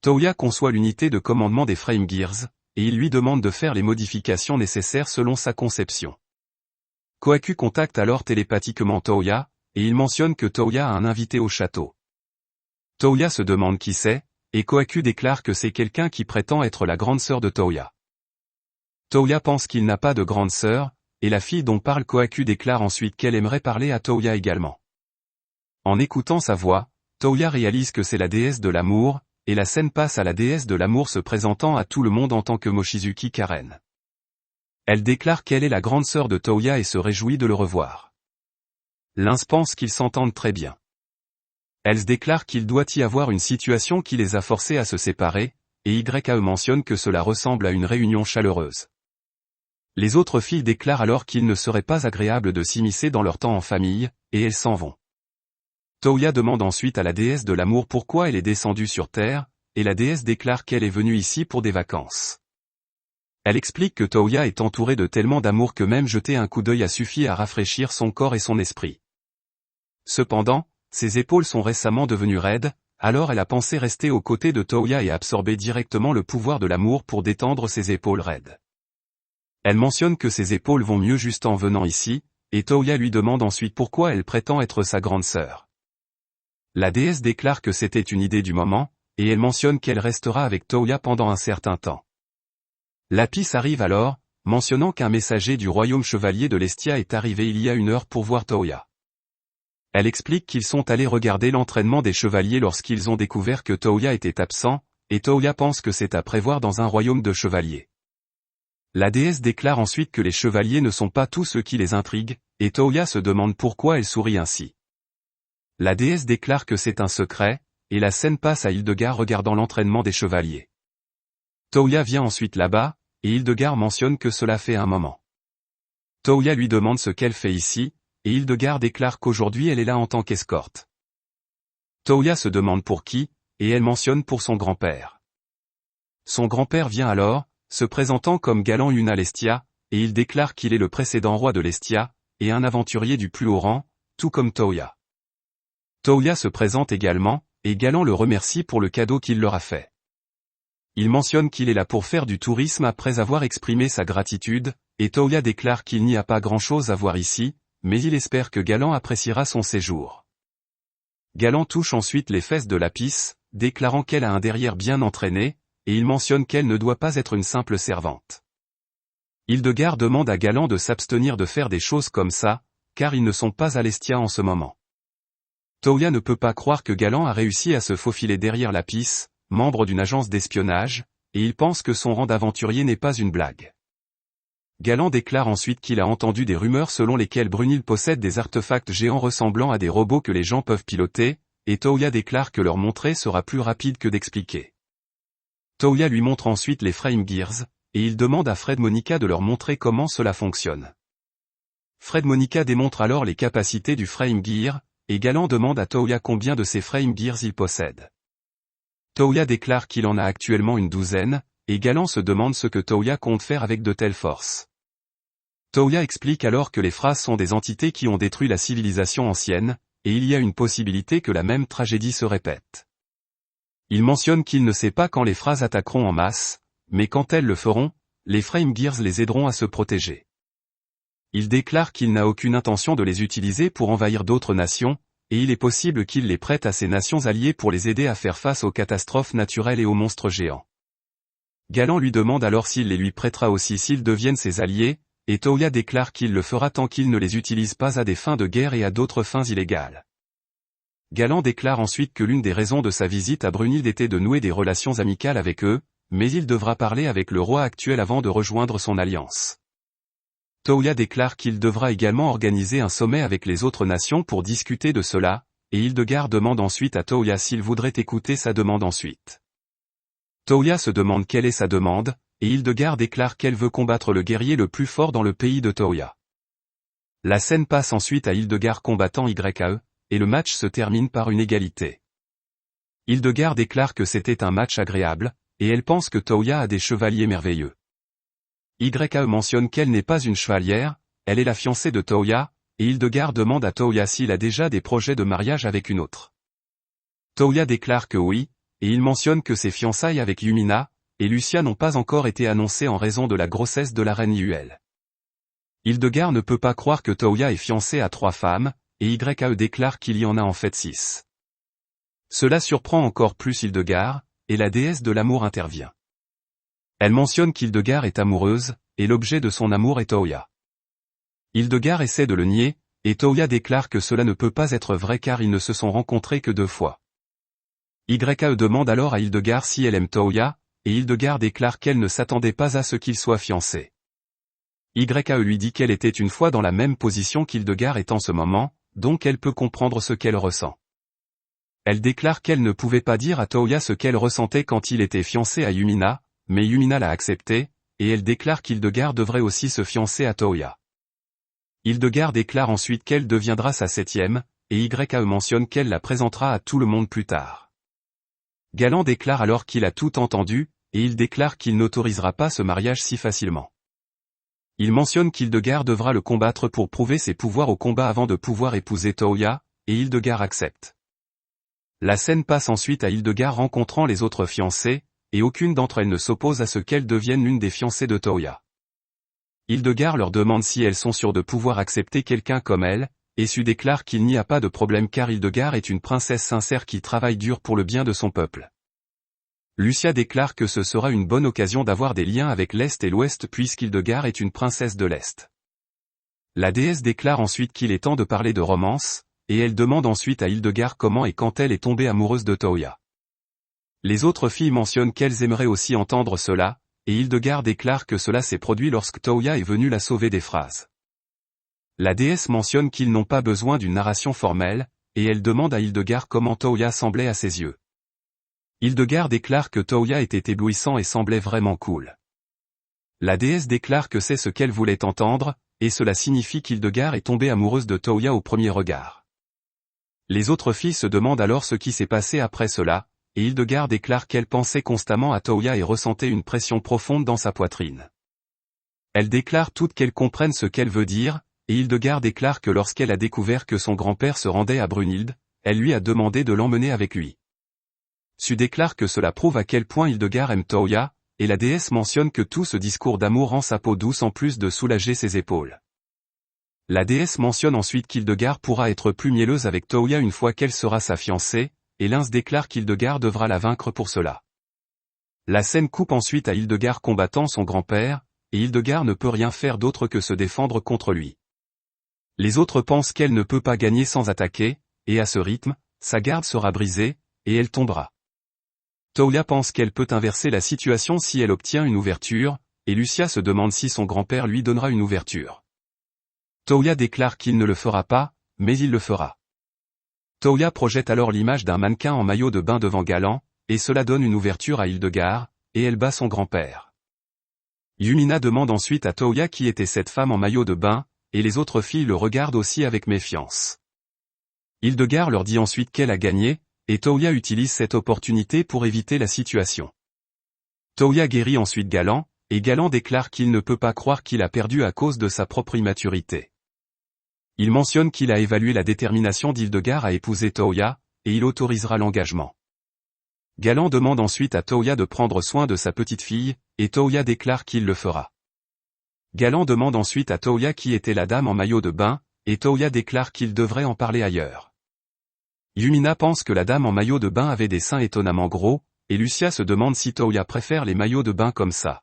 Toya conçoit l'unité de commandement des Frame Gears, et il lui demande de faire les modifications nécessaires selon sa conception. Kohaku contacte alors télépathiquement Toya, et il mentionne que Toya a un invité au château. Toya se demande qui c'est, et Kohaku déclare que c'est quelqu'un qui prétend être la grande sœur de Toya. Toya pense qu'il n'a pas de grande sœur, et la fille dont parle Kohaku déclare ensuite qu'elle aimerait parler à Toya également. En écoutant sa voix, Toya réalise que c'est la déesse de l'amour, et la scène passe à la déesse de l'amour se présentant à tout le monde en tant que Mochizuki Karen. Elle déclare qu'elle est la grande sœur de Toya et se réjouit de le revoir. Lins pense qu'ils s'entendent très bien. Elle déclare qu'il doit y avoir une situation qui les a forcés à se séparer, et YAE mentionne que cela ressemble à une réunion chaleureuse. Les autres filles déclarent alors qu'il ne serait pas agréable de s'immiscer dans leur temps en famille, et elles s'en vont. Toya demande ensuite à la déesse de l'amour pourquoi elle est descendue sur Terre, et la déesse déclare qu'elle est venue ici pour des vacances. Elle explique que Toya est entourée de tellement d'amour que même jeter un coup d'œil a suffi à rafraîchir son corps et son esprit. Cependant, ses épaules sont récemment devenues raides, alors elle a pensé rester aux côtés de Toya et absorber directement le pouvoir de l'amour pour détendre ses épaules raides. Elle mentionne que ses épaules vont mieux juste en venant ici, et Toya lui demande ensuite pourquoi elle prétend être sa grande sœur. La déesse déclare que c'était une idée du moment, et elle mentionne qu'elle restera avec Toya pendant un certain temps. Lapis arrive alors, mentionnant qu'un messager du royaume chevalier de l'Estia est arrivé il y a 1 heure pour voir Toya. Elle explique qu'ils sont allés regarder l'entraînement des chevaliers lorsqu'ils ont découvert que Toya était absent, et Toya pense que c'est à prévoir dans un royaume de chevaliers. La déesse déclare ensuite que les chevaliers ne sont pas tous ceux qui les intriguent, et Toya se demande pourquoi elle sourit ainsi. La déesse déclare que c'est un secret, et la scène passe à Hildegard regardant l'entraînement des chevaliers. Toya vient ensuite là-bas, et Hildegard mentionne que cela fait un moment. Toya lui demande ce qu'elle fait ici, et Hildegard déclare qu'aujourd'hui elle est là en tant qu'escorte. Toya se demande pour qui, et elle mentionne pour son grand-père. Son grand-père vient alors, se présentant comme Galan Yuna l'Estia, et il déclare qu'il est le précédent roi de l'Estia, et un aventurier du plus haut rang, tout comme Toya. Toya se présente également, et Galan le remercie pour le cadeau qu'il leur a fait. Il mentionne qu'il est là pour faire du tourisme après avoir exprimé sa gratitude, et Toya déclare qu'il n'y a pas grand-chose à voir ici, mais il espère que Galan appréciera son séjour. Galan touche ensuite les fesses de Lapis, déclarant qu'elle a un derrière bien entraîné, et il mentionne qu'elle ne doit pas être une simple servante. Hildegard demande à Galan de s'abstenir de faire des choses comme ça, car ils ne sont pas à l'Estia en ce moment. Toya ne peut pas croire que Galan a réussi à se faufiler derrière Lapis, membre d'une agence d'espionnage, et il pense que son rang d'aventurier n'est pas une blague. Galan déclare ensuite qu'il a entendu des rumeurs selon lesquelles Brunil possède des artefacts géants ressemblant à des robots que les gens peuvent piloter, et Toya déclare que leur montrer sera plus rapide que d'expliquer. Toya lui montre ensuite les Frame Gears, et il demande à Fred Monica de leur montrer comment cela fonctionne. Fred Monica démontre alors les capacités du Frame Gear, et Galan demande à Toya combien de ces Frame Gears il possède. Toya déclare qu'il en a actuellement une 12aine, et Galan se demande ce que Toya compte faire avec de telles forces. Toya explique alors que les phrases sont des entités qui ont détruit la civilisation ancienne, et il y a une possibilité que la même tragédie se répète. Il mentionne qu'il ne sait pas quand les phrases attaqueront en masse, mais quand elles le feront, les Frame Gears les aideront à se protéger. Il déclare qu'il n'a aucune intention de les utiliser pour envahir d'autres nations, et il est possible qu'il les prête à ces nations alliées pour les aider à faire face aux catastrophes naturelles et aux monstres géants. Galan lui demande alors s'il les lui prêtera aussi s'ils deviennent ses alliés, et Toya déclare qu'il le fera tant qu'il ne les utilise pas à des fins de guerre et à d'autres fins illégales. Galan déclare ensuite que l'une des raisons de sa visite à Brunilde était de nouer des relations amicales avec eux, mais il devra parler avec le roi actuel avant de rejoindre son alliance. Toya déclare qu'il devra également organiser un sommet avec les autres nations pour discuter de cela, et Hildegard demande ensuite à Toya s'il voudrait écouter sa demande ensuite. Toya se demande quelle est sa demande, et Hildegard déclare qu'elle veut combattre le guerrier le plus fort dans le pays de Toya. La scène passe ensuite à Hildegard combattant YAE, et le match se termine par une égalité. Hildegard déclare que c'était un match agréable, et elle pense que Toya a des chevaliers merveilleux. YAE mentionne qu'elle n'est pas une chevalière, elle est la fiancée de Toya, et Hildegard demande à Toya s'il a déjà des projets de mariage avec une autre. Toya déclare que oui, et il mentionne que ses fiançailles avec Yumina et Lucia n'ont pas encore été annoncées en raison de la grossesse de la reine Yuel. Hildegard ne peut pas croire que Toya est fiancée à 3 femmes, et YAE déclare qu'il y en a en fait 6. Cela surprend encore plus Hildegard, et la déesse de l'amour intervient. Elle mentionne qu'Hildegard est amoureuse, et l'objet de son amour est Toya. Hildegard essaie de le nier, et Toya déclare que cela ne peut pas être vrai car ils ne se sont rencontrés que 2 fois. YAE demande alors à Hildegard si elle aime Toya, et Hildegard déclare qu'elle ne s'attendait pas à ce qu'ils soient fiancés. YAE lui dit qu'elle était une fois dans la même position qu'Hildegard est en ce moment, donc elle peut comprendre ce qu'elle ressent. Elle déclare qu'elle ne pouvait pas dire à Toya ce qu'elle ressentait quand il était fiancé à Yumina, mais Yumina l'a accepté, et elle déclare qu'Hildegard devrait aussi se fiancer à Toya. Hildegard déclare ensuite qu'elle deviendra sa 7e, et YAE mentionne qu'elle la présentera à tout le monde plus tard. Galan déclare alors qu'il a tout entendu, et il déclare qu'il n'autorisera pas ce mariage si facilement. Il mentionne qu'Hildegard devra le combattre pour prouver ses pouvoirs au combat avant de pouvoir épouser Toya, et Hildegard accepte. La scène passe ensuite à Hildegard rencontrant les autres fiancées, et aucune d'entre elles ne s'oppose à ce qu'elle devienne l'une des fiancées de Toya. Hildegard leur demande si elles sont sûres de pouvoir accepter quelqu'un comme elle, et Su déclare qu'il n'y a pas de problème car Hildegard est une princesse sincère qui travaille dur pour le bien de son peuple. Lucia déclare que ce sera une bonne occasion d'avoir des liens avec l'Est et l'Ouest puisqu'Hildegard est une princesse de l'Est. La déesse déclare ensuite qu'il est temps de parler de romance, et elle demande ensuite à Hildegard comment et quand elle est tombée amoureuse de Toya. Les autres filles mentionnent qu'elles aimeraient aussi entendre cela, et Hildegard déclare que cela s'est produit lorsque Toya est venue la sauver des phrases. La déesse mentionne qu'ils n'ont pas besoin d'une narration formelle, et elle demande à Hildegard comment Toya semblait à ses yeux. Hildegard déclare que Toya était éblouissant et semblait vraiment cool. La déesse déclare que c'est ce qu'elle voulait entendre, et cela signifie qu'Hildegard est tombée amoureuse de Toya au premier regard. Les autres filles se demandent alors ce qui s'est passé après cela, et Hildegard déclare qu'elle pensait constamment à Toya et ressentait une pression profonde dans sa poitrine. Elle déclare toutes qu'elles comprennent ce qu'elle veut dire, et Hildegard déclare que lorsqu'elle a découvert que son grand-père se rendait à Brunhilde, elle lui a demandé de l'emmener avec lui. Su déclare que cela prouve à quel point Hildegard aime Toya, et la déesse mentionne que tout ce discours d'amour rend sa peau douce en plus de soulager ses épaules. La déesse mentionne ensuite qu'Hildegard pourra être plus mielleuse avec Toya une fois qu'elle sera sa fiancée, et Lins déclare qu'Hildegard devra la vaincre pour cela. La scène coupe ensuite à Hildegard combattant son grand-père, et Hildegard ne peut rien faire d'autre que se défendre contre lui. Les autres pensent qu'elle ne peut pas gagner sans attaquer, et à ce rythme, sa garde sera brisée, et elle tombera. Toya pense qu'elle peut inverser la situation si elle obtient une ouverture, et Lucia se demande si son grand-père lui donnera une ouverture. Toya déclare qu'il ne le fera pas, mais il le fera. Toya projette alors l'image d'un mannequin en maillot de bain devant Galan, et cela donne une ouverture à Hildegard, et elle bat son grand-père. Yumina demande ensuite à Toya qui était cette femme en maillot de bain, et les autres filles le regardent aussi avec méfiance. Hildegard leur dit ensuite qu'elle a gagné, et Toya utilise cette opportunité pour éviter la situation. Toya guérit ensuite Galan, et Galan déclare qu'il ne peut pas croire qu'il a perdu à cause de sa propre immaturité. Il mentionne qu'il a évalué la détermination d'Hildegard à épouser Toya, et il autorisera l'engagement. Galan demande ensuite à Toya de prendre soin de sa petite fille, et Toya déclare qu'il le fera. Galan demande ensuite à Toya qui était la dame en maillot de bain, et Toya déclare qu'il devrait en parler ailleurs. Yumina pense que la dame en maillot de bain avait des seins étonnamment gros, et Lucia se demande si Toya préfère les maillots de bain comme ça.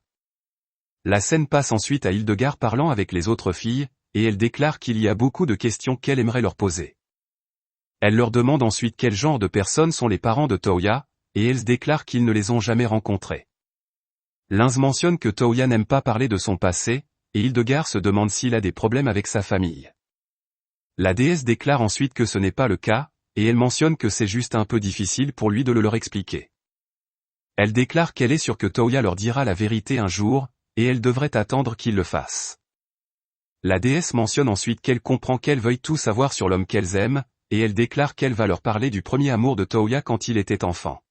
La scène passe ensuite à Hildegard parlant avec les autres filles, et elle déclare qu'il y a beaucoup de questions qu'elle aimerait leur poser. Elle leur demande ensuite quel genre de personnes sont les parents de Toya, et elles déclarent qu'ils ne les ont jamais rencontrés. Lins mentionne que Toya n'aime pas parler de son passé, et Hildegard se demande s'il a des problèmes avec sa famille. La déesse déclare ensuite que ce n'est pas le cas, et elle mentionne que c'est juste un peu difficile pour lui de le leur expliquer. Elle déclare qu'elle est sûre que Toya leur dira la vérité un jour, et elle devrait attendre qu'il le fasse. La déesse mentionne ensuite qu'elle comprend qu'elles veuillent tout savoir sur l'homme qu'elles aiment, et elle déclare qu'elle va leur parler du premier amour de Toya quand il était enfant.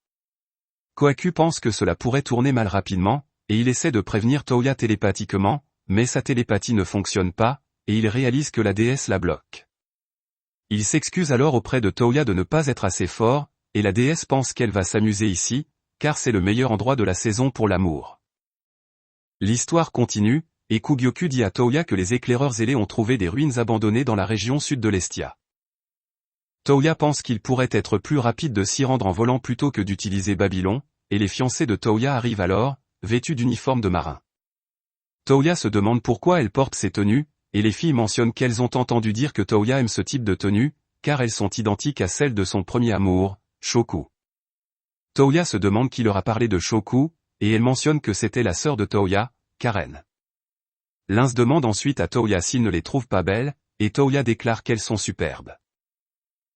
Kohaku pense que cela pourrait tourner mal rapidement, et il essaie de prévenir Toya télépathiquement, mais sa télépathie ne fonctionne pas, et il réalise que la déesse la bloque. Il s'excuse alors auprès de Toya de ne pas être assez fort, et la déesse pense qu'elle va s'amuser ici, car c'est le meilleur endroit de la saison pour l'amour. L'histoire continue, et Kugyoku dit à Toya que les éclaireurs ailés ont trouvé des ruines abandonnées dans la région sud de l'Estia. Toya pense qu'il pourrait être plus rapide de s'y rendre en volant plutôt que d'utiliser Babylon, et les fiancés de Toya arrivent alors, vêtus d'uniformes de marin. Toya se demande pourquoi elle porte ces tenues, et les filles mentionnent qu'elles ont entendu dire que Toya aime ce type de tenue, car elles sont identiques à celles de son premier amour, Shoku. Toya se demande qui leur a parlé de Shoku, et elle mentionne que c'était la sœur de Toya, Karen. Lin demande ensuite à Toya s'il ne les trouve pas belles, et Toya déclare qu'elles sont superbes.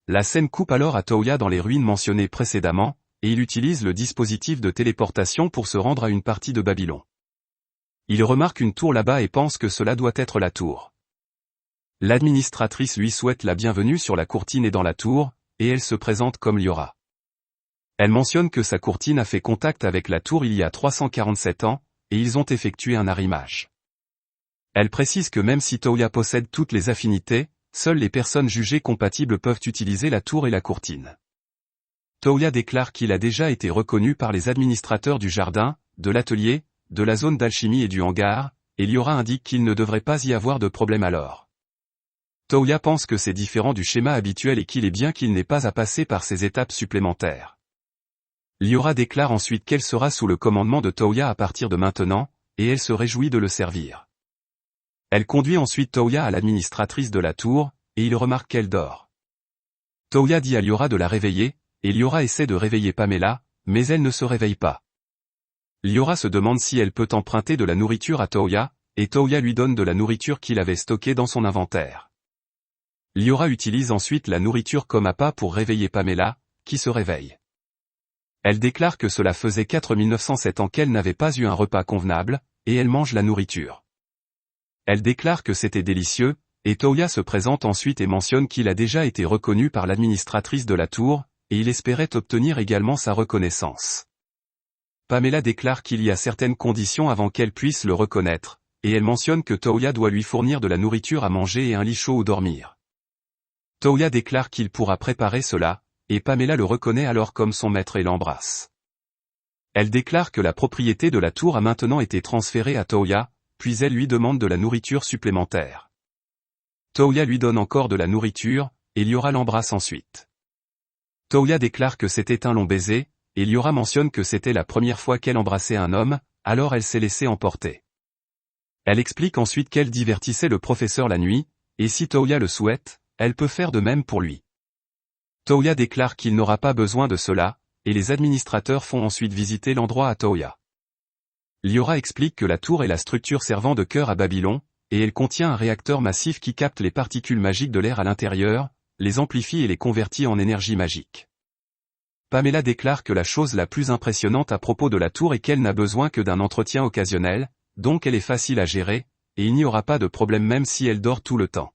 La scène coupe alors à Toya dans les ruines mentionnées précédemment, et il utilise le dispositif de téléportation pour se rendre à une partie de Babylon. Il remarque une tour là-bas et pense que cela doit être la tour. L'administratrice lui souhaite la bienvenue sur la courtine et dans la tour, et elle se présente comme Liora. Elle mentionne que sa courtine a fait contact avec la tour il y a 347 ans, et ils ont effectué un arrimage. Elle précise que même si Toya possède toutes les affinités, seules les personnes jugées compatibles peuvent utiliser la tour et la courtine. Toya déclare qu'il a déjà été reconnu par les administrateurs du jardin, de l'atelier, de la zone d'alchimie et du hangar, et Liora indique qu'il ne devrait pas y avoir de problème alors. Toya pense que c'est différent du schéma habituel et qu'il est bien qu'il n'ait pas à passer par ces étapes supplémentaires. Liora déclare ensuite qu'elle sera sous le commandement de Toya à partir de maintenant, et elle se réjouit de le servir. Elle conduit ensuite Toya à l'administratrice de la tour, et il remarque qu'elle dort. Toya dit à Liora de la réveiller, et Liora essaie de réveiller Pamela, mais elle ne se réveille pas. Liora se demande si elle peut emprunter de la nourriture à Toya, et Toya lui donne de la nourriture qu'il avait stockée dans son inventaire. Liora utilise ensuite la nourriture comme appât pour réveiller Pamela, qui se réveille. Elle déclare que cela faisait 4907 ans qu'elle n'avait pas eu un repas convenable, et elle mange la nourriture. Elle déclare que c'était délicieux, et Toya se présente ensuite et mentionne qu'il a déjà été reconnu par l'administratrice de la tour, et il espérait obtenir également sa reconnaissance. Pamela déclare qu'il y a certaines conditions avant qu'elle puisse le reconnaître, et elle mentionne que Toya doit lui fournir de la nourriture à manger et un lit chaud où dormir. Toya déclare qu'il pourra préparer cela, et Pamela le reconnaît alors comme son maître et l'embrasse. Elle déclare que la propriété de la tour a maintenant été transférée à Toya, puis elle lui demande de la nourriture supplémentaire. Toya lui donne encore de la nourriture, et Liora l'embrasse ensuite. Toya déclare que c'était un long baiser, et Liora mentionne que c'était la première fois qu'elle embrassait un homme, alors elle s'est laissée emporter. Elle explique ensuite qu'elle divertissait le professeur la nuit, et si Toya le souhaite, elle peut faire de même pour lui. Toya déclare qu'il n'aura pas besoin de cela, et les administrateurs font ensuite visiter l'endroit à Toya. Liora explique que la tour est la structure servant de cœur à Babylon, et elle contient un réacteur massif qui capte les particules magiques de l'air à l'intérieur, les amplifie et les convertit en énergie magique. Pamela déclare que la chose la plus impressionnante à propos de la tour est qu'elle n'a besoin que d'un entretien occasionnel, donc elle est facile à gérer, et il n'y aura pas de problème même si elle dort tout le temps.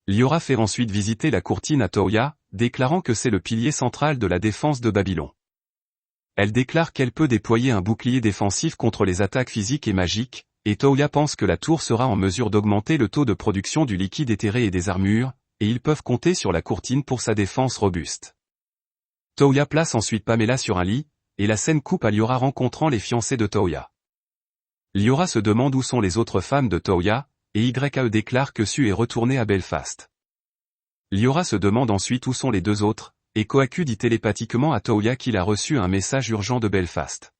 Liora fait ensuite visiter la courtine à Toya, déclarant que c'est le pilier central de la défense de Babylon. Elle déclare qu'elle peut déployer un bouclier défensif contre les attaques physiques et magiques, et Toya pense que la tour sera en mesure d'augmenter le taux de production du liquide éthéré et des armures, et ils peuvent compter sur la courtine pour sa défense robuste. Toya place ensuite Pamela sur un lit, et la scène coupe à Liora rencontrant les fiancés de Toya. Liora se demande où sont les autres femmes de Toya, et YAE déclare que Su est retourné à Belfast. Liora se demande ensuite où sont les deux autres, et Kohaku dit télépathiquement à Toya qu'il a reçu un message urgent de Belfast.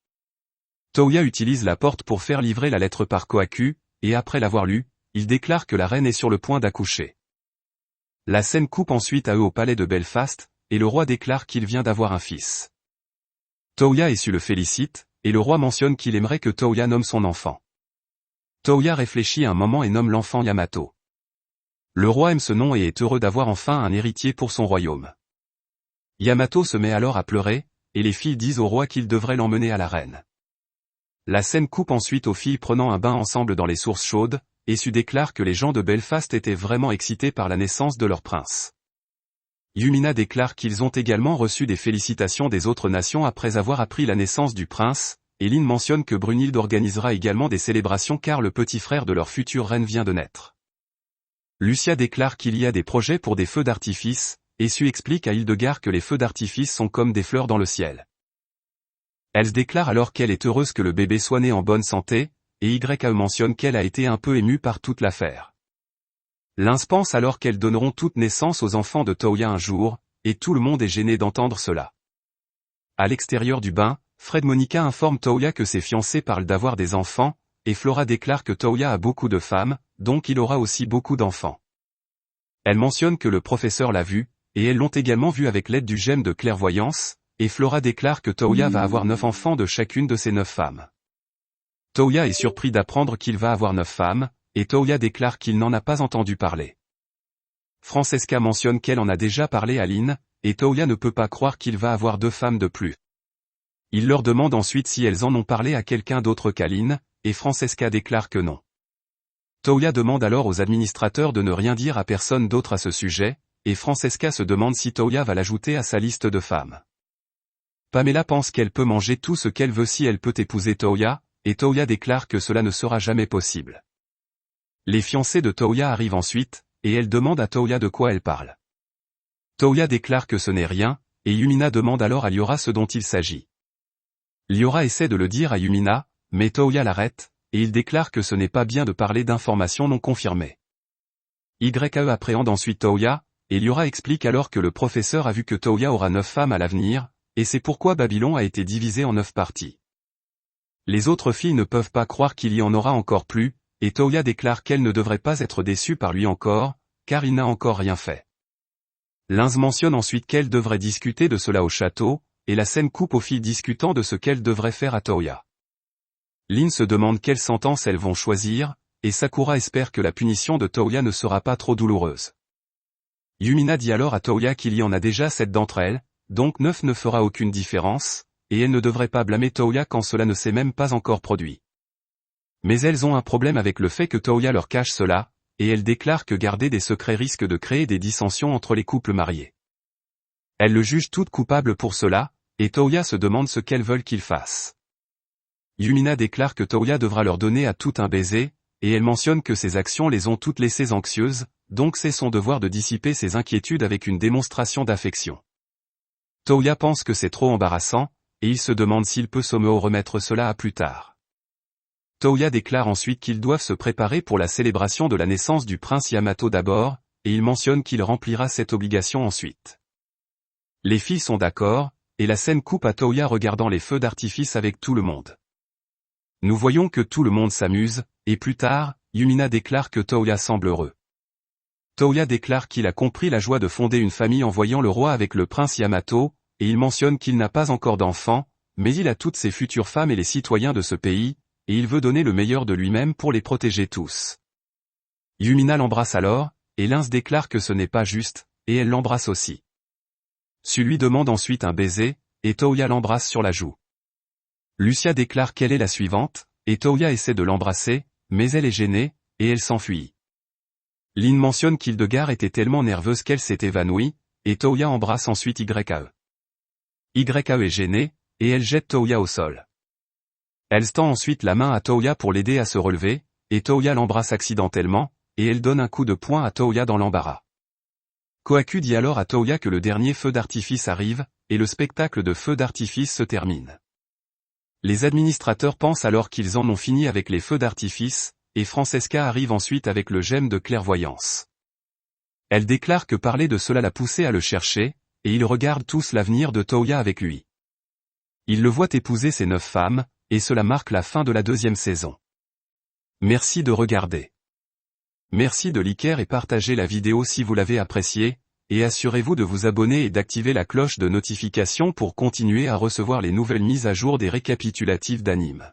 Toya utilise la porte pour faire livrer la lettre par Kohaku, et après l'avoir lue, il déclare que la reine est sur le point d'accoucher. La scène coupe ensuite à eux au palais de Belfast, et le roi déclare qu'il vient d'avoir un fils. Toya et Su le félicite, et le roi mentionne qu'il aimerait que Toya nomme son enfant. Toya réfléchit un moment et nomme l'enfant Yamato. Le roi aime ce nom et est heureux d'avoir enfin un héritier pour son royaume. Yamato se met alors à pleurer, et les filles disent au roi qu'il devrait l'emmener à l'arène. La scène coupe ensuite aux filles prenant un bain ensemble dans les sources chaudes, et Sue déclare que les gens de Belfast étaient vraiment excités par la naissance de leur prince. Yumina déclare qu'ils ont également reçu des félicitations des autres nations après avoir appris la naissance du prince, et Lynn mentionne que Brunhilde organisera également des célébrations car le petit frère de leur future reine vient de naître. Lucia déclare qu'il y a des projets pour des feux d'artifice, et Sue explique à Hildegard que les feux d'artifice sont comme des fleurs dans le ciel. Elle déclare alors qu'elle est heureuse que le bébé soit né en bonne santé, et YAE mentionne qu'elle a été un peu émue par toute l'affaire. Lynn pense alors qu'elles donneront toute naissance aux enfants de Toya un jour, et tout le monde est gêné d'entendre cela. À l'extérieur du bain, Fred Monica informe Toya que ses fiancés parlent d'avoir des enfants, et Flora déclare que Toya a beaucoup de femmes, donc il aura aussi beaucoup d'enfants. Elle mentionne que le professeur l'a vu, et elles l'ont également vu avec l'aide du gemme de clairvoyance, et Flora déclare que Toya va avoir 9 enfants de chacune de ses 9 femmes. Toya est surpris d'apprendre qu'il va avoir 9 femmes, et Toya déclare qu'il n'en a pas entendu parler. Francesca mentionne qu'elle en a déjà parlé à Lynn, et Toya ne peut pas croire qu'il va avoir 2 femmes de plus. Il leur demande ensuite si elles en ont parlé à quelqu'un d'autre qu'à Lynn, et Francesca déclare que non. Toya demande alors aux administrateurs de ne rien dire à personne d'autre à ce sujet, et Francesca se demande si Toya va l'ajouter à sa liste de femmes. Pamela pense qu'elle peut manger tout ce qu'elle veut si elle peut épouser Toya, et Toya déclare que cela ne sera jamais possible. Les fiancés de Toya arrivent ensuite, et elle demande à Toya de quoi elle parle. Toya déclare que ce n'est rien, et Yumina demande alors à Liora ce dont il s'agit. Liora essaie de le dire à Yumina, mais Toya l'arrête, et il déclare que ce n'est pas bien de parler d'informations non confirmées. YAE appréhende ensuite Toya, et Liora explique alors que le professeur a vu que Toya aura 9 femmes à l'avenir, et c'est pourquoi Babylon a été divisé en 9 parties. Les autres filles ne peuvent pas croire qu'il y en aura encore plus, et Toya déclare qu'elle ne devrait pas être déçue par lui encore, car il n'a encore rien fait. Lynn mentionne ensuite qu'elle devrait discuter de cela au château, et la scène coupe aux filles discutant de ce qu'elles devraient faire à Toya. Lynn se demande quelle sentence elles vont choisir, et Sakura espère que la punition de Toya ne sera pas trop douloureuse. Yumina dit alors à Toya qu'il y en a déjà 7 d'entre elles, donc 9 ne fera aucune différence, et elle ne devrait pas blâmer Toya quand cela ne s'est même pas encore produit. Mais elles ont un problème avec le fait que Toya leur cache cela, et elles déclarent que garder des secrets risque de créer des dissensions entre les couples mariés. Elles le jugent toutes coupables pour cela, et Toya se demande ce qu'elles veulent qu'il fasse. Yumina déclare que Toya devra leur donner à tout un baiser, et elle mentionne que ses actions les ont toutes laissées anxieuses, donc c'est son devoir de dissiper ses inquiétudes avec une démonstration d'affection. Toya pense que c'est trop embarrassant, et il se demande s'il peut Someo remettre cela à plus tard. Toya déclare ensuite qu'ils doivent se préparer pour la célébration de la naissance du prince Yamato d'abord, et il mentionne qu'il remplira cette obligation ensuite. Les filles sont d'accord, et la scène coupe à Toya regardant les feux d'artifice avec tout le monde. Nous voyons que tout le monde s'amuse, et plus tard, Yumina déclare que Toya semble heureux. Toya déclare qu'il a compris la joie de fonder une famille en voyant le roi avec le prince Yamato, et il mentionne qu'il n'a pas encore d'enfants, mais il a toutes ses futures femmes et les citoyens de ce pays, et il veut donner le meilleur de lui-même pour les protéger tous. Yumina l'embrasse alors, et Lynn déclare que ce n'est pas juste, et elle l'embrasse aussi. Sue lui demande ensuite un baiser, et Toya l'embrasse sur la joue. Lucia déclare qu'elle est la suivante, et Toya essaie de l'embrasser, mais elle est gênée, et elle s'enfuit. Lynn mentionne qu'Hildegard était tellement nerveuse qu'elle s'est évanouie, et Toya embrasse ensuite YAE. YAE est gênée, et elle jette Toya au sol. Elle tend ensuite la main à Toya pour l'aider à se relever, et Toya l'embrasse accidentellement, et elle donne un coup de poing à Toya dans l'embarras. Kohaku dit alors à Toya que le dernier feu d'artifice arrive, et le spectacle de feux d'artifice se termine. Les administrateurs pensent alors qu'ils en ont fini avec les feux d'artifice, et Francesca arrive ensuite avec le gemme de clairvoyance. Elle déclare que parler de cela l'a poussé à le chercher, et ils regardent tous l'avenir de Toya avec lui. Ils le voient épouser ses 9 femmes, et cela marque la fin de la 2e saison. Merci de regarder. Merci de liker et partager la vidéo si vous l'avez appréciée, et assurez-vous de vous abonner et d'activer la cloche de notification pour continuer à recevoir les nouvelles mises à jour des récapitulatifs d'anime.